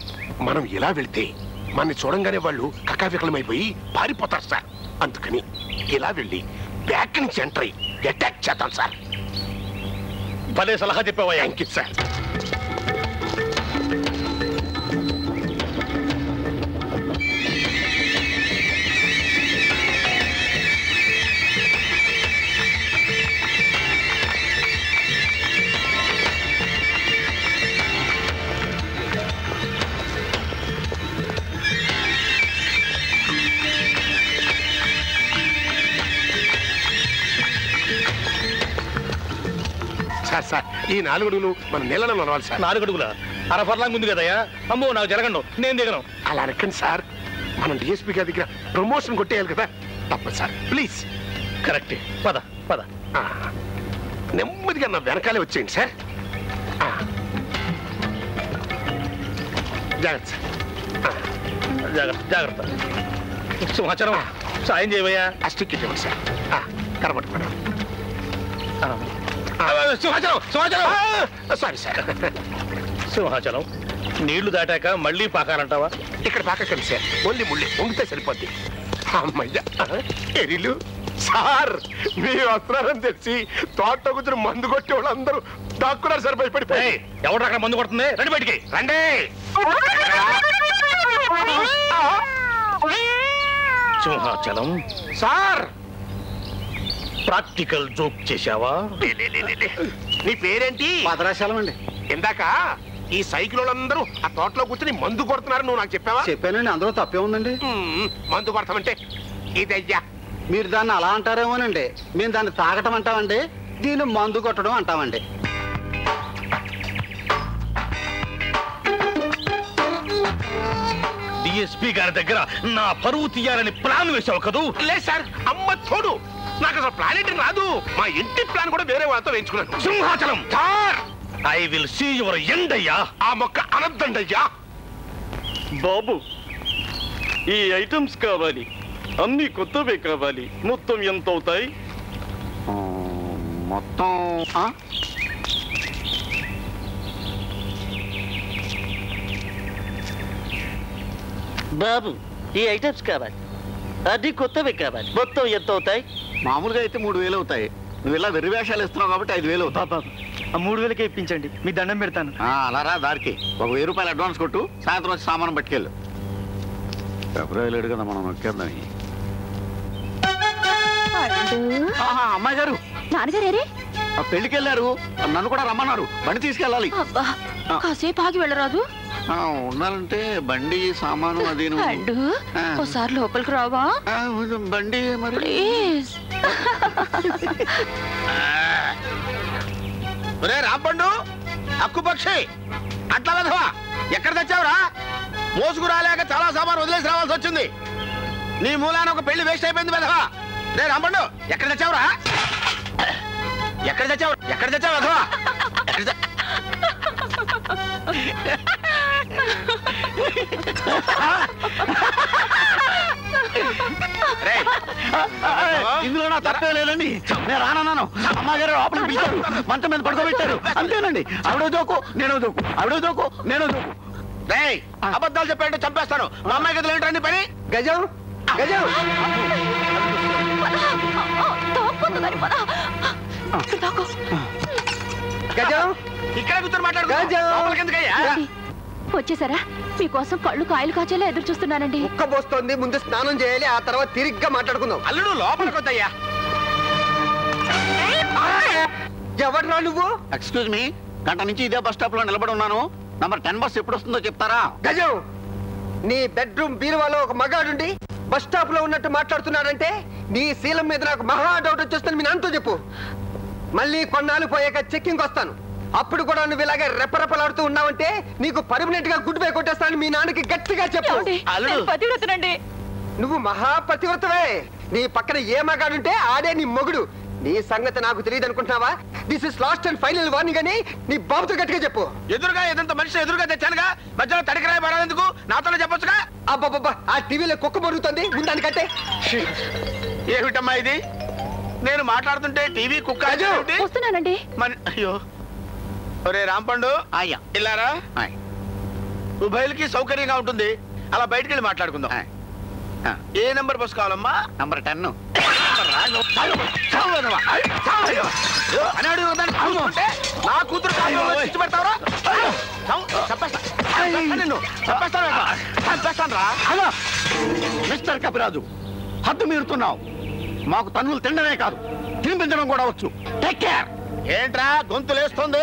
మనం ఇలా వెళ్తే మనని చూడంగానే వాళ్ళు కకావికలమైపోయి పారిపోతారు సార్. అందుకని ఇలా వెళ్ళి బ్యాక్ నుంచి ఎంటర్ అయ్యి అటాక్ చేద్దాం సార్. భలే సలహా చెప్పావా. Thank you sir. Sir sir ఈ 4 అడుగులు మన నీళ్ళలో నడవాలి సార్. 4 అడుగుల అరఫర్లాంగ్ ఉంది కదయ్యా. అమ్మో నాకు జరగండు, నేను దిగను. అలా అనకండి సార్, మనం డిఎస్పీ గారి దగ్గర ప్రమోషన్ కొట్టేయాలి కదా. తప్పదు సార్, ప్లీజ్. కరెక్టే, పద పద. నెమ్మదిగా నా వెనకాలే వచ్చేయండి సార్. జాగ్రత్త సార్, జాగ్రత్త జాగ్రత్త. సింహాచలం సాయం చేయవయ్యా. ఆ స్టిక్ ఇవ్వండి సార్. కరపట్టుకోండి. సింహాచలం సింహాచలం. Sorry sir. సింహాచలం నీళ్లు దాటాక మళ్ళీ పాకాలంటావా? ఇక్కడ పాకండి సార్, ఓన్లీ ముళ్ళే, వంగితే సరిపోద్ది. అమ్మయ్యా ఎరిలు సార్, మీరు వస్తున్నారని తెలిసి తోట కూర్చొని మందు కొట్టే వాళ్ళందరూ దాక్కున్నారు సార్. భయపడిపోయి ఎవరు అక్కడ మందు కొడుతుంది? రండి బయటికి రండి. సింహాచలం సార్, ప్రాక్టికల్ జోక్ చేశావా? నీ పేరేంటి? భద్రాచలం అండి. ఇందాక ఈ సైకిల్ వాళ్ళందరూ ఆ తోటలో కూర్చొని మందు కొడుతున్నారు, నువ్వు నాకు చెప్పావా? చెప్పానండి, అందులో తప్పే ఉందండి. మందు కొడతామంటే ఇదయ్యా. మీరు దాన్ని అలా అంటారేమోనండి, మేము దాన్ని తాగటం అంటామండి, దీన్ని మందు కొట్టడం అంటామండి. డిఎస్పీ గారి దగ్గర నా పరువు తీయాలని ప్లాన్ వేసావు కదూ? లేదు సార్, అమ్మ తోడు, నాకు అసలు ప్లాన్ ఏంటి రాదు. మా ఇంటి ప్లాన్ కూడా వేరే వాళ్ళతో వేయించుకున్నాను. Simhachalam sir, I will see your end అయ్యా. ఆ మొక్క అనద్దండయ్యా. బాబు, ఈ ఐటమ్స్ కావాలి, అన్ని కొత్తవే కావాలి. మొత్తం ఎంత అవుతాయి? మొత్తం బాబు, ఈ ఐటమ్స్ కావాలి, అన్ని కొత్తవే కావాలి. మొత్తం ఎంత అవుతాయి? మామూలుగా అయితే 3000 అవుతాయి. నువ్వు ఇలా వెర్రి వేషాలు ఇస్తున్నావు కాబట్టి 5000 అవుతాయి. బాబు, ఆ 3000కే ఇప్పించండి, మీ దండం పెడతాను. అలా రా దారికి. ఒక 1000 రూపాయలు అడ్వాన్స్ కొట్టు, సాయంత్రం వచ్చి సామాను పట్టుకెళ్ళు. ఫిబ్రవరి లేడు కదా, మనం నొక్కేద్దాం. అమ్మాయి గారు, నాన్నగారే పెళ్లికి వెళ్ళారు, నన్ను కూడా రమ్మన్నారు. బండి తీసుకెళ్ళాలి. కాసేపు ఆగి వెళ్ళరాదు? ఉండాలంటే బండి సామాను అది. ఒకసారి లోపలికి రావా? బండి మరి ప్లీజ్. ఒరే రాంపండు, అక్కుపక్షి, అట్లా వెధవా, ఎక్కడ తెచ్చావురా? మోసుకురాలేక చాలా సామాను వదిలేసి రావాల్సి వచ్చింది. నీ మూలాన ఒక పెళ్లి వేస్ట్ అయిపోయింది వెధవా. రే రాంపండు, ఎక్కడ తెచ్చావురా? ఎక్కడ తెచ్చావు? ఎక్కడ తెచ్చావు వెధవా? ఇందులో నా తప్పే లేదండి, నేను రానన్నాను. అమ్మగారు లోపలికి పిలిచారు, మంచం మీద పడుకోబెట్టారు, అంతేనండి. ఆవిడో దోకు నేనో దోకు, ఆవిడో దోకు నేనో దోకు. రేయ్, అబద్ధాలు చెప్పాడంటే చంపేస్తాను. మా అమ్మాయి గదిలో ఏంటండి పని? గజం గజం గజం ఇక్కడ కూర్చొని మాట్లాడుకో. వచ్చేసారా? మీకోసం కళ్ళు కాయలు కాచేలా ఎదురు చూస్తున్నానండి. ఉక్కబోస్తోంది, ముందు స్నానం చేయాలి, ఆ తర్వాత తిరిగ్గా మాట్లాడుకుందాం. అల్లుడు లోపలికి వద్దయ్యా. ఎవడ్రా నువ్వు? ఎక్స్క్యూజ్ మీ, గంట నుంచి ఇదే బస్ స్టాప్ లో నిలబడి ఉన్నాను. నంబర్ 10 బస్ ఎప్పుడు వస్తుందో చెప్తారా? గజం, నీ బెడ్రూమ్ బీరువాలో ఒక మగాడుండి బస్ స్టాప్ లో ఉన్నట్టు మాట్లాడుతున్నాడంటే నీ శీలం మీద నాకు మహా డౌట్ వచ్చేస్తుంది. మీ నాన్నతో చెప్పు. మళ్ళీ కొన్నాళ్ళు పోయాక చెక్కింగ్ వస్తాను, అప్పుడు కూడా నువ్వు ఇలాగే రెప్పరెప్పలాడుతూ ఉన్నావంటే నీకు పర్మనెంట్ గా గుడ్ బై కొట్టేస్తాను. మీ నాన్నకి గట్టిగా చెప్పు. పతివ్రతనండి. నువ్వు మహాపతివ్రతవే. నీ పక్కన ఏ మగాడుంటే ఆడే నీ మొగుడు. నీ సంగతి నాకు తెలియదు అనుకుంటున్నావా? This is last and final warning అని నీ బాబుతో గట్టిగా చెప్పు. ఎదురుగా ఏదంత మనిషి ఎదురుగా తెచ్చానుగా, మధ్యలో తడికరాయి పడాలెందుకు? నాతోనే చెప్పొచ్చుగా. అబ్బాబ్బా, ఆ టీవీలో కుక్క మరుగుతుంది, ముందానికంటే. ఏమిటమ్మా ఇది? నేను మాట్లాడుతుంటే టీవీ కుక్క వస్తున్నానండి. అయ్యో, ఒరే రాంపండు, ఇల్లారా? ఉభయలకి సౌకర్యంగా ఉంటుంది, అలా బయటికి వెళ్ళి మాట్లాడుకుందాం. ఏ నెంబర్ బస్ కావాలమ్మా? నంబర్ 10. నా కూతురు పెడతావరా? మిస్టర్ కపిరాజు, హద్దు మీరుతున్నావు. మాకు తన్నులు తినడమే కాదు, తినిపించడం కూడా వచ్చు. Take care. ఏంట్రా గొంతులేస్తుంది?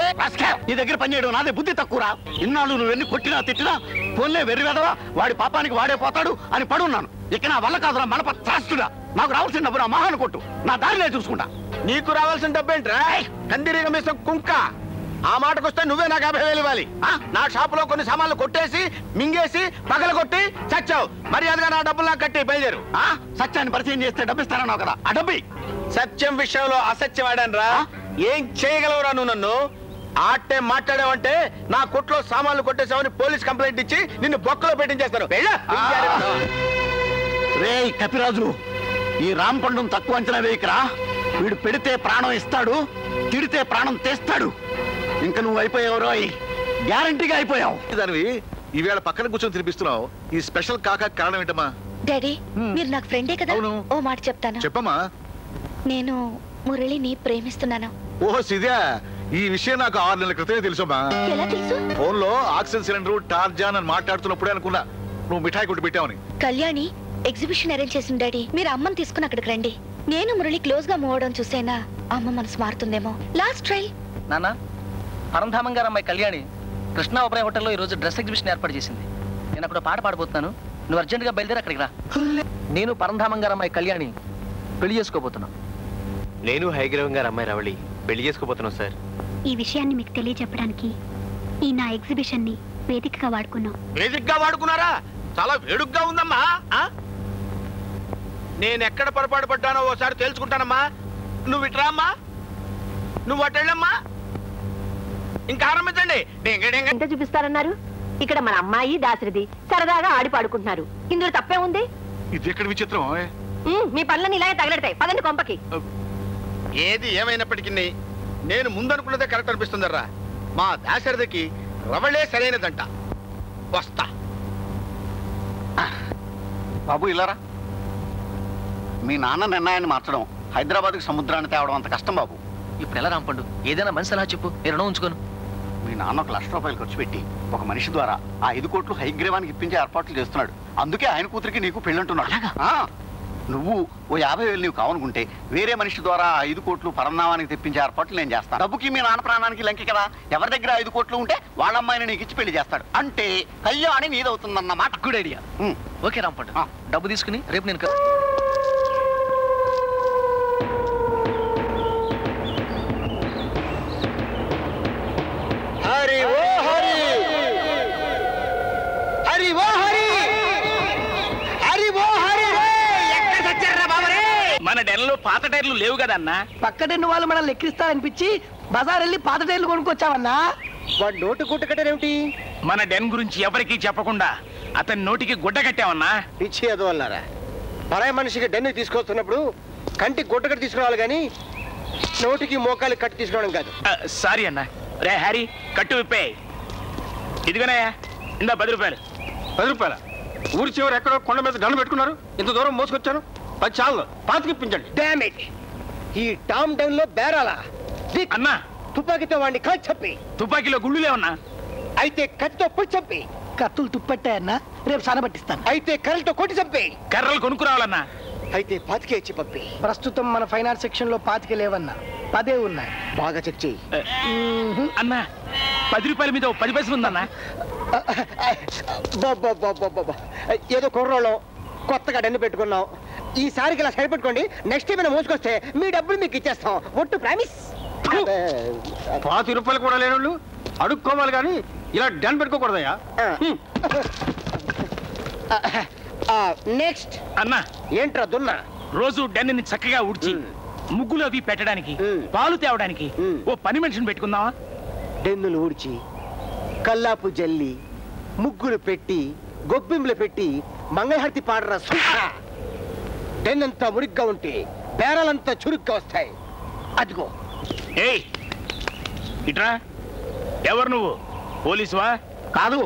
నీ దగ్గర పనిచేయడం నాదే బుద్ధి తక్కువరా. ఇన్నాళ్ళు నువ్వెన్ని కొట్టినా తిట్టినా పోన్లే వెర్రి వెదవా, వాడి పాపానికి వాడే పోతాడు అని పడున్నాను. ఇక నా వల్ల కాదురా మనప త్రాస్తుడా. నాకు రావాల్సిన డబ్బు నా మహాను కొట్టు, నా దారినే చూసుకుంటా. నీకు రావాల్సిన డబ్బేంట్రా? కందిరీగ మీసం కుంక. ఆ మాటకొస్తే నువ్వే నాకు 50,000 ఇవ్వాలి. నా షాపులో కొన్ని సామాన్లు కొట్టేసి మింగేసి పగల కొట్టి చచ్చావు. మర్యాదగా నా డబ్బులు నాకు కట్టి బయలుదేరు. సత్యాన్ని పరిచయం చేస్తే డబ్బిస్తానన్నావు కదా, ఆ డబ్బి. సత్యం విషయంలో అసత్యం ఆడాను రా. ఏం చేయగలవురా నువ్వు నన్ను? ఆటే మాట్లాడావంటే నా కొట్లో సామాన్లు కొట్టేసావని పోలీస్ కంప్లైంట్ ఇచ్చి నిన్ను బొక్కలో పెట్టించేస్తాను. రే కపిరాజు, ఈ రాంపండు తక్కువ అంచనా వేయకరా. వీడు పెడితే ప్రాణం ఇస్తాడు, తిడితే ప్రాణం తెస్తాడు. ఇంకా నువ్వు అయిపోయావు, గ్యారంటీగా అయిపోయావు. దానివి ఈవేళ పక్కన కూర్చొని తినిపిస్తున్నావు. ఈ స్పెషల్ కాక కారణం ఏంటమ్మా? డాడీ, మీరు నాకు ఫ్రెండే కదా? ఓ మాట చెప్తాను. చెప్పమ్మా. నేను మురళిని ప్రేమిస్తున్నాను. ఓహో సిదా, ఈ విషయం నాకు 6 నెలల క్రితమే తెలుసమ్మా. ఎలా తెలుసు? ఫోన్ లో ఆక్సిజన్ సిలిండర్ టార్జాన్ అని మాట్లాడుతున్నప్పుడే అనుకున్నా నువ్వు మిఠాయి కొట్టి పెట్టావని. కళ్యాణి ఎగ్జిబిషన్ అరేంజ్ చేసింది డాడీ. మీరు అమ్మని తీసుకుని అక్కడికి రండి. నేను మురళి క్లోజ్ గా మూవ్ అవడం చూసేనా అమ్మ మనసు మారుతుందేమో. Last try. నాన్న, పరంధామం గారు అమ్మాయి కళ్యాణి కృష్ణా ఉభయ హోటల్లో ఈ రోజు డ్రెస్ ఎగ్జిబిషన్ ఏర్పాటు చేసింది. నేను అక్కడ పాట పాడబోతున్నాను. నువ్వు అర్జెంట్ గా బయలుదేరి అక్కడికి రా. నేను పరంధామం గారు అమ్మాయి కళ్యాణి పెళ్లి చేసుకోబోతున్నాను. నేను హైగ్రవం గారు అమ్మాయి రవళి పెళ్లి చేసుకోబోతున్నాను సార్. ఈ విషయాన్ని మీకు తెలియజెప్పడానికి ఈ నా ఎగ్జిబిషన్ ని వేదికగా వాడుకున్నాం. వేదికగా వాడుకున్నారా? చాలా వేడుగ్గా ఉందమ్మా. నేను ఎక్కడ పొరపాటు పడ్డానో ఓసారి తెలుసుకుంటానమ్మా. నువ్వు ఇట్రా అమ్మా, నువ్వు అటెళ్ళమ్మా. ఇంకా ఆరంభించండి. ఎంత చూపిస్తారన్నారు? ఇక్కడ మన అమ్మాయి దాసరిది సరదాగా ఆడి పాడుకుంటున్నారు. ఇందులో తప్పే ఉంది? ఇది ఎక్కడ విచిత్రం? మీ పనులని ఇలాగే తగలెడతాయి. పదండి కొంపకి. ఏది ఏమైనప్పటికీ నేను ముందనుకున్నదే కరెక్ట్ అనిపిస్తుందర్రా. మా దాశరథకి రవళే సరైనదంట. వస్తా. బాబు ఇలారా. మీ నాన్న నిర్ణయాన్ని మార్చడం హైదరాబాద్కి సముద్రాన్ని తేవడం అంత కష్టం బాబు. ఇప్పుడు ఎలా రాంపండు? ఏదైనా మనిషి అలా చెప్పు, నేను రుణం ఉంచుకోను. మీ నాన్న 1 లక్ష రూపాయలు ఖర్చు పెట్టి ఒక మనిషి ద్వారా ఆ 5 కోట్లు హైగ్రీవానికి ఇప్పించే ఏర్పాట్లు చేస్తున్నాడు. అందుకే ఆయన కూతురికి నీకు పెళ్ళంటున్నాడు. నువ్వు ఓ 50,000 నీవు కావనుకుంటే వేరే మనిషి ద్వారా 5 కోట్లు పరంధామానికి తెప్పించే ఏర్పాట్లు నేను చేస్తాను. డబ్బుకి మీ నాన్న ప్రాణానికి లంకి కదా. ఎవరి దగ్గర 5 కోట్లు ఉంటే వాళ్ళ అమ్మాయిని నీకు ఇచ్చి పెళ్లి చేస్తాడు. అంటే కళ్యాణి నీదవుతుందన్నమాట. Good idea. ఓకే రాంపండు, డబ్బు తీసుకుని రేపు నేను హరి ఓ హరి, హరి ఓ హరి, హరి ఓ హరి. ఎక్కడ చచ్చారా బాబరే? మన డెన్లో పాత టైర్లు లేవు కదన్నా. పక్క డెన్ను వాళ్ళు మనల్ని ఎక్కిరిస్తారనిపించి బజార్ వెళ్ళి పాత టైర్లు కొనుక్కొచ్చావన్నా. వాడు నోటు గుడ్డ కట్టారేమిటి? మన డెన్ గురించి ఎవరికీ చెప్పకుండా అతని నోటికి గుడ్డ కట్టావన్నా. పిచ్చి అదో అన్నారా? పరాయి మనిషికి డెన్ను తీసుకొస్తున్నప్పుడు కంటికి గుడ్డ కట్టి తీసుకురావాలి కానీ నోటికి మోకాలు కట్టి తీసుకురావడం కాదు. సారీ అన్నా. రే హ్యారీ, కట్టు విప్పే. ఇదిగోనయ్యా, ఇందా 10 రూపాయలు. 10 రూపాయల? ఊరి చివరి ఎక్కడో కొండ మీద దండ పెట్టుకున్నారు. ఇంత దూరం మోసుకొచ్చాను. 10 చాలు, పాతికిప్పించండి. డామేట్, ఈ టామ్ డౌన్ లో బేరాలా? అన్నా, తుపాకీతో వాడిని కాల్చి చంపి. తుపాకీలో గుళ్ళు లేవన్నా. అయితే కత్తితో పొడి చంపి. కత్తులు తుప్పెట్టాయన్నా, రేపు సానబట్టిస్తాను. అయితే కర్రలతో కొట్టి చంపి. కర్రలు కొనుక్కురావాలన్నా. అయితే 25 ఇచ్చి పంపి. ప్రస్తుతం మన ఫైనాన్స్ సెక్షన్ లో 25 లేవన్నా, 10 ఉన్నాయి. బాగా చెక్ చేయి అన్నా. 10 రూపాయల మీద 10 పైసలు ఉందన్నా. ఏదో కుర్రోళ్ళం కొత్తగా డెన్ను పెట్టుకున్నాం. ఈసారికి ఇలా సైడ్ పెట్టుకోండి. నెక్స్ట్ టైం మోసుకొస్తే మీ డబ్బులు మీకు ఇచ్చేస్తాం. ఒట్టు ప్రామిస్. 25 రూపాయలు కూడా లేనోళ్ళు అడుక్కోవాలి కానీ ఇలా డెన్ పెట్టుకోకూడదయ్యా. నెక్స్ట్ అన్నా. ఏంట్రా దున్నా? రోజు డెన్ని చక్కగా ఉడిచి ముగ్గులు అవి పెట్టడానికి, పాలు తేవడానికి ఓ పని మనిషిని పెట్టుకుందామా? డెన్నులు ఊడ్చి కల్లాపు జల్లి ముగ్గులు పెట్టి గొబ్బింపులు పెట్టి మంగళహారతి పాడరా. డెన్నంతా మురిగ్గా ఉంటే బేరాలంతా చురుగ్గా వస్తాయి. అదిగో. ఏయ్ ఇట్రా. ఎవరు నువ్వు? పోలీసువా? కాదు,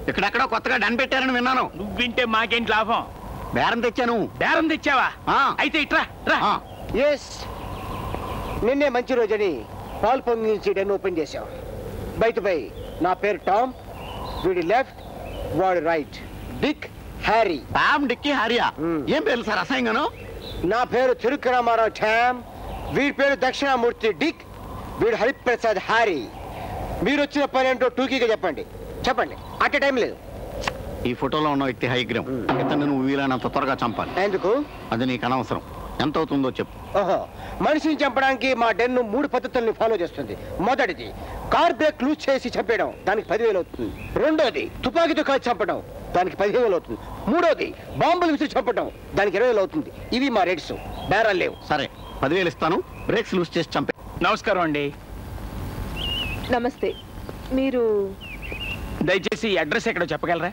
ఇక్కడెక్కడో కొత్తగా డన్ పెట్టారని విన్నాను. నువ్వు వింటే మాకేంటి లాభం? బేరం తెచ్చాను. బేరం తెచ్చావా? అయితే ఇట్రా రా. ఎస్, నిన్నే మంచి రోజని పాలు పొంగించి డెన్ ఓపెన్ చేశాం. బయటపై నా పేరు టామ్, వీడి లెఫ్ట్, వాడి right. Dick, Harry. Tom, Dicky, హ్యారీయా? ఏం పేర్లు సార్ అసహ్యంగాను? నా పేరు తిరుక్కరామారావు టామ్, వీడి పేరు దక్షిణామూర్తి డిక్, వీడు హరిప్రసాద్ హ్యారీ. మీరు వచ్చిన పని ఏంటో టూకీగా చెప్పండి. చెప్పండి, అట్ టైం లేదు. ఈ ఫోటోలో ఉన్న వ్యక్తి హైగ్రీవ్. ఇతను నువ్వు వీలైనంత త్వరగా చంపాలి. ఎందుకు? అది నీకు అనవసరం. ఎంత అవుతుందో చెప్పు. ఓహో, మనిషిని చంపడానికి మా డెన్ను 3 పద్ధతుల్ని ఫాలో చేస్తుంది. మొదటిది కార్ బ్రేక్ లూజ్ చేసి చంపేయడం, దానికి 10,000 అవుతుంది. రెండోది తుపాకీతో కాల్చి చంపడం, దానికి 15,000 అవుతుంది. మూడోది బాంబులు విసిరి చంపడం, దానికి 20,000 అవుతుంది. ఇవి మా రేట్స్, బేరాలు లేవు. సరే 10,000 ఇస్తాను, బ్రేక్స్ లూజ్ చేసి చంపే. నమస్కారం అండి. నమస్తే. మీరు దయచేసి అడ్రస్ ఎక్కడో చెప్పగలరా?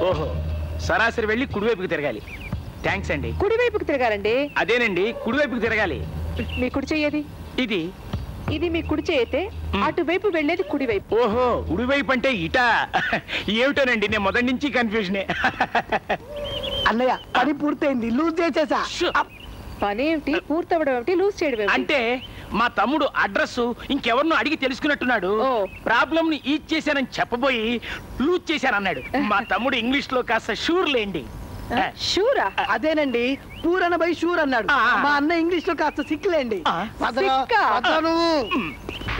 ఓహో, సరాసరి వెళ్ళి కుడివైపుకి తిరగాలి. థ్యాంక్స్ అండి. కుడివైపుకి తిరగాలండి. అదేనండి, కుడివైపుకి తిరగాలి. మీ కుడి చెయ్యేది? ఇది ఇది మీ కుడి చెయ్యితే అటువైపు వెళ్ళేది కుడివైపు. ఓహో, కుడివైపు అంటే ఇటా? ఏమిటోనండి, నేను మొదటి నుంచి కన్ఫ్యూజనే. అన్నయ్య పని పూర్తయింది, లూజ్ చేసేసా. పని ఏమిటి, పూర్తవడం ఏమిటి, లూజ్ చేయడం అంటే మా తమ్ముడు అడ్రస్ ఇంకెవరినో అడిగి తెలుసుకున్నట్టున్నాడు. ప్రాబ్లం ని ఈజ్ చేశానని చెప్పబోయి లూజ్ చేశానన్నాడు. మా తమ్ముడు ఇంగ్లీష్ లో కాస్త షూర్ లేండి. షూరా? అదేనండి, పూరన బై షూర్ అన్నాడు. మా అన్న ఇంగ్లీష్ లో కాస్త సిక్కులేండి.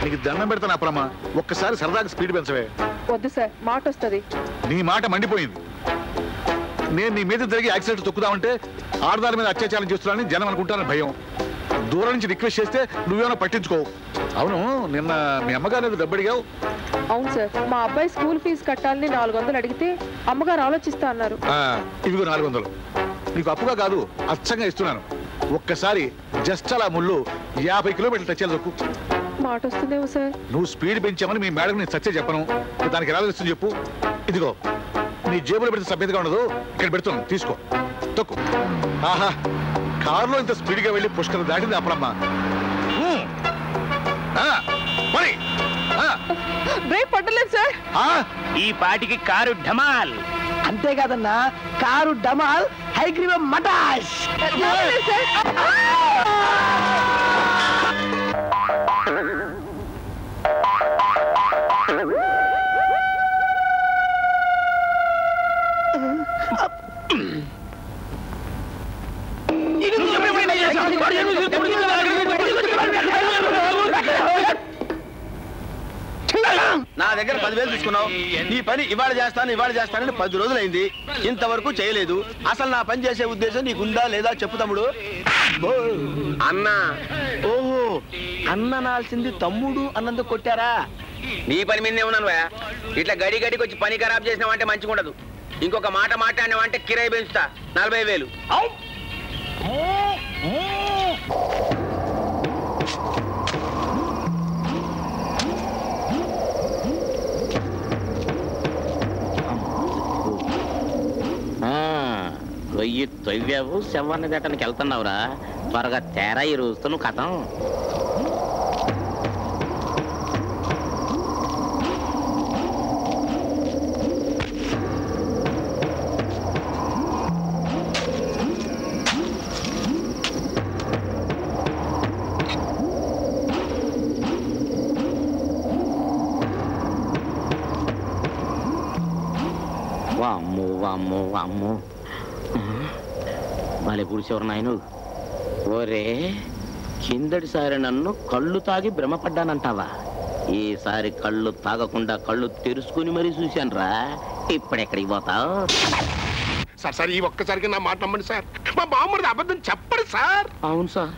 నీకు దండం పెడతాను అప్పుడమ్మా, ఒక్కసారి సరదాగా స్పీడ్ పెంచవే. వద్దు సార్, మాట వస్తుంది. నీ మాట మండిపోయింది. నేను నీ మీద జరిగి యాక్సిడెంట్ తొక్కుదామంటే ఆడదాని మీద అత్యాచారం చేస్తున్నానని జనం అనుకుంటానని భయం. దూరం నుంచి రిక్వెస్ట్ చేస్తే నువ్వేమైనా పట్టించుకో. అవును, నిన్న మీ అమ్మగారు డబ్బు అడిగావు. అవును సార్, మా అబ్బాయి స్కూల్ ఫీజు కట్టాలని 400 అడిగితే అమ్మగారు ఆలోచిస్తా అన్నారు. ఇదిగో 400 నీకు అప్పుగా కాదు, అచ్చంగా ఇస్తున్నాను. ఒక్కసారి జస్ట్ అలా ముళ్ళు 50 కిలోమీటర్లు తెచ్చేది దొక్కు. మాట వస్తుందేమో సార్. నువ్వు స్పీడ్ పెంచామని మీ మేడం నేను సచ్చే చెప్పను. దానికి ఎలా తెలుస్తుంది చెప్పు. ఇదిగో నీ జేబులో పెడితే సభ్యతగా ఉండదు, ఇక్కడ పెడుతున్నాను, తీసుకో, తొక్కు. ఆహా, కారులో ఇంత స్పీడ్గా వెళ్ళి పుష్కరం దాటింది అప్పుడమ్మా. బ్రేక్ పట్టలేదు సార్. ఈ పాటికి కారు ఢమాల్. అంతేకాదన్నా, కారు డమాల్, హైగ్రీవ మటాష్. నా దగ్గర 10,000 తీసుకున్నావు. ఈ పని ఇవాళ చేస్తానని 10 రోజులైంది, ఇంతవరకు చేయలేదు. అసలు నా పని చేసే ఉద్దేశం నీకుందా లేదా చెప్పు తమ్ముడు. అన్నా. ఓహో, అన్ననాల్సింది తమ్ముడు అన్నందుకు కొట్టారా? నీ పని మీదనే ఉన్నాను భయ. ఇట్లా గడికి వచ్చి పని ఖరాబ్ చేసినావంటే మంచిగా ఉండదు. ఇంకొక మాట మాట్లాడినావంటే కిరాయి పెంచుతా 40,000. వెయ్యి తవ్వావు, శవాన్ని దాటానికి వెళ్తున్నావురా. త్వరగా తేరా, ఈ రోజుతో నువ్వు కథం. వామ్మో వామ్మో వామ్మో, మళ్ళీ పుడిచేవారు నాయను. ఓరే, కిందటిసారి నన్ను కళ్ళు తాగి భ్రమపడ్డానంటావా? ఈసారి కళ్ళు తాగకుండా కళ్ళు తెరుచుకుని మరీ చూశాను రా. ఇప్పుడెక్కడికి పోతావు? సార్, ఈ ఒక్కసారికి నా మాట నమ్మండి సార్. మా బామ్మడిది అబద్ధం చెప్పడు సార్. అవును సార్,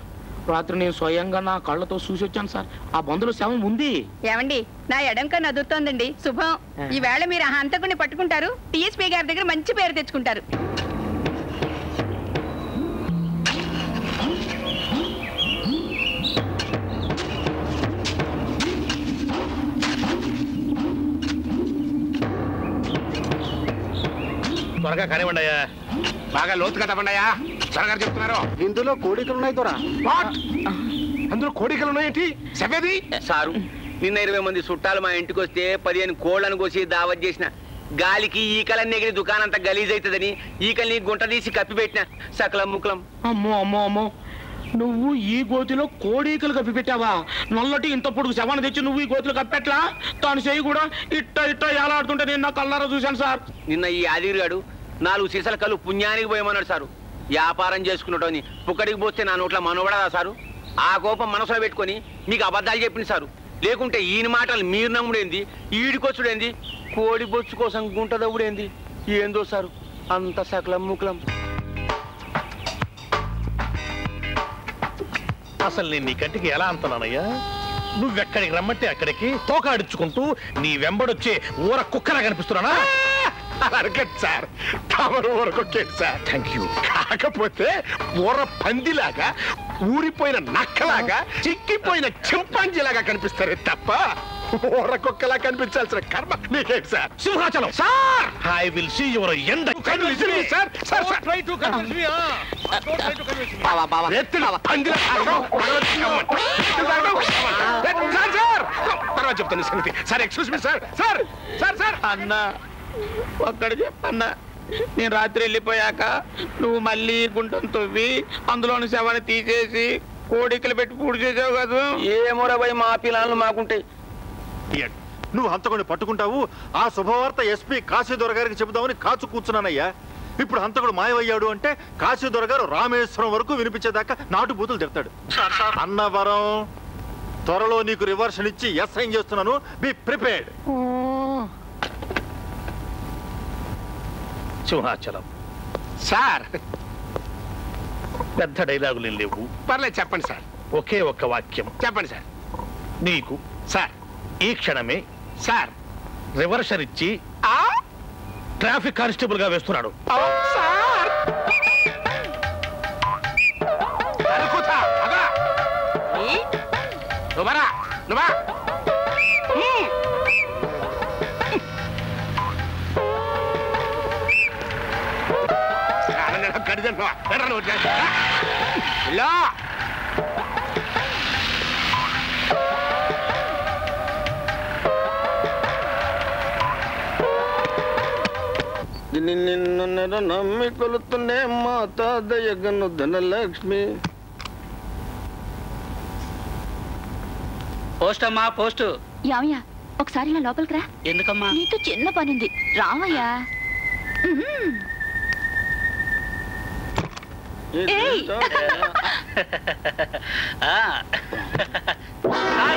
రాత్రి నేను స్వయంగా నా కళ్ళతో చూసి వచ్చాను సార్. ఆ బంధువుల శవం ఉంది. ఏమండి, నా ఎడం కన్ను అదురుతోందండి. శుభం. ఈవేళ మీరు ఆ హంతకుడిని పట్టుకుంటారు, టీఎస్పీ గారి దగ్గర మంచి పేరు తెచ్చుకుంటారు. త్వరగా కానివ్వండి అయ్యా, బాగా లోతుగా తవ్వండియా. త్వరగా చెప్తున్నారు. ఇందులో కోడికలు ఉన్నాయి తోరా. అందులో కోడికలు ఉన్నాయేంటి? సవ్యది సారు, నిన్న 20 మంది చుట్టాలు మా ఇంటికి వస్తే 15 కోళ్లను కోసి దావత్ చేసిన. గాలికి ఈకలన్నీ ఎగిరి దుకాణంతా గలీజ్ అవుతుందని ఈకల్ని గుంట తీసి కప్పి పెట్టిన. సకలం ముక్కలం. అమ్మో అమ్మో అమ్మో, నువ్వు ఈ గోతిలో కోడీకలు కప్పి పెట్టావా? నల్లటి ఇంత పొడుగు శవాన్ని తెచ్చి నువ్వు ఈ గోతిలో కప్పెట్లా? తాను చేయి కూడా ఇట్ట ఎలా ఆడుతుంటే నేను నా కళ్ళారా చూశాను సార్. నిన్న ఈ ఆదిరిగాడు 4 సీసాల కళ్ళు పుణ్యానికి పోయమన్నాడు సారు. వ్యాపారం చేసుకున్నటోని పుక్కడికి పోస్తే నా నోట్ల మనవడదా సారు? ఆ కోపం మనసులో పెట్టుకొని మీకు అబద్ధాలు చెప్పింది సారు. లేకుంటే ఈయన మాటలు మీరు నమ్ముడేంది, ఈడికొచ్చుడేంది, కోడి బొచ్చు కోసం గుంట దవ్వుడేంది. ఏందో సారు అంత సకలం ముకులం. అసలు నేను నీ కంటికి ఎలా అంటున్నానయ్యా? నువ్వెక్కడికి రమ్మంటే అక్కడికి తోకాడించుకుంటూ నీ వెంబడొచ్చే ఊర కుక్కలా కనిపిస్తున్నానా? అరగదు సార్, తమరు ఊరకొక్కేది సార్. Thank you. కాకపోతే ఊర పందిలాగా, ఊరిపోయిన నక్కలాగా, చిక్కిపోయిన చింపాంజీలాగా కనిపిస్తారే తప్ప ఊర కుక్కలా కనిపించాల్సిన కర్మ నీకేంటి sir? Simhachalam sir, I will see your end. Sir sir sir try to convince me. తర్వాత చెప్తాను సంగతి. Sir excuse me sir. Sir sir sir అన్నా ఒక్కడ చెప్పన్నా, నేను రాత్రి వెళ్ళిపోయాక నువ్వు మళ్ళీ గుంటను తవ్వి అందులోని శవాన్ని తీసేసి కోడికలు పెట్టి పూడి చేసావు కదా. ఏమోరా భయ్, మా పిల్లలు మాకుంటాయి. నువ్వు హంతకుడిని పట్టుకుంటావు. ఆ శుభవార్త ఎస్పీ కాశీదొర గారికి చెబుదామని కాచు కూర్చున్నానయ్యా. ఇప్పుడు హంతకుడు మాయమయ్యాడు అంటే కాశీదొర గారు రామేశ్వరం వరకు వినిపించేదాకా నాటు బూతులు తిడతాడు. అన్నవరం, త్వరలో నీకు రివర్షన్ ఇచ్చి అసైన్ చేస్తున్నాను. Be prepared. సింహాచలం సార్, పెద్ద డైలాగులు ఏం లేవు. పర్లేదు చెప్పండి సార్. ఒకే ఒక్క వాక్యం చెప్పండి సార్. నీకు సార్ ఈ క్షణమే సార్ రివర్సర్ ఇచ్చి ట్రాఫిక్ కానిస్టేబుల్ గా వేస్తున్నాడు. సార్ నువ్వరా నువ్వా నిన్ను నమ్మి కొలుతుండే మాతా దయగను ధనలక్ష్మి. పోస్ట్ అమ్మా, పోస్ట్. యావయ్యా, ఒకసారి ఇలా లోపలికి రా. ఎందుకమ్మా? నీతో చిన్న పనుంది, రావయ్యా.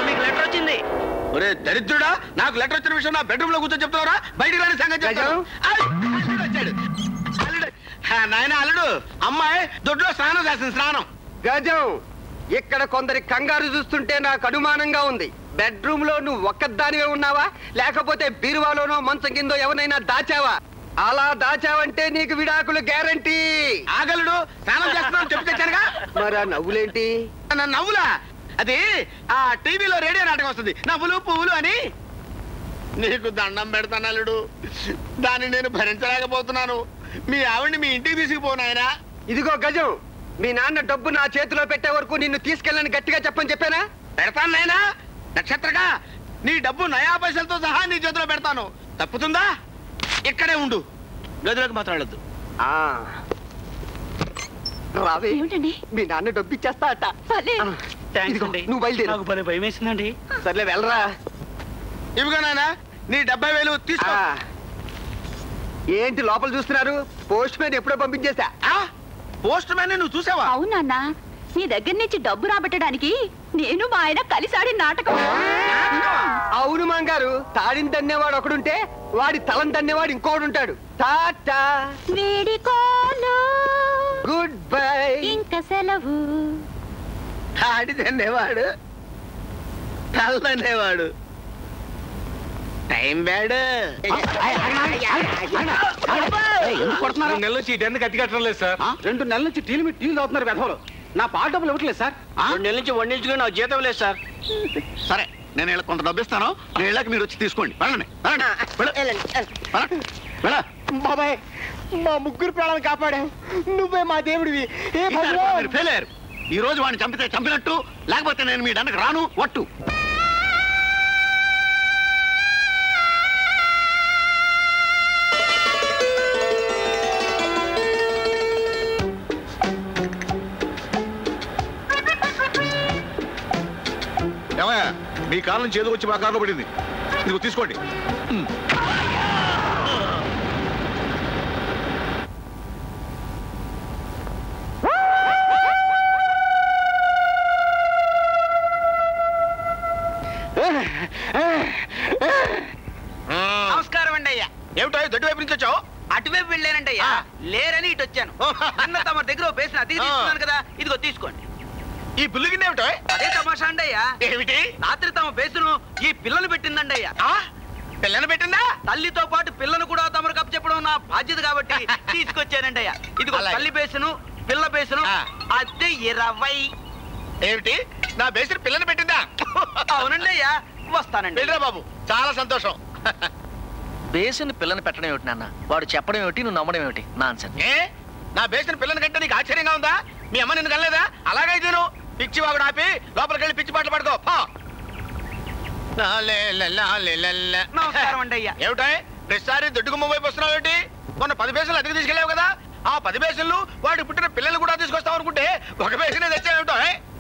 మీకు లెటర్ వచ్చింది. ఒరే దరిద్రుడా, నాకు లెటర్ వచ్చిన విషయం నా బెడ్రూమ్ లో కూర్చొని చెప్తావరా? బయటికి రాని సంగతి చెప్తాను. నాయన అల్లుడు, అమ్మాయి దొడ్లో స్నానం చేస్తుంది. స్నానం. గజం, ఇక్కడ కొందరి కంగారు చూస్తుంటే నాకు అనుమానంగా ఉంది. బెడ్రూమ్ లో నువ్వు ఒక్కదానివే ఉన్నావా, లేకపోతే బీరువాలోనో మంచం కిందో ఎవరైనా దాచావా? అలా దాచావంటే నీకు విడాకులు గ్యారంటీ. ఆగలుడు, స్నానం చేస్తున్నావు చెప్పి తెచ్చానుగా. మరి ఆ నవ్వులేంటి? నవ్వులా? అది ఆ టీవీలో రేడియో నాటకం వస్తుంది, నవ్వులు పువ్వులు అని. నీకు దండం పెడతాను అల్లుడు, దాన్ని నేను భరించలేకపోతున్నాను. మీ ఆవిడ్ని మీ ఇంటికి తీసుకుపోనాయనా. ఇదిగో గజం, మీ నాన్న డబ్బు నా చేతిలో పెట్టే వరకు నిన్ను తీసుకెళ్ళని గట్టిగా చెప్పని చెప్పానా? పెడతాను నాయనా. నక్షత్రగా నీ డబ్బు నయా పైసలతో సహా నీ చేతిలో పెడతాను. తప్పుతుందా? ఇక్కడే ఉండు, గదిలోకి మాత్రం వెళ్ళొద్దు. రావే, మీ నాన్న డబ్బు ఇచ్చేస్తా అట. నువ్వు బయలుదేరు. నాకు భలే భయం వేసిందండి. సర్లే వెళ్ళరా. ఇవిగా నాయనా, నీ 70,000 తీసుకో. ఏంటి లోపల చూస్తున్నారు? పోస్ట్ మ్యాన్ ఎప్పుడో పంపించేశా. పోస్ట్ మ్యాన్ నువ్వు చూసావా? అవునన్నా, నీ దగ్గర నుంచి డబ్బు రాబట్టడానికి నేను మా ఆయన కలిసి ఆడిన నాటకం. అవును మంగారు, తాడిని తన్నేవాడు ఒకడుంటే వాడి తలం తన్నేవాడు ఇంకోడు ఉంటాడు. టాటా, గుడ్ బై, ఇంకా సెలవు. తాడి తన్నేవాడు, తల తన్నేవాడు. Time bad. 2 నెలల నుంచి ఈ డెన్ కత్తి కట్టడం లేదు సార్. 2 నెలల నుంచి టీలు మీద టీలు అవుతున్నారు వెధవలు. నా పాట డబ్బులు ఇవ్వట్లేదు సార్. 2 నెలల నుంచి వండించుకుని నాకు జీతం లేదు సార్. సరే, నేను వీళ్ళకి కొంత డబ్బు ఇస్తాను. నేను వీళ్ళకి మీరు వచ్చి తీసుకోండి. బాబాయ్, మా ముగ్గురు ప్రాణాలు కాపాడావు. నువ్వే మా దేవుడివి. ఫెయిలర్. ఈ రోజు వాడిని చంపితే చంపినట్టు, లేకపోతే నేను మీ దండకు రాను. ఒట్టు. ఏమయ్యా, మీ కారు నుంచి ఏదో వచ్చి మా కారులో పడింది. ఇదిగో తీసుకోండి. నమస్కారం అండి అయ్యా. ఏమిటో దొడ్డి వైపు నుంచి వచ్చావు? అటువైపు వెళ్ళానండి అయ్యా లేరని ఇటు వచ్చాను నిన్న తమ దగ్గర బేసిన అతికి తీసుకున్నాను కదా ఇదిగో తీసుకోండి ఈ బిల్లు కింద ఏమిటో అదే తమాషా అండి అయ్యా ఏమిటి రాత్రి తమ బేసును ఈ పిల్లను పెట్టిందండి అయ్యా పిల్లను పెట్టిందా తల్లితో పాటు పిల్లను కూడా తమరు కప్పు చెప్పడం నా బాధ్యత కాబట్టి తీసుకొచ్చానండి అయ్యా ఇదిగో తల్లి బేసును పిల్ల బేసును అద్దె 20. ఏమిటి నా బేసిన పిల్లని పెట్టిందా? అవునండి అయ్యా వస్తానండి వెళ్ళరా బాబు చాలా సంతోషం. బేసిన్ పిల్లని పెట్టడం ఏమిటి నాన్న వాడు చెప్పడం ఏమిటి నువ్వు నమ్మడం ఏమిటి నాన్సెన్స్ ఏ నా బేసిన పిల్లని కంటే నీకు ఆశ్చర్యంగా ఉందా? మీ అమ్మ నిన్ను కనలేదా? అలాగైతే నువ్వు పిచ్చి వాగుడు ఆపి లోపలికి వెళ్ళి పిచ్చి పాటలు పడుకో. నమస్కారం అండి అయ్యా. ఏమిటా ప్రతిసారి దొడ్డుగుమ్మ వైపు వస్తున్నావు ఏమిటి? మొన్న 10 పైసలు అతికి తీసుకెళ్ళావు కదా, ఆ 10 పైసలు వాడు పుట్టిన పిల్లలు కూడా తీసుకొస్తావు అనుకుంటే ఒక బేసినే తెచ్చావుటో.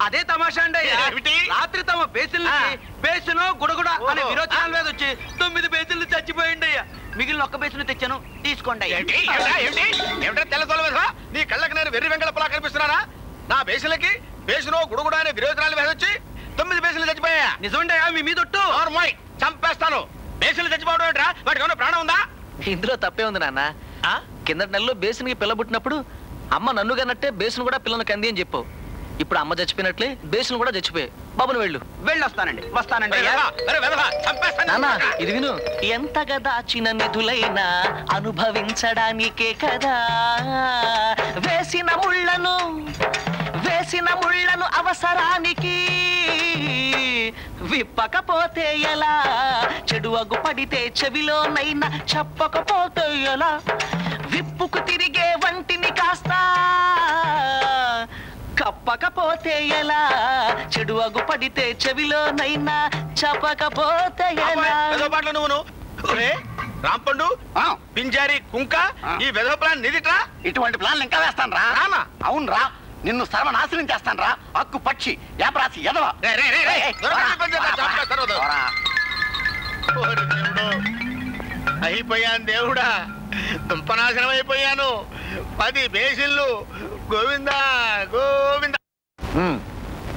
అదే తమాషా అండి అయ్యా. రాత్రి తమ బేసును గుడగుడ అనే విరోచనాల మీద వచ్చి 9 బేసులు చచ్చిపోయింది అయ్యా. మిగిలిన ఒక్క బేసును తెచ్చాను తీసుకోండి. ఏమిటా తెల్లతోల మీద నీ కళ్ళకి నేను వెర్రి వెంగళపలా కనిపిస్తున్నానా? నా బేసులకి బేసును గుడగుడ అనే విరోచనాల మీద వచ్చి 9 బేసులు చచ్చిపోయా. నిజమండి మీ మీద చంపేస్తాను. బేసులు చచ్చిపోవడం ఏంట్రా? వాటికి ఏమైనా ప్రాణం ఉందా? ఇందులో తప్పే ఉంది నాన్న. కిందటి నెలలో బేసిన్కి పిల్ల పుట్టినప్పుడు అమ్మ నన్ను కన్నట్టే బేసిన్ కూడా పిల్లను కంది అని చెప్పావు. ఇప్పుడు అమ్మ చచ్చిపోయినట్లే బేసిన్ కూడా చచ్చిపోయాయి. బాబును వెళ్ళొస్తానండి. నాన్న ఇది విను. ఎంతగా దాచిన నిధులైనా అనుభవించడానికే కదా వేసిన ముళ్ళను అవసరానికి విప్పకపోతే ఎలా, చెడు అగు పడితే చెవిలోనైనా చెప్పకపోతే ఎలా, విప్పుకు తిరిగే వంటిని కాస్త కప్పకపోతే ఎలా, చెడు అగు పడితే చెవిలోనైనా చెప్పకపోతే ఎలా. నువ్వు రాంపండు పింజారి కుంక ఈ వెధవ ప్లాన్ నిదిట్రా. ఇటువంటి ప్లాన్లు ఇంకా వేస్తాను రా. అవును రా, నిన్ను సర్వనాశనం చేస్తాను రా. అక్కు పక్షి యాపరాసి ఎదవ. అయిపోయాను దేవుడా, దుంపనాశనం అయిపోయాను. 10 బేసిన్లు గోవిందా గోవిందా.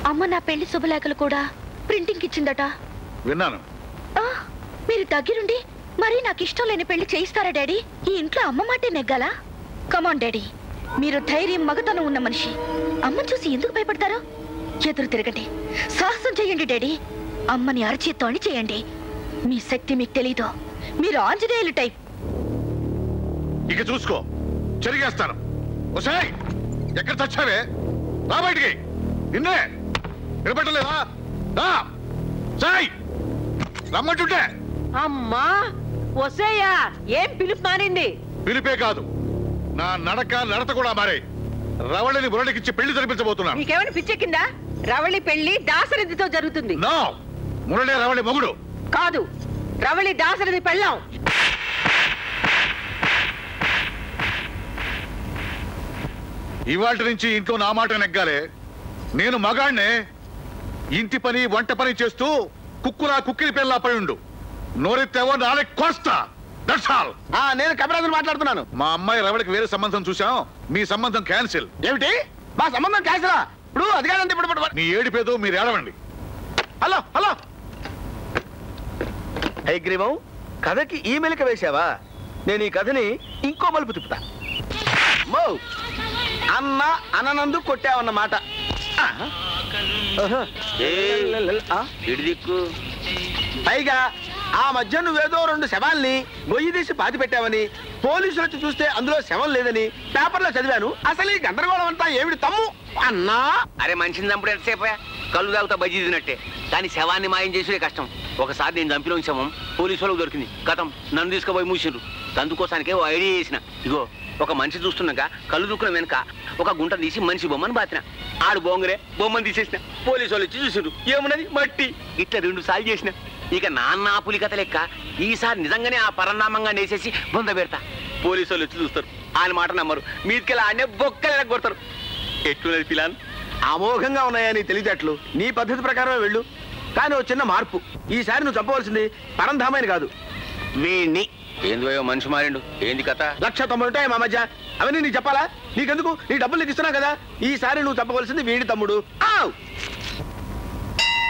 అమ్మ నా పెళ్లి శుభలేఖలు కూడా ప్రింటింగ్ ఇచ్చిందట. విన్నాను. మీరు దగ్గరుండి మరి నాకు ఇష్టం లేని పెళ్లి చేయిస్తారా డాడీ? ఈ ఇంట్లో అమ్మ మాటే నెగ్గాలా? కమాన్ డాడీ, మీరు ధైర్యం మగతనం ఉన్న మనిషి. అమ్మ చూసి ఎందుకు భయపడతారు? ఎదురు తిరగండి, సాహసం చేయండి డాడీ. అమ్మని అరచేత్తోని చేయండి. మీ శక్తి మీకు తెలీదు. మీరు ఆంజనేయులు టైప్. ఇక చూసుకో, చెరిగేస్తాను. ఒసేయ్, ఎక్కడ చచ్చావే? రా బయటికి. నిన్నే వినపట్టలేదా? రమ్మంటుంటే. అమ్మా ఒసేయ్యా, ఏం పిలుపు మారింది? పిలిపే కాదు, నా నడత కూడా మారే. రవళిని మురళికిచ్చి పెళ్లి జరిపించబోతున్నాను. నీకేమైనా పిచ్చెక్కిందా? రవళి పెళ్లి దాసరథితో జరుగుతుంది. నో, మురళి రవళి మొగుడు కాదు, రవళి దాసరథి పెళ్ళాం. ఇవాళ నుంచి ఇంట్లో నా మాట నెగ్గాలే. నేను మగాణ్ణే. ఇంటి పని వంట పని చేస్తూ కుక్కిరి పిల్ల పడి ఉండు. నోరెత్తేవో నాలే కోస్తా. That's all. నేను కపిరాజుని మాట్లాడుతున్నాను. మా అమ్మాయి రవళికి వేరే సంబంధం చూసాం. మీ సంబంధం క్యాన్సిల్. ఏమిటి? మా సంబంధం క్యాన్సిలా? ఇప్పుడు అది కాదంటే ఇప్పుడు నీ ఏడిపేదో మీరు ఏడవండి. హలో హలో హైగ్రీవం, కథకి ఈ మెలిక వేశావా? నేను ఈ కథని ఇంకో మలుపు తిప్పుతా. అన్న అనందు కొట్టావన్నమాట. పైగా ఆ మధ్య నువ్వేదో 2 శవాల్ని గొయ్యి తీసి పాతి పెట్టావని, పోలీసులు వచ్చి చూస్తే అందులో శవం లేదని పేపర్లో చదివాను. అసలు ఈ గందరగోళం అంతా ఏమిటి తమ్ము అన్నా? అరే మనిషిని చంపుడు ఎంతసేపు? కళ్ళు తాగుతా బజ్జీ తినట్టే. కానీ శవాన్ని మాయం చేసుడే కష్టం. ఒకసారి నేను చంపిన శవం పోలీసు వాళ్ళకి దొరికింది. గతం నన్ను తీసుకుపోయి మూసిండ్రు. అందుకోసానికే ఓ ఐడియా చేసిన. ఇగో, ఒక మనిషి చూస్తున్నాక కళ్ళు దుక్కున వెనక ఒక గుంట తీసి మనిషి బొమ్మను బాతిన. ఆడు బొంగరే బొమ్మను తీసేసిన. పోలీసు వాళ్ళు వచ్చి చూసిండ్రు. ఏమున్నది? మట్టి. ఇట్లా 2 సార్లు చేసిన. ఇక నాన్న పులి కథ లెక్క ఈసారి నిజంగానే ఆ పరనామంగా నేసేసి బొంద పెడతా. పోలీసు వాళ్ళు వచ్చి చూస్తారు. ఆయన మాట నమ్మరు. మీదికెళ్ళి ఆడనే బొక్కలు కొడతారు. ఎట్లున్నది పిలాన్? అమోఘంగా ఉన్నాయా నీ తెలివితేటలు? నీ పద్ధతి ప్రకారమే వెళ్ళు. కానీ ఓ చిన్న మార్పు. ఈసారి నువ్వు చంపవలసింది పరంధామని కాదు, వీణ్ణి. ఏందో మనిషి మారిండు. ఏంది కథ? 190 ఉంటాయి మా మధ్య. అవన్నీ నీకు చెప్పాలా? నీకెందుకు? నీ డబ్బులు నీకు ఇస్తున్నా కదా. ఈసారి నువ్వు చంపవలసింది వీడి తమ్ముడు.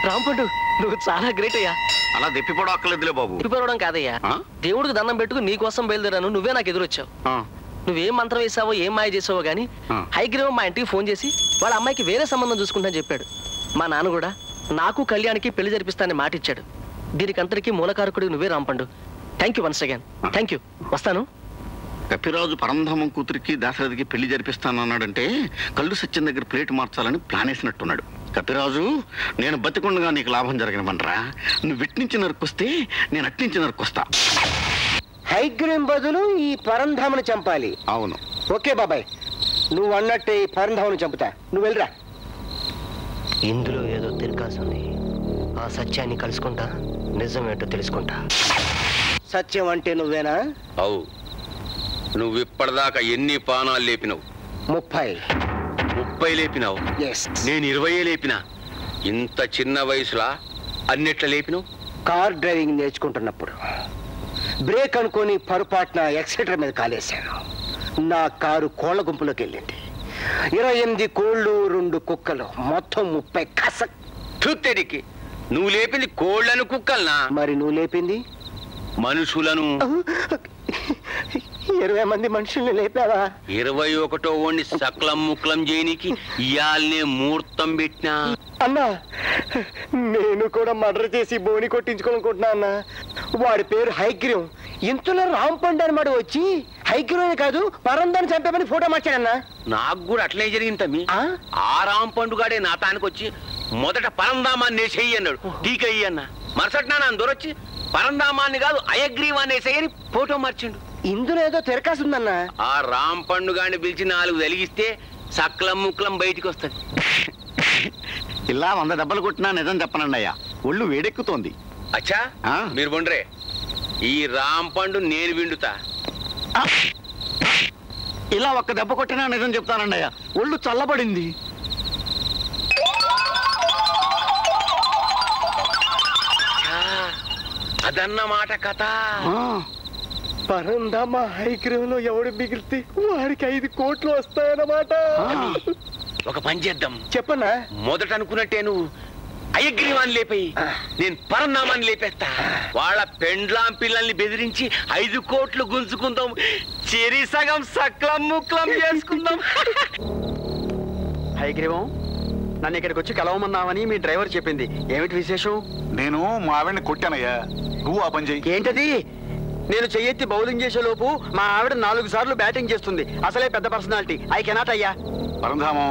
రాంపండు, నువ్వు చాలా గ్రేట్ అయ్యా. అలా దెప్పిపోవడం అక్కర్లేదులే బాబు. దెప్పిపోవడం కాదయ్యా, దేవుడికి దండం పెట్టుకు నీ కోసం బయలుదేరాను, నువ్వే నాకు ఎదురొచ్చావు. నువ్వేం మంత్రం వేసావో ఏం మాయ చేసావో గానీ హైగ్రీవం మా ఇంటికి ఫోన్ చేసి వాళ్ళ అమ్మాయికి వేరే సంబంధం చూసుకుంటానని చెప్పాడు. మా నాన్న కూడా నాకు కళ్యాణ్కి పెళ్లి జరిపిస్తానని మాట ఇచ్చాడు. దీనికంతటికీ మూలకారకుడు నువ్వే Rampandu. Thank you once again. Thank you. వస్తాను. కపిరాజు పరంధామం కూతురికి దాశరథికి పెళ్లి జరిపిస్తానన్నాడంటే కళ్ళు సత్యం దగ్గర ప్లేట్ మార్చాలని ప్లాన్ వేసినట్టున్నాడు. కపిరాజు, నేను బతికుండగా నీకు లాభం జరగనివ్వనరా. నువ్వు విట్నుంచి నరుకొస్తే నేను అట్నుంచి నరుకొస్తా. హైగ్రీవం బదులు ఈ పరంధామను చంపాలి. అవును. ఓకే బాబాయ్, నువ్వు అన్నట్టే ఈ పరంధామను చంపుతా. నువ్వు వెళ్ళరా. ఇందులో ఏదో తిరగాల్సింది. ఆ సత్యాన్ని కలుసుకుంటా, నిజం ఏంటో తెలుసుకుంటా. సత్యం అంటే నువ్వేనా? అవు. నువ్వు ఇప్పటిదాకా ఎన్ని పానాలు లేపినావు? 30 లేపినావు. నేను 20 లేపినా. ఇంత చిన్న వయసులా అన్నిట్లా లేపినావు? కార్ డ్రైవింగ్ నేర్చుకుంటున్నప్పుడు బ్రేక్ అనుకొని పొరపాటున ఎక్సెటర్ మీద కాలేశాను. నా కారు కోళ్ల గుంపులోకి వెళ్ళింది. 28 కోళ్ళు, 2 కుక్కలు, మొత్తం 30 కస. తుత్తెడికి నువ్వు లేపింది కోళ్లను కుక్కలనా? మరి నువ్వు లేపింది మనుషులను. 20 మంది మనుషుల్ని లేపావా? 21వ వాడిని సకలం ముక్కలం చేయనికి ఇయాలనే ముహూర్తం పెట్టినా. అన్నా, నేను కూడా మర్డర్ చేసి బోని కొట్టించుకోవాలనుకుంటున్నా అన్నా. వాడి పేరు హైగ్రీవం. ఇంతలో రాంపండు అనమాట వచ్చి హైగ్రీవే కాదు పరందాన్ని చంపేమని ఫోటో మార్చాడన్నా. నాకు కూడా అట్లే జరిగింది తమ్మి. ఆ రాంపండుగాడే నా తానికి వచ్చి మొదట పరందామాన్ని వేసేయి అన్నాడు. టీకయ్యి అన్న. మరుసటి నా దొరొచ్చి పరందామాన్ని కాదు అయగ్రీవాన్ని వేసేయని ఫోటో మార్చిండు. ఇందులో ఏదో తిరకాసుందన్నా. ఆ రాంపండుగాడిని పిలిచి 4 వెలిగిస్తే సకలం ముక్కలం బయటికి వస్తుంది. ఇలా 100 దెబ్బలు కొట్టినా నిజం చెప్పనండి అయ్యా, ఒళ్ళు వేడెక్కుతోంది. అచ్చా, మీరు బొండ్రే. ఈ రాంపండు నేను విండుతా. ఇలా 1 దెబ్బ కొట్టినా నిజం చెప్తానండి అయ్యా, ఒళ్ళు చల్లబడింది. అదన్నమాట కథ. పరంధామ హైగ్రీవంలో ఎవడు మిగిలితే వాడికి 5 కోట్లు వస్తాయన్నమాట. ఒక పని చేద్దాం. చెప్పన్నా. మొదట అనుకున్నట్టే నువ్వు అయగ్రీవాన్ని లేపయి, నేను పరంధామాన్ని లేపేస్తా. వాళ్ళ పెండ్లాం పిల్లల్ని బెదిరించి 5 కోట్లు గుంజుకుందాం. చెరి సగం సక్లం ముక్లం చేసుకుందాం. హైగ్రీవం, నన్ను ఇక్కడికి వచ్చి కలవమన్నావని మీ డ్రైవర్ చెప్పింది. ఏమిటి విశేషం? నేను మా ఆవిడని కొట్టానయ్యా, నువ్వు ఆ పని చెయ్యి. ఏంటది? నేను చెయ్యెత్తి బౌలింగ్ చేసే లోపు మా ఆవిడ 4 సార్లు బ్యాటింగ్ చేస్తుంది. అసలే పెద్ద పర్సనాలిటీ. ఐ కెనాట్ అయ్యా. పరంధామం,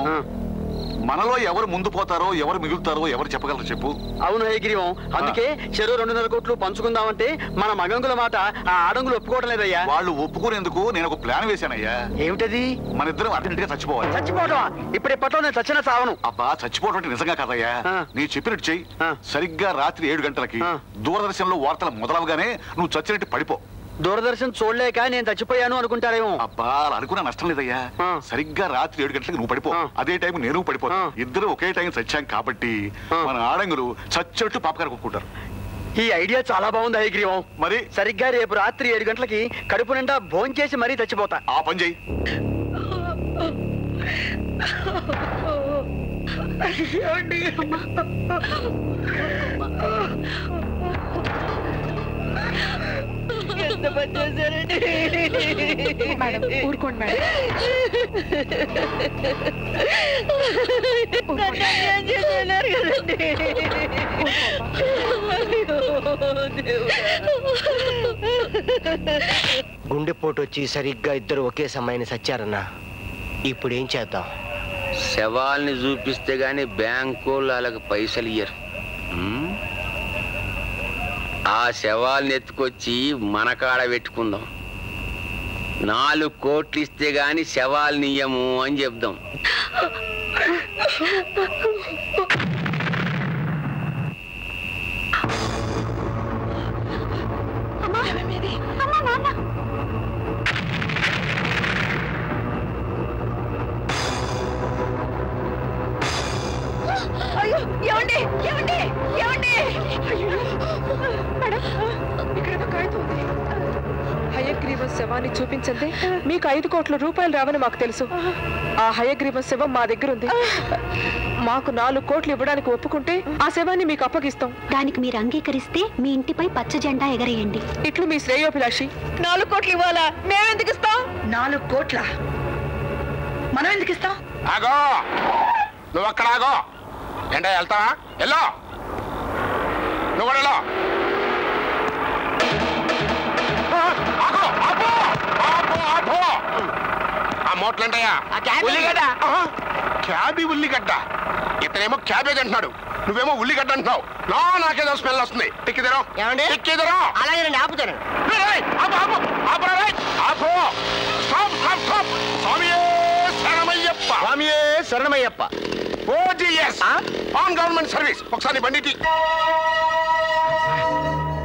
మనలో ఎవరు ముందు పోతారో ఎవరు మిగులుతారో ఎవరు చెప్పగలరు చెప్పు. అవును హైగ్రీవం, అందుకే చెరో 2.5 కోట్లు పంచుకుందామంటే మన మగంగుల మాట ఆ ఆడంగులు ఒప్పుకోవడం లేదయ్యా. వాళ్ళు ఒప్పుకునేందుకు నేను ఒక ప్లాన్ వేశానయ్యా. ఏమిటది? మన ఇద్దరం అర్జెంట్ గా చచ్చిపోవాలి. చచ్చిపోవటమా? ఇప్పటిప్పట్లో నేను చచ్చినా చావను. అబ్బా, చచ్చిపోవడం అంటే నిజంగా కాదయ్యా. నీ చెప్పినట్టు చెయ్యి. సరిగ్గా రాత్రి 7 గంటలకి దూరదర్శన్లో వార్తలు మొదలవగానే నువ్వు చచ్చినట్టు పడిపో. దూరదర్శన్ చూడలేక నేను చచ్చిపోయాను అనుకుంటారేమో. అబ్బా, అనుకున్నా నష్టం లేదయ్యా. సరిగ్గా రాత్రి 7 గంటలకు నువ్వు పడిపో, అదే టైం నేను పడిపో. ఇద్దరు ఒకే టైం చచ్చాం కాబట్టి మన ఆడంగులు చచ్చినట్టు పాపకారు కొట్టుకుంటారు. ఈ ఐడియా చాలా బాగుంది హైగ్రీవం. మరి సరిగ్గా రేపు రాత్రి 7 గంటలకి కడుపు నిండా భోంచేసి మరీ చచ్చిపోతా. ఆ పని చెయ్యి. ఎంత పని చేశారండి. మేడం ఊరుకోండి మేడం. అన్యాయం చేసేన్నారు కదండి. గుండెపోటు వచ్చి సరిగ్గా ఇద్దరు ఒకే సమయాన్ని సచ్చారన్నా. ఇప్పుడు ఏం చేద్దాం? శవాల్ని చూపిస్తే గాని బ్యాంకు వాళ్ళకి పైసలు ఇయ్యరు. ఆ శవాల్ని ఎత్తుకొచ్చి మన కాడ పెట్టుకుందాం. 4 కోట్లు ఇస్తే గాని శవాల్ని ఇయ్యము అని చెప్దాం. అయ్యో, ఏమండి ఏమండి ఏమండి? మేడం, ఇక్కడ కాగితం ఉంది. హయగ్రీవం హయగ్రీవం శవాన్ని చూపించండి మీకు 5 కోట్ల రూపాయలు రావని మాకు తెలుసు. ఆ హయగ్రీవం శవం మా దగ్గర ఉంది. మాకు 4 కోట్లు ఇవ్వడానికి ఒప్పుకుంటే ఆ శవాన్ని మీకు అప్పగిస్తాం. దానికి మీరు అంగీకరిస్తే మీ ఇంటిపై పచ్చ జెండా ఎగరేయండి. ఇట్లు మీ శ్రేయోభిలాషి. 4 కోట్లు ఇవ్వాలా? మేమెందుకు ఇస్తాం? 4 కోట్ల మనం ఎందుకు ఇస్తాం? ఆగో, నువ్వు అక్కడ ఆగో. ఏంటో వెళ్తావా? వెళ్ళు, నువ్వు కూడా వెళ్ళు. ఆ మోట్లంటయ్యా ఉల్లిగడ్డ. క్యాబీ ఉల్లిగడ్డ. ఇతనేమో క్యాబేజ్ అంటున్నాడు, నువ్వేమో ఉల్లిగడ్డ అంటున్నావు. నాకేదో స్మెల్ వస్తుంది. టిక్కిదరం టిక్కిదరం. అలాగేనండి, ఆపుతాను. స్వామియే శరణమయ్యప్ప. ఓజీఎస్ ఆన్ గవర్నమెంట్ సర్వీస్. ఒకసారి బండిటి.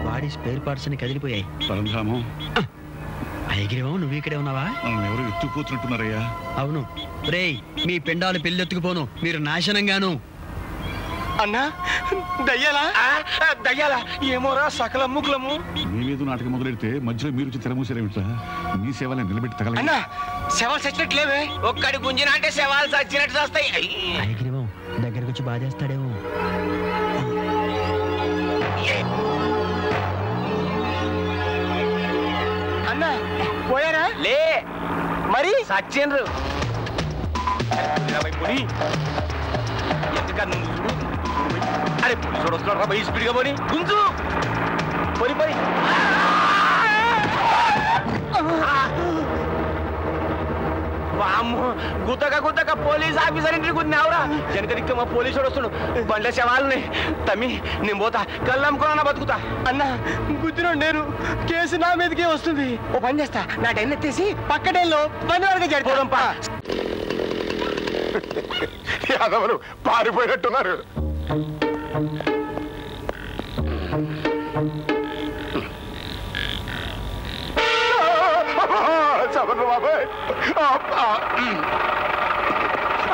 బాడీ స్పేర్ పార్ట్స్ అని కదిలిపోయాయి. పరంధామం, హయగ్రీవం నువ్వు ఇక్కడే ఉన్నావా? ఎవరు ఎత్తుకుపోతున్నట్టున్నారయ్యా? అవును. రేయ్, మీ పిండాలు పెళ్ళెత్తుకుపోను, మీరు నాశనంగాను. అన్నా, దయ్యాలా? దయ్యాలా? ఏమోరా సకల ముగ్గులము. మేమేదో నాటకం మొదలెడితే మధ్యలో మీరు వచ్చి తెరమూసారేమిట్రా? మీ సేవలను నిలబెట్టి తగల. అన్నా, శవాలు చచ్చినట్లేవే. ఒక్కడి గుంజిన అంటే శవాలు చచ్చినట్టు వస్తాయి. హయగ్రీవం దగ్గరకు వచ్చి బాధేస్తాడేమో. అన్నా, పోయారా? లే, మరి సచ్చిండ్రు. అరే పోలీసు వస్తున్నాడు రా, బయట స్పీడ్గా పోని గుంజు పోని పోని. గుద్దక పోలీస్ ఆఫీసర్ ఇంటికి గుద్దినావురా. వెనక మా పోలీసు వస్తుడు. బండ్ల శవాలని తమ్మి నేను పోతా, కళ్ళమ్ముకోనన్నా బతుకుతా. అన్నా, గుద్దిన నేను కేసు నా మీదకే వస్తుంది. ఓ పని చేస్తా, నా డైన్ ఎత్తేసి పక్క డైన్లో పని వరకు జరిపోదంపా. యాదవులు పారిపోయినట్టున్నారు. బాబాయ్,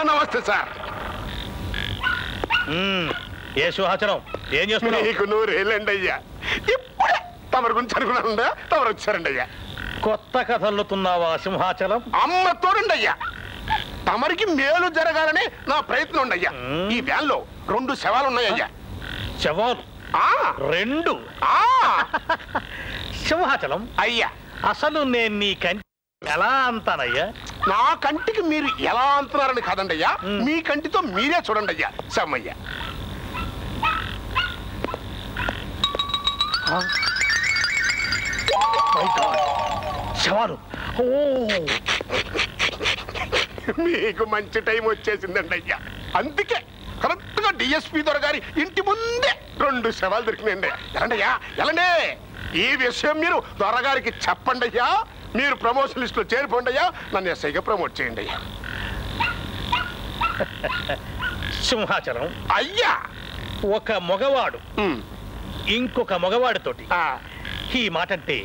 నమస్తే సార్. ఏ సుహాచరం, ఏం చేస్తున్నావు? నీకు 100 ఏళ్ళండి అయ్యా. ఇప్పుడే తమరి గురించి అనుకున్నాను, తమరు వచ్చారండి అయ్యా. కొత్త కథ అల్లుతున్నావా సింహాచలం? అమ్మ తోడండి అయ్యా. తమరికి మేలు జరగాలని నా ప్రయత్నం ఉండయ్యా. ఈ వ్యాన్లో 2 శవాలు ఉన్నాయ్యా. శవాలు 2? సింహాచలం అయ్యా, అసలు నేను నీ కంటి ఎలా అంతానయ్యా? నా కంటికి మీరు ఎలా అంటున్నారని కాదండి అయ్యా, మీ కంటితో మీరే చూడండి అయ్యా. శవమయ్యా. శవాలు. మీకు మంచి టైం వచ్చేసిందండి అయ్యా. అందుకే కరెక్ట్ గా డిఎస్పీ దొరగారి ఇంటి ముందే 2 శవాలు దొరికినాయండి. ఎలాండి అయ్యా, ఎలాండి. ఈ విషయం మీరు దొరగారికి చెప్పండి అయ్యా. మీరు ప్రమోషన్ లిస్ట్ లో చేరిపోండి అయ్యా. నన్ను ఎస్ఐగా ప్రమోట్ చేయండి అయ్యా. సింహాచలం అయ్యా, ఒక మగవాడు ఇంకొక మగవాడితోటి ఈ మాట అంటే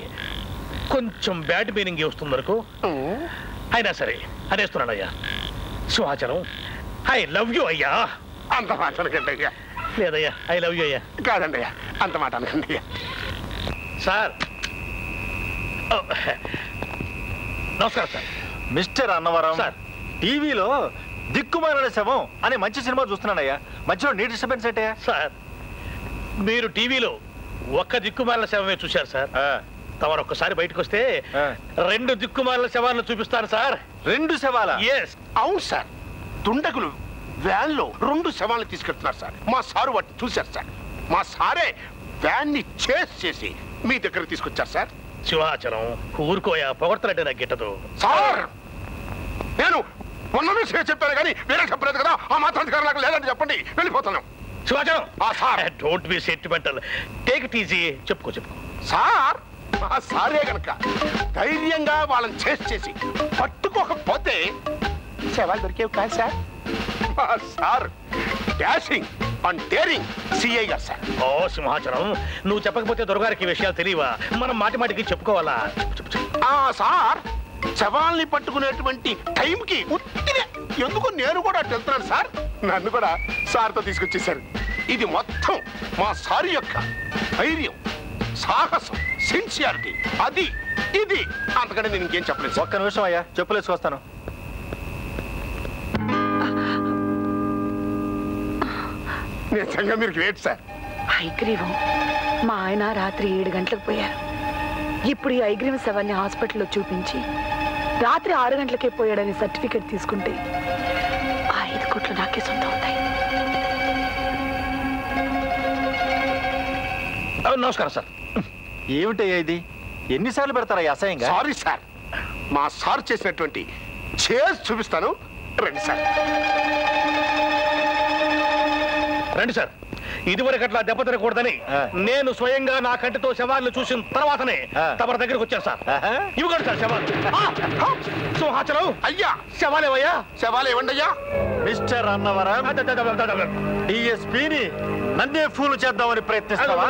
కొంచెం బ్యాడ్ మీనింగ్ వస్తుంది అనుకో. అయినా సరే అనేస్తున్నానయ్యా. సింహాచలం, ఐ లవ్ యూ అయ్యా. అంత మాట అనకండి అయ్యా. లేదయ్యా, ఐ లవ్ యూ అయ్యా. కాదండి అయ్యా, అంత మాట అనకండి అయ్యా. సార్ నమస్కారం సార్. మిస్టర్ అన్నవరం సార్, టీవీలో దిక్కుమాలిన శవం అనే మంచి సినిమా చూస్తున్నానయ్యా. మధ్యలో నీ డిస్టర్బెన్స్ అంటే? సార్, మీరు టీవీలో ఒక్క దిక్కుమాలిన శవమే చూశారు సార్. తమరు ఒక్కసారి బయటకు వస్తే 2 దిక్కుమాలిన శవాలను చూపిస్తాను సార్. 2 శవాల? ఎస్, అవును సార్. దుండగులు వ్యాన్ లో 2 శవాలను తీసుకెళ్తున్నారు సార్. మా సారు వాటిని చూశారు సార్. మా సారే వ్యాన్ ని చేస్ చేసి మీ దగ్గర తీసుకొచ్చారు సార్. సింహాచలం, ఊరుకోయా, పొగడతలంటే నాకు గిట్టదు. సార్, నేను ఉన్న విషయం చెప్పాను కానీ వేరే చెప్పలేదు కదా. ఆ మాత్రం అధికారం నాకు లేదంటే చెప్పండి, వెళ్ళిపోతున్నాం. Simhachalam, don't be sentimental, take it easy. చెప్పుకో సార్. ఆ సారే గనక ధైర్యంగా వాళ్ళని చేసి పట్టుకోకపోతే శవాలు దొరికేవి కాదు సార్. మా sir dashing and daring CI గారు సార్. ఓ సింహాచలం, నువ్వు చెప్పకపోతే దొరగారికి విషయాలు తెలియవా? మనం మాటి మాటికి చెప్పుకోవాలా? సార్, శవాల్ని పట్టుకునేటువంటి టైంకి ఉట్టినే ఎందుకు నేను కూడా వెళ్తున్నాను సార్. నన్ను కూడా సార్తో తీసుకొచ్చేసారు. ఇది మొత్తం మా సార్ యొక్క ధైర్యం, సాహసం, సిన్సియారిటీ, అది ఇది అంతకంటే నేను ఇంకేం చెప్పలేదు. ఒక్క నిమిషం అయ్యా, చెప్పులేసుకొస్తాను. నిజంగా మీరు గ్రేట్ సార్. ఐగ్రీవం మా ఆయన రాత్రి 7 గంటలకు పోయారు. ఇప్పుడు ఈ ఐగ్రీవం శవాన్ని హాస్పిటల్లో చూపించి రాత్రి 6 గంటలకే పోయాడని సర్టిఫికెట్ తీసుకుంటే 5 కోట్లు నాకే సొంతం అవుతాయి. నమస్కారం సార్. ఏమిటయ్యా ఇది? ఎన్నిసార్లు పెడతారా అసహ్యంగా? సారీ సార్, మా సార్ చేసినటువంటి చేసి చూపిస్తాను. రండి సార్. రండి సార్. ఇదివరకు అట్లా దెబ్బ తినకూడదని నేను స్వయంగా నా కంటితో శవాలను చూసిన తర్వాతనే తమ దగ్గరికి వచ్చాను సార్. ఇవ్వగలరు సార్ శవాలు. సింహాచలం అయ్యా, శవాలేవయ్యా? శవాలు ఇవ్వండి అయ్యా. మిస్టర్ అన్నవరం, డిఎస్పీని నన్నే ఫూల్ చేద్దామని ప్రయత్నిస్తావా?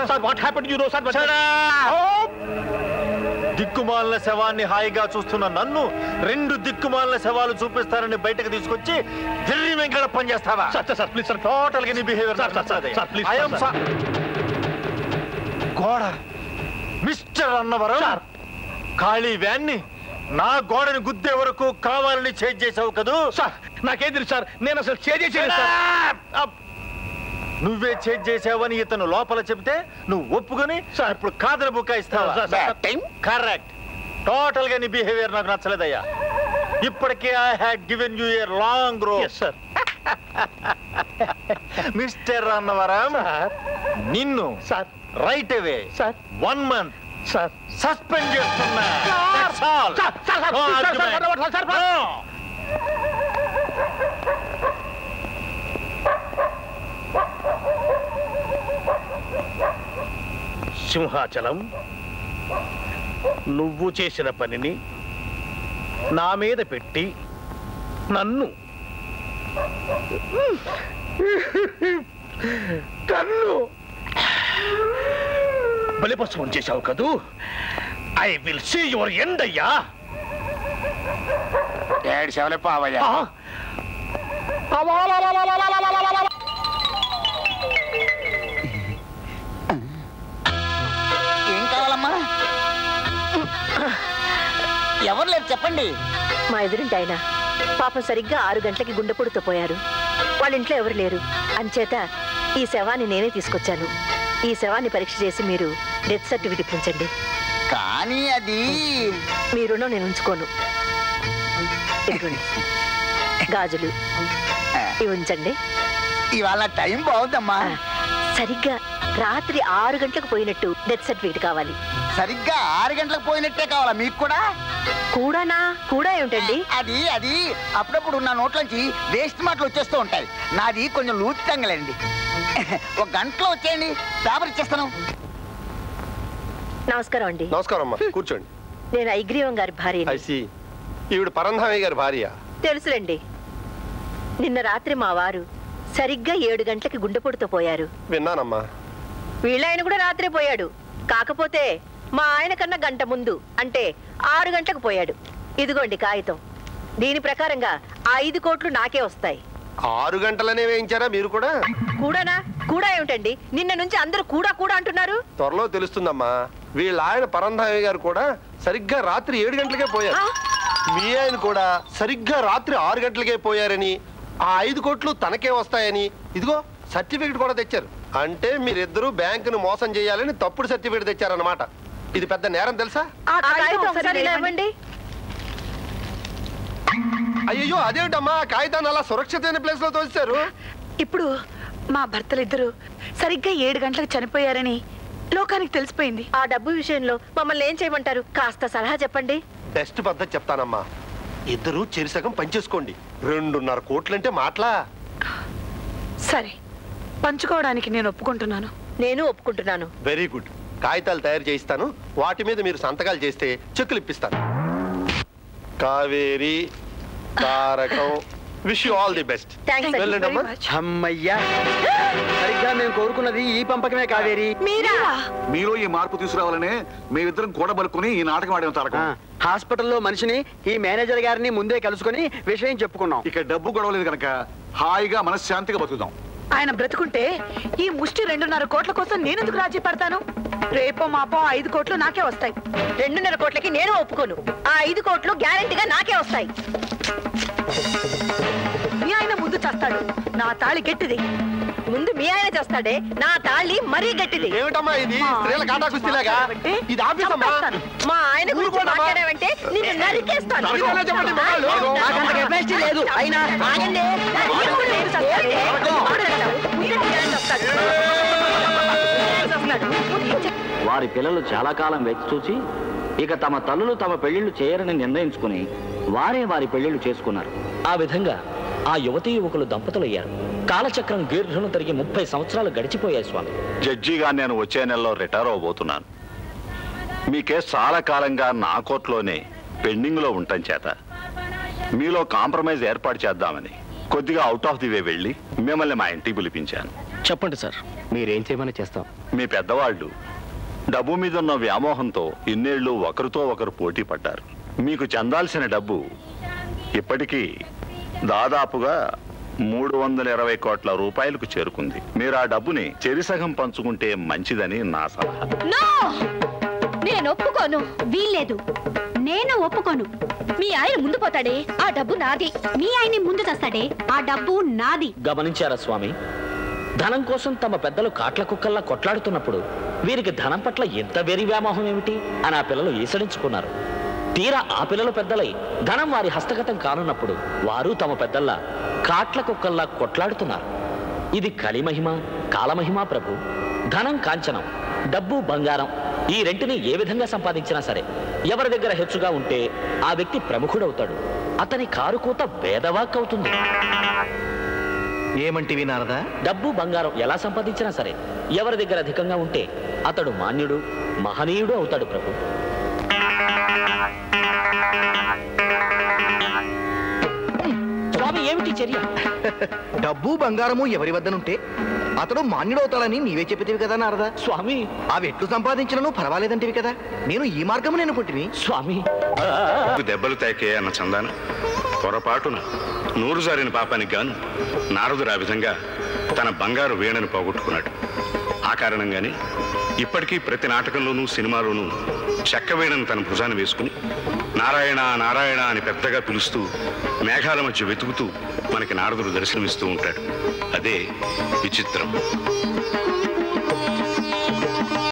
దిక్కుమాలిన శవాన్ని హాయిగా చూస్తున్న నన్ను 2 దిక్కుమాలిన శవాలు చూపిస్తారని బయటకు తీసుకొచ్చి ఢిల్లీ వెంకట పని చేస్తావా? టోటల్ గా నీ బిహేవియర్ గోడ. మిస్టర్ అన్నవరం, ఖాళీ వ్యాన్ని నా గోడని గుద్దే వరకు కావాలని చేంజ్ చేసావు కదూ? సార్ నాకేం తెలుసు సార్, నేను అసలు చేంజ్ చేయలేదు సార్. నువ్వే చేంజ్ చేసావని ఇతను లోపల చెబితే నువ్వు ఒప్పుకొని ఇప్పుడు కాదర బుకాయిస్తావా? కరెక్ట్. టోటల్ గా నీ బిహేవియర్ నాకు నచ్చలేదయ్యా. ఇప్పటికే I had given you a long road sir. Mister Annavaram, నిన్ను sir right away sir 1 month sir suspend చేస్తున్నా. సింహాచలం, నువ్వు చేసిన పనిని నా మీద పెట్టి నన్ను బలిపశువం చేశావు కదూ. I will see your end అయ్యా. 7 శవాలే పావయ్యా. ఏం కావాలమ్మా? ఎవరు లేరు చెప్పండి. మా ఎదురింటి ఆయన పాపం సరిగ్గా 6 గంటలకి గుండెపోటుతో పోయారు. వాళ్ళ ఇంట్లో ఎవరు లేరు. అంచేత ఈ శవాన్ని నేనే తీసుకొచ్చాను. ఈ శవాన్ని పరీక్ష చేసి మీరు డెత్ సర్టిఫికెట్ ఇప్పించండి. కానీ అది మీ రుణం నేను ఉంచుకోను. ఇదిగోండి గాజులు, ఇవి ఉంచండి. ఇవాళ టైం బాగుందమ్మా. సరిగ్గా రాత్రి 6 గంటలకు పోయినట్టు డెత్ సర్టిఫికెట్ కావాలి. సరిగ్గా 6 గంటలకు పోయినట్టే కావాలా మీకు కూడా? కూడానా? కూడా ఏమిటండి? అది అప్పుడప్పుడు నా నోట్లోంచి వేస్ట్ మాటలు వచ్చేస్తూ ఉంటాయి. నాది కొంచెం లూజ్ తంగలండి. 1 గంటలో వచ్చేయండి, పేపర్ ఇచ్చేస్తాను. నమస్కారం అండి. నమస్కారం అమ్మా, కూర్చోండి. నేను ఐగ్రీవం గారి భార్య. ఈవిడ పరంధామయ్య గారి భార్య. తెలుసులేండి. నిన్న రాత్రి మా వారు సరిగ్గా 7 గంటలకి గుండెపోటుతో పోయారు. విన్నానమ్మా. వీళ్ళాయన కూడా రాత్రే పోయాడు. కాకపోతే మా ఆయన కన్నా గంట ముందు, అంటే 6 గంటలకు పోయాడు. ఇదిగోండి కాగితం. దీని ప్రకారంగా 5 కోట్లు నాకే వస్తాయి. 6 గంటలనే వేయించారా మీరు కూడా? కూడానా? కూడా ఏమిటండి, నిన్న నుంచి అందరూ కూడా కూడా అంటున్నారు. త్వరలో తెలుస్తుందమ్మా. వీళ్ళ ఆయన పరంధామయ్య గారు కూడా సరిగ్గా రాత్రి 7 గంటలకే పోయారు. మీ ఆయన కూడా సరిగ్గా రాత్రి 6 గంటలకే పోయారని, ఆ 5 కోట్లు తనకే వస్తాయని ఇదిగో సర్టిఫికెట్ కూడా తెచ్చారు. అంటే మీరిద్దరూ బ్యాంకును మోసం చేయాలని తప్పుడు సర్టిఫికెట్ తెచ్చారన్నమాట. ఇది పెద్ద నేరం తెలుసా? అయ్యో అదేమిటమ్మా, కాగితాన్ని అలా సురక్షితమైన ప్లేస్ లో తోస్తారు. ఇప్పుడు మా భర్తలిద్దరూ సరిగ్గా 7 గంటలకు చనిపోయారని లోకానికి తెలిసిపోయింది. ఆ డబ్బు విషయంలో మమ్మల్ని ఏం చేయమంటారు? కాస్త సలహా చెప్పండి. బెస్ట్ పద్ధతి చెప్తానమ్మా. ఇద్దరు చెరిసగం పనిచేసుకోండి. 2.5 కోట్లంటే మాటలా? సరే, పంచుకోవడానికి నేను ఒప్పుకుంటున్నాను. నేను ఒప్పుకుంటున్నాను. Very good. కాగితాలు తయారు చేయిస్తాను. వాటి మీద మీరు సంతకాలు చేస్తే చెక్కులు ఇప్పిస్తాను. Kaveri, Tarakam, wish you all the best. వెళ్ళండమ్మా. అమ్మయ్యా, సరిగ్గా మేము కోరుకున్నది ఈ పంపకమే కావేరి. మీలో ఈ మార్పు తీసుకురావాలనే మేమిద్దరం కూడబలుకుని ఈ నాటకం ఆడాం తారకం. హాస్పిటల్లో మనిషిని ఈ మేనేజర్ గారిని ముందే కలుసుకొని విషయం చెప్పుకున్నాం. ఇక డబ్బు గొడవలేదు కనుక హాయిగా మనశ్శాంతిగా బతుకుదాం. ఆయన బ్రతుకుంటే ఈ ముష్టి 2.5 కోట్ల కోసం నేనెందుకు రాజీ పడతాను? రేపో మాపో 5 కోట్లు నాకే వస్తాయి. 2.5 కోట్లకి నేను ఒప్పుకోను. ఆ 5 కోట్లు గ్యారెంటీగా నాకే వస్తాయి. మీ ఆయన ముందు చేస్తాడు. నా తాళి గట్టిది. ముందు మీ ఆయన చేస్తాడే, నా తాళి మరీ గట్టిది. ఏమిటమ్మా ఇది? స్త్రీల కాటా కుస్తీలాగా? ఇది ఆఫీస్ అమ్మా. మా ఆయన గురించి మాట్లాడావంటే నిన్ను నరికేస్తాను. లేదు అయినా ఆగండి. వారి పిల్లలు చాలా కాలం వేచి చూచి ఇక తమ తల్లులు తమ పెళ్లిళ్లు చేయరని నిర్ణయించుకుని వారే వారి పెళ్లిళ్లు చేసుకున్నారు. ఆ విధంగా ఆ యువతీ యువకులు దంపతులయ్యారు. కాలచక్రం గీర్ఘను తిరిగి 30 సంవత్సరాలు గడిచిపోయాయి స్వామి. జడ్జిగా నేను వచ్చే నెలలో రిటైర్ అవబోతున్నాను. మీ కేసు చాలా కాలంగా నా కోర్టులోనే పెండింగ్లో ఉండటం చేత మీలో కాంప్రమైజ్ ఏర్పాటు చేద్దామని కొద్దిగా అవుట్ ఆఫ్ ది వే వెళ్ళి మిమ్మల్ని మా ఇంటికి పిలిపించాను. చెప్పండి సార్, మీరేం చేయమని చేస్తాం. మీ పెద్దవాళ్ళు డబ్బు మీద ఉన్న వ్యామోహంతో ఇన్నేళ్లు ఒకరితో ఒకరు పోటీ పడ్డారు. మీకు చెందాల్సిన డబ్బు ఇప్పటికీ దాదాపుగా 320 కోట్ల రూపాయలకు చేరుకుంది. మీరు ఆ డబ్బుని చెరిసగం పంచుకుంటే మంచిదని నా సలహా. నేను ఒప్పుకోను. వీల్లేదు. నేను ఒప్పుకోను. మీ ఆయన ముందు పోతాడే, ఆ డబ్బు నాది. మీ ఆయన ముందు చేస్తాడే, ఆ డబ్బు నాది. గమనించారా స్వామి? ధనం కోసం తమ పెద్దలు కాట్ల కుక్కల్లా కొట్లాడుతున్నప్పుడు వీరికి ధనం పట్ల ఎంత వెరి వ్యామోహం ఏమిటి అని ఆ పిల్లలు ఈసడించుకున్నారు. తీరా ఆ పిల్లలు పెద్దలై ధనం వారి హస్తగతం కానున్నప్పుడు వారు తమ పెద్దల్లా కాట్ల కుక్కల్లా కొట్లాడుతున్నారు. ఇది కలిమహిమ కాలమహిమ ప్రభు. ధనం కాంచనం, డబ్బు బంగారం, ఈ రెంటిని ఏ విధంగా సంపాదించినా సరే ఎవరి దగ్గర హెచ్చుగా ఉంటే ఆ వ్యక్తి ప్రముఖుడవుతాడు. అతని కారు కూత వేదవాక్ అవుతుంది. ఏమంటివి నారదా? డబ్బు బంగారం ఎలా సంపాదించినా సరే ఎవరి దగ్గర అధికంగా ఉంటే అతడు మాన్యుడు మహనీయుడు అవుతాడు ప్రభు. స్వామి ఏమిటి చర్య? డబ్బు బంగారము ఎవరి వద్దనుంటే అతడు మాన్యుడవుతాడని నీవే చెప్పితివి కదా నారదా. స్వామి అవి ఎట్లు సంపాదించినను పర్వాలేదంటివి కదా. నేను ఈ మార్గము నేను పుట్టిని. స్వామి దెబ్బలు తాకే అన్న చందాన పొరపాటున 100 జారిన పాపానికి గాను నారదుడు ఆ విధంగా తన బంగారు వీణను పోగొట్టుకున్నాడు. ఆ కారణంగానే ఇప్పటికీ ప్రతి నాటకంలోనూ సినిమాలోనూ చెక్క వీణను తన భుజాన్ని వేసుకుని నారాయణ నారాయణ అని పెద్దగా పిలుస్తూ మేఘాల మధ్య వెతుకుతూ మనకి నారదుడు దర్శనమిస్తూ ఉంటాడు. అదే విచిత్రం.